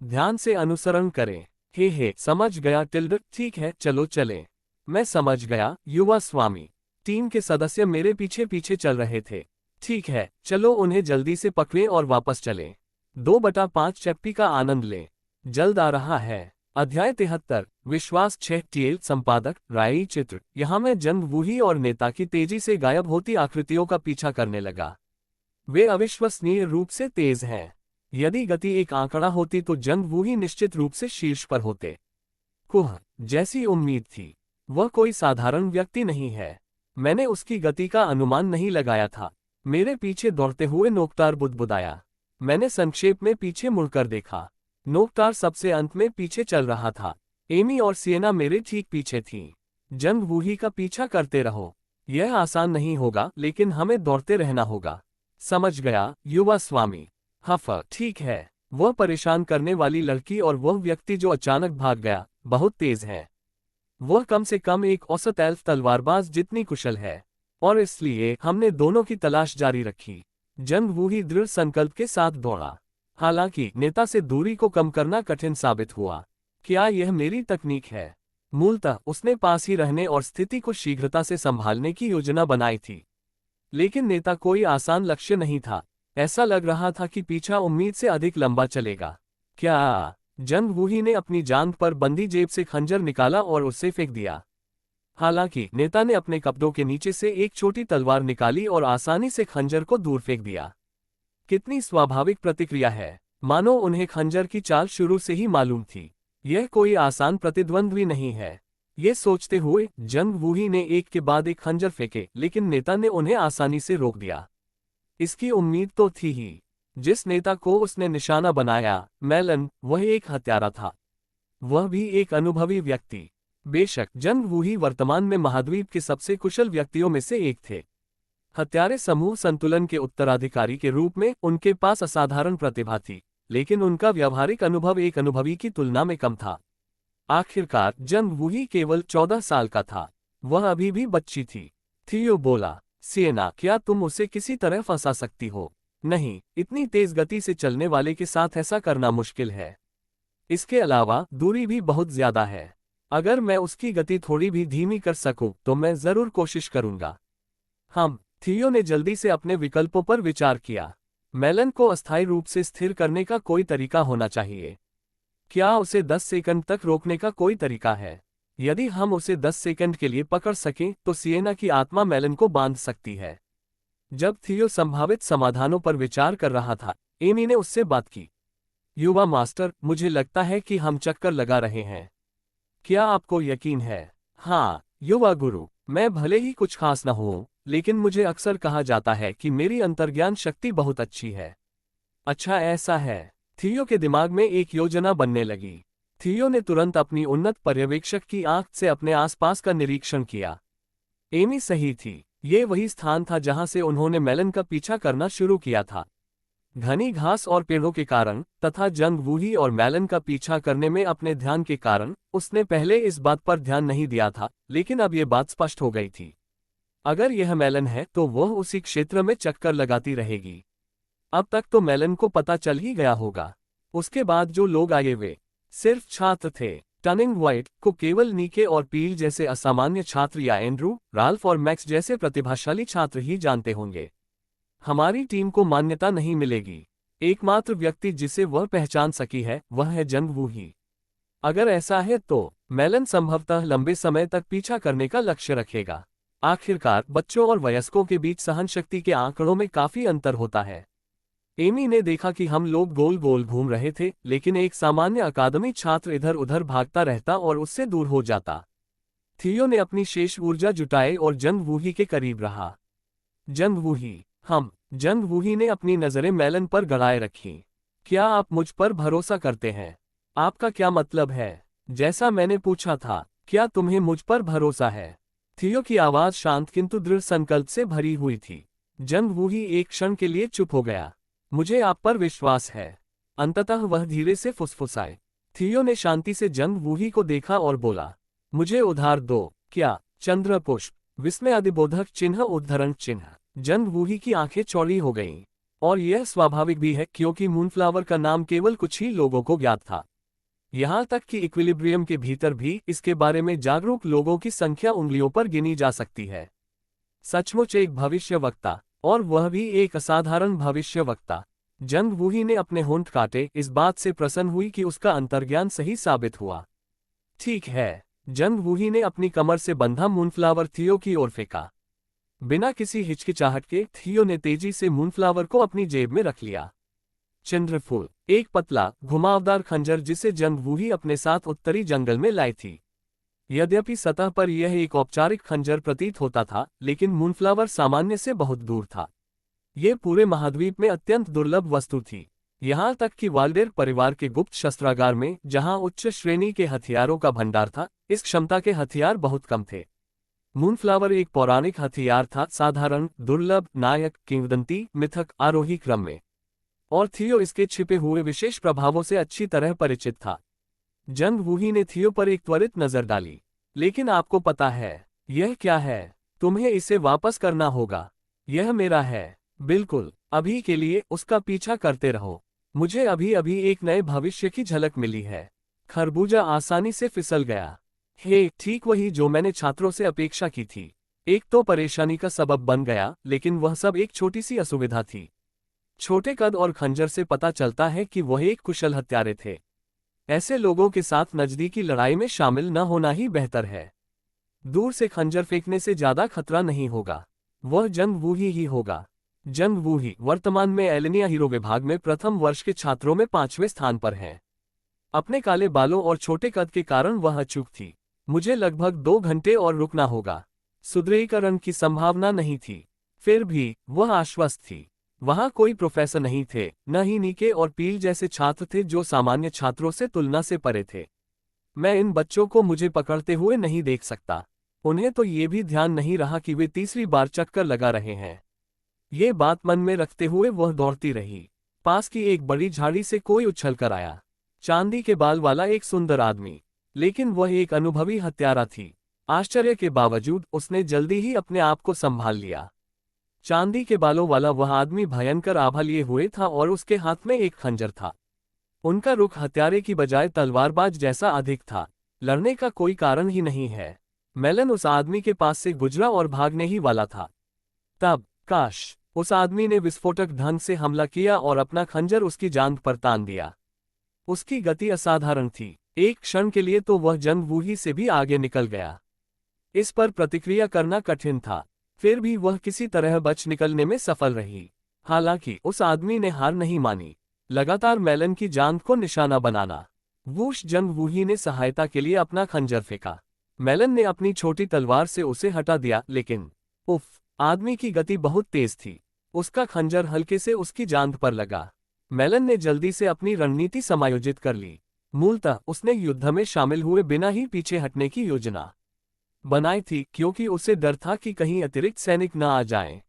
A: ध्यान से अनुसरण करें। हे समझ गया टिल्ड, ठीक है चलो चलें। मैं समझ गया युवा स्वामी। टीम के सदस्य मेरे पीछे पीछे चल रहे थे। ठीक है, चलो उन्हें जल्दी से पकड़ें और वापस चलें। 2/5 चैप्टी का आनंद लें। जल्द आ रहा है। अध्याय 73, विश्वास 6 टीएल संपादक राई चित्र। यहाँ मैं जंग वूही और नेता की तेजी से गायब होती आकृतियों का पीछा करने लगा। वे अविश्वसनीय रूप से तेज हैं। यदि गति एक आंकड़ा होती तो जंग वूही निश्चित रूप से शीर्ष पर होते। कुह, जैसी उम्मीद थी। वह कोई साधारण व्यक्ति नहीं है। मैंने उसकी गति का अनुमान नहीं लगाया था। मेरे पीछे दौड़ते हुए नोकटार बुदबुदाया। मैंने संक्षेप में पीछे मुड़कर देखा। नोकटार सबसे अंत में पीछे चल रहा था। एमी और सिएना मेरे ठीक पीछे थीं। जंग वूही का पीछा करते रहो। यह आसान नहीं होगा, लेकिन हमें दौड़ते रहना होगा। समझ गया युवा स्वामी। हफ़, ठीक है। वह परेशान करने वाली लड़की और वह व्यक्ति जो अचानक भाग गया, बहुत तेज है। वह कम से कम एक औसत एल्फ तलवारबाज जितनी कुशल है, और इसलिए हमने दोनों की तलाश जारी रखी। जंग वूही दृढ़ संकल्प के साथ दौड़ा। हालांकि नेता से दूरी को कम करना कठिन साबित हुआ। क्या यह मेरी तकनीक है? मूलतः उसने पास ही रहने और स्थिति को शीघ्रता से संभालने की योजना बनाई थी। लेकिन नेता कोई आसान लक्ष्य नहीं था। ऐसा लग रहा था कि पीछा उम्मीद से अधिक लंबा चलेगा। क्या? जंग वूही ने अपनी जांघ पर बंदी जेब से खंजर निकाला और उसे फेंक दिया। हालांकि नेता ने अपने कपड़ों के नीचे से एक छोटी तलवार निकाली और आसानी से खंजर को दूर फेंक दिया। कितनी स्वाभाविक प्रतिक्रिया है, मानो उन्हें खंजर की चाल शुरू से ही मालूम थी। यह कोई आसान प्रतिद्वंद्वी नहीं है। ये सोचते हुए जंग वूही ने एक के बाद एक खंजर फेंके, लेकिन नेता ने उन्हें आसानी से रोक दिया। इसकी उम्मीद तो थी ही। जिस नेता को उसने निशाना बनाया, मेलन, वह एक हत्यारा था। वह भी एक अनुभवी व्यक्ति। बेशक जंग वूही वर्तमान में महाद्वीप के सबसे कुशल व्यक्तियों में से एक थे। हत्यारे समूह संतुलन के उत्तराधिकारी के रूप में उनके पास असाधारण प्रतिभा थी, लेकिन उनका व्यावहारिक अनुभव एक अनुभवी की तुलना में कम था। आखिरकार जंग वूही केवल 14 साल का था। वह अभी भी बच्ची थी। थियो बोला, सिएना, क्या तुम उसे किसी तरह फंसा सकती हो? नहीं, इतनी तेज गति से चलने वाले के साथ ऐसा करना मुश्किल है। इसके अलावा दूरी भी बहुत ज्यादा है। अगर मैं उसकी गति थोड़ी भी धीमी कर सकूं तो मैं जरूर कोशिश करूंगा। थियो ने जल्दी से अपने विकल्पों पर विचार किया। मेलन को अस्थायी रूप से स्थिर करने का कोई तरीका होना चाहिए। क्या उसे 10 सेकंड तक रोकने का कोई तरीका है? यदि हम उसे 10 सेकंड के लिए पकड़ सकें तो सिएना की आत्मा मेलन को बांध सकती है। जब थियो संभावित समाधानों पर विचार कर रहा था, एमी ने उससे बात की। युवा मास्टर, मुझे लगता है कि हम चक्कर लगा रहे हैं। क्या आपको यकीन है? हाँ, युवा गुरु, मैं भले ही कुछ खास न हूं, लेकिन मुझे अक्सर कहा जाता है कि मेरी अंतर्ज्ञान शक्ति बहुत अच्छी है। अच्छा ऐसा है। थियो के दिमाग में एक योजना बनने लगी। थियो ने तुरंत अपनी उन्नत पर्यवेक्षक की आंख से अपने आसपास का निरीक्षण किया। एमी सही थी। ये वही स्थान था जहां से उन्होंने मेलन का पीछा करना शुरू किया था। घनी घास और पेड़ों के कारण तथा जंग वूही और मेलन का पीछा करने में अपने ध्यान के कारण उसने पहले इस बात पर ध्यान नहीं दिया था, लेकिन अब यह बात स्पष्ट हो गई थी। अगर यह मेलन है तो वह उसी क्षेत्र में चक्कर लगाती रहेगी। अब तक तो मेलन को पता चल ही गया होगा। उसके बाद जो लोग आए वे सिर्फ छात्र थे। टनिंग व्हाइट को केवल नीके और पील जैसे असामान्य छात्र या एंड्रू, राल्फ और मैक्स जैसे प्रतिभाशाली छात्र ही जानते होंगे। हमारी टीम को मान्यता नहीं मिलेगी। एकमात्र व्यक्ति जिसे वह पहचान सकी है वह है जंग वूही। अगर ऐसा है तो मेलन संभवतः लंबे समय तक पीछा करने का लक्ष्य रखेगा। आखिरकार बच्चों और वयस्कों के बीच सहनशक्ति के आंकड़ों में काफी अंतर होता है। एमी ने देखा कि हम लोग गोल गोल घूम रहे थे, लेकिन एक सामान्य अकादमी छात्र इधर उधर भागता रहता और उससे दूर हो जाता। थियो ने अपनी शेष ऊर्जा जुटाई और जंग वूही के करीब रहा। जंग वूही, जंग वूही ने अपनी नजरें मेलन पर गड़ाए रखीं। क्या आप मुझ पर भरोसा करते हैं? आपका क्या मतलब है? जैसा मैंने पूछा था, क्या तुम्हें मुझ पर भरोसा है? थियो की आवाज शांत किंतु दृढ़ संकल्प से भरी हुई थी। जंग वूही एक क्षण के लिए चुप हो गया। मुझे आप पर विश्वास है। अंततः वह धीरे से फुसफुसाए। थियो ने शांति से जंग वूही को देखा और बोला, मुझे उधार दो। क्या? चंद्र पुष्प, विस्मय अधिबोधक चिन्ह, उद्धरण चिन्ह। जंग वूही की आंखें चौड़ी हो गईं। और यह स्वाभाविक भी है क्योंकि मूनफ्लावर का नाम केवल कुछ ही लोगों को ज्ञात था। यहां तक कि इक्विलिब्रियम के भीतर भी इसके बारे में जागरूक लोगों की संख्या उंगलियों पर गिनी जा सकती है। सचमुच एक भविष्यवक्ता, और वह भी एक असाधारण भविष्यवक्ता। जंग वूही ने अपने होंठ काटे, इस बात से प्रसन्न हुई कि उसका अंतर्ज्ञान सही साबित हुआ। ठीक है। जंग वूही ने अपनी कमर से बंधा मूनफ्लावर थियो की ओर फेंका। बिना किसी हिचकिचाहट के थियो ने तेजी से मूनफ्लावर को अपनी जेब में रख लिया। चंद्रफूल, एक पतला घुमावदार खंजर जिसे जंग वूही अपने साथ उत्तरी जंगल में लाई थी। यद्यपि सतह पर यह एक औपचारिक खंजर प्रतीत होता था, लेकिन मूनफ्लावर सामान्य से बहुत दूर था। यह पूरे महाद्वीप में अत्यंत दुर्लभ वस्तु थी। यहां तक कि वाल्डेर परिवार के गुप्त शस्त्रागार में, जहां उच्च श्रेणी के हथियारों का भंडार था, इस क्षमता के हथियार बहुत कम थे। मूनफ्लावर एक पौराणिक हथियार था, साधारण, दुर्लभ, नायक, किंवदंती, मिथक, आरोही क्रम में। और थियो इसके छिपे हुए विशेष प्रभावों से अच्छी तरह परिचित था। जंग वूही ने थियो पर एक त्वरित नजर डाली। लेकिन आपको पता है यह क्या है? तुम्हें इसे वापस करना होगा। यह मेरा है। बिल्कुल, अभी के लिए उसका पीछा करते रहो। मुझे अभी अभी एक नए भविष्य की झलक मिली है। खरबूजा आसानी से फिसल गया। हे, ठीक वही जो मैंने छात्रों से अपेक्षा की थी। एक तो परेशानी का सबब बन गया, लेकिन वह सब एक छोटी सी असुविधा थी। छोटे कद और खंजर से पता चलता है कि वह एक कुशल हत्यारे थे। ऐसे लोगों के साथ नजदीकी लड़ाई में शामिल न होना ही बेहतर है। दूर से खंजर फेंकने से ज्यादा खतरा नहीं होगा। वह जंग वूही ही होगा। जंग वूही वर्तमान में एलेनिया हीरो विभाग में प्रथम वर्ष के छात्रों में 5वें स्थान पर है। अपने काले बालों और छोटे कद के कारण वह अचूक थी। मुझे लगभग 2 घंटे और रुकना होगा। सुदृढ़ीकरण की संभावना नहीं थी, फिर भी वह आश्वस्त थी। वहां कोई प्रोफेसर नहीं थे, न ही नीके और पील जैसे छात्र थे जो सामान्य छात्रों से तुलना से परे थे। मैं इन बच्चों को मुझे पकड़ते हुए नहीं देख सकता। उन्हें तो ये भी ध्यान नहीं रहा कि वे तीसरी बार चक्कर लगा रहे हैं। ये बात मन में रखते हुए वह दौड़ती रही। पास की एक बड़ी झाड़ी से कोई उछल कर आया। चांदी के बाल वाला एक सुंदर आदमी, लेकिन वह एक अनुभवी हत्यारा थी। आश्चर्य के बावजूद उसने जल्दी ही अपने आप को संभाल लिया। चांदी के बालों वाला वह आदमी भयंकर आभा लिए हुए था और उसके हाथ में एक खंजर था। उनका रुख हत्यारे की बजाय तलवारबाज जैसा अधिक था। लड़ने का कोई कारण ही नहीं है। मेलन उस आदमी के पास से गुजरा और भागने ही वाला था। तब काश उस आदमी ने विस्फोटक ढंग से हमला किया और अपना खंजर उसकी जांघ पर तान दिया। उसकी गति असाधारण थी। एक क्षण के लिए तो वह जंगबूही से भी आगे निकल गया। इस पर प्रतिक्रिया करना कठिन था, फिर भी वह किसी तरह बच निकलने में सफल रही। हालांकि उस आदमी ने हार नहीं मानी, लगातार मेलन की जांघ को निशाना बनाना। वूश जंगबूही ने सहायता के लिए अपना खंजर फेंका। मेलन ने अपनी छोटी तलवार से उसे हटा दिया, लेकिन उफ, आदमी की गति बहुत तेज थी। उसका खंजर हल्के से उसकी जांघ पर लगा। मेलन ने जल्दी से अपनी रणनीति समायोजित कर ली। मूलतः उसने युद्ध में शामिल हुए बिना ही पीछे हटने की योजना बनाई थी, क्योंकि उसे डर था कि कहीं अतिरिक्त सैनिक न आ जाएं।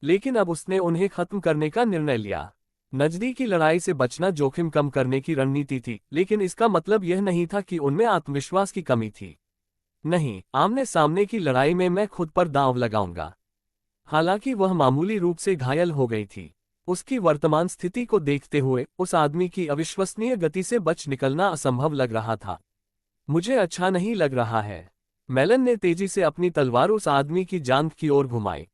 A: लेकिन अब उसने उन्हें खत्म करने का निर्णय लिया। नजदीकी लड़ाई से बचना जोखिम कम करने की रणनीति थी, लेकिन इसका मतलब यह नहीं था कि उनमें आत्मविश्वास की कमी थी। नहीं, आमने सामने की लड़ाई में मैं खुद पर दांव लगाऊंगा। हालांकि वह मामूली रूप से घायल हो गई थी। उसकी वर्तमान स्थिति को देखते हुए उस आदमी की अविश्वसनीय गति से बच निकलना असंभव लग रहा था। मुझे अच्छा नहीं लग रहा है। मेलन ने तेजी से अपनी तलवार उस आदमी की जांघ की ओर घुमाई।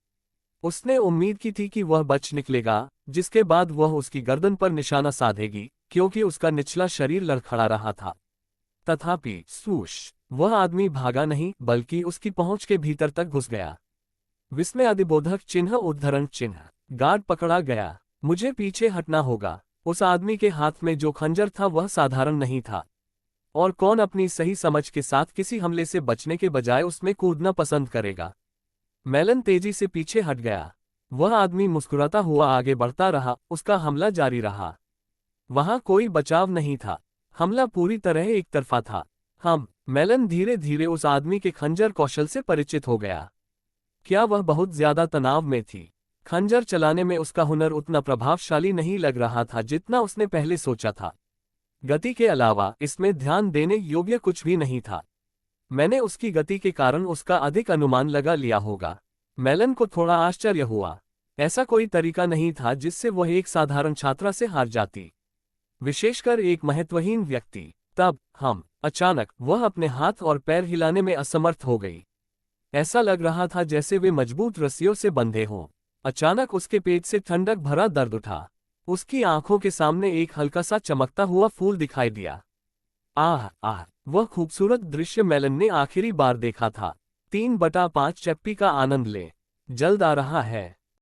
A: उसने उम्मीद की थी कि वह बच निकलेगा, जिसके बाद वह उसकी गर्दन पर निशाना साधेगी, क्योंकि उसका निचला शरीर लड़खड़ा रहा था। तथापि स्वूश, वह आदमी भागा नहीं, बल्कि उसकी पहुंच के भीतर तक घुस गया। विस्मय अधिबोधक चिन्ह उद्धरण चिन्ह। गार्ड पकड़ा गया। मुझे पीछे हटना होगा। उस आदमी के हाथ में जो खंजर था वह साधारण नहीं था। और कौन अपनी सही समझ के साथ किसी हमले से बचने के बजाय उसमें कूदना पसंद करेगा। मेलन तेजी से पीछे हट गया। वह आदमी मुस्कुराता हुआ आगे बढ़ता रहा, उसका हमला जारी रहा। वहां कोई बचाव नहीं था। हमला पूरी तरह एक तरफा था। मेलन धीरे धीरे उस आदमी के खंजर कौशल से परिचित हो गया। क्या वह बहुत ज्यादा तनाव में थी? खंजर चलाने में उसका हुनर उतना प्रभावशाली नहीं लग रहा था जितना उसने पहले सोचा था। गति के अलावा इसमें ध्यान देने योग्य कुछ भी नहीं था। मैंने उसकी गति के कारण उसका अधिक अनुमान लगा लिया होगा। मेलन को थोड़ा आश्चर्य हुआ। ऐसा कोई तरीका नहीं था जिससे वह एक साधारण छात्रा से हार जाती, विशेषकर एक महत्वहीन व्यक्ति। तब अचानक वह अपने हाथ और पैर हिलाने में असमर्थ हो गई। ऐसा लग रहा था जैसे वे मजबूत रस्सियों से बंधे हों। अचानक उसके पेट से ठंडक भरा दर्द उठा। उसकी आंखों के सामने एक हल्का सा चमकता हुआ फूल दिखाई दिया। वह खूबसूरत दृश्य मेलन ने आखिरी बार देखा था। 3/5 चप्पी का आनंद ले, जल्द आ रहा है।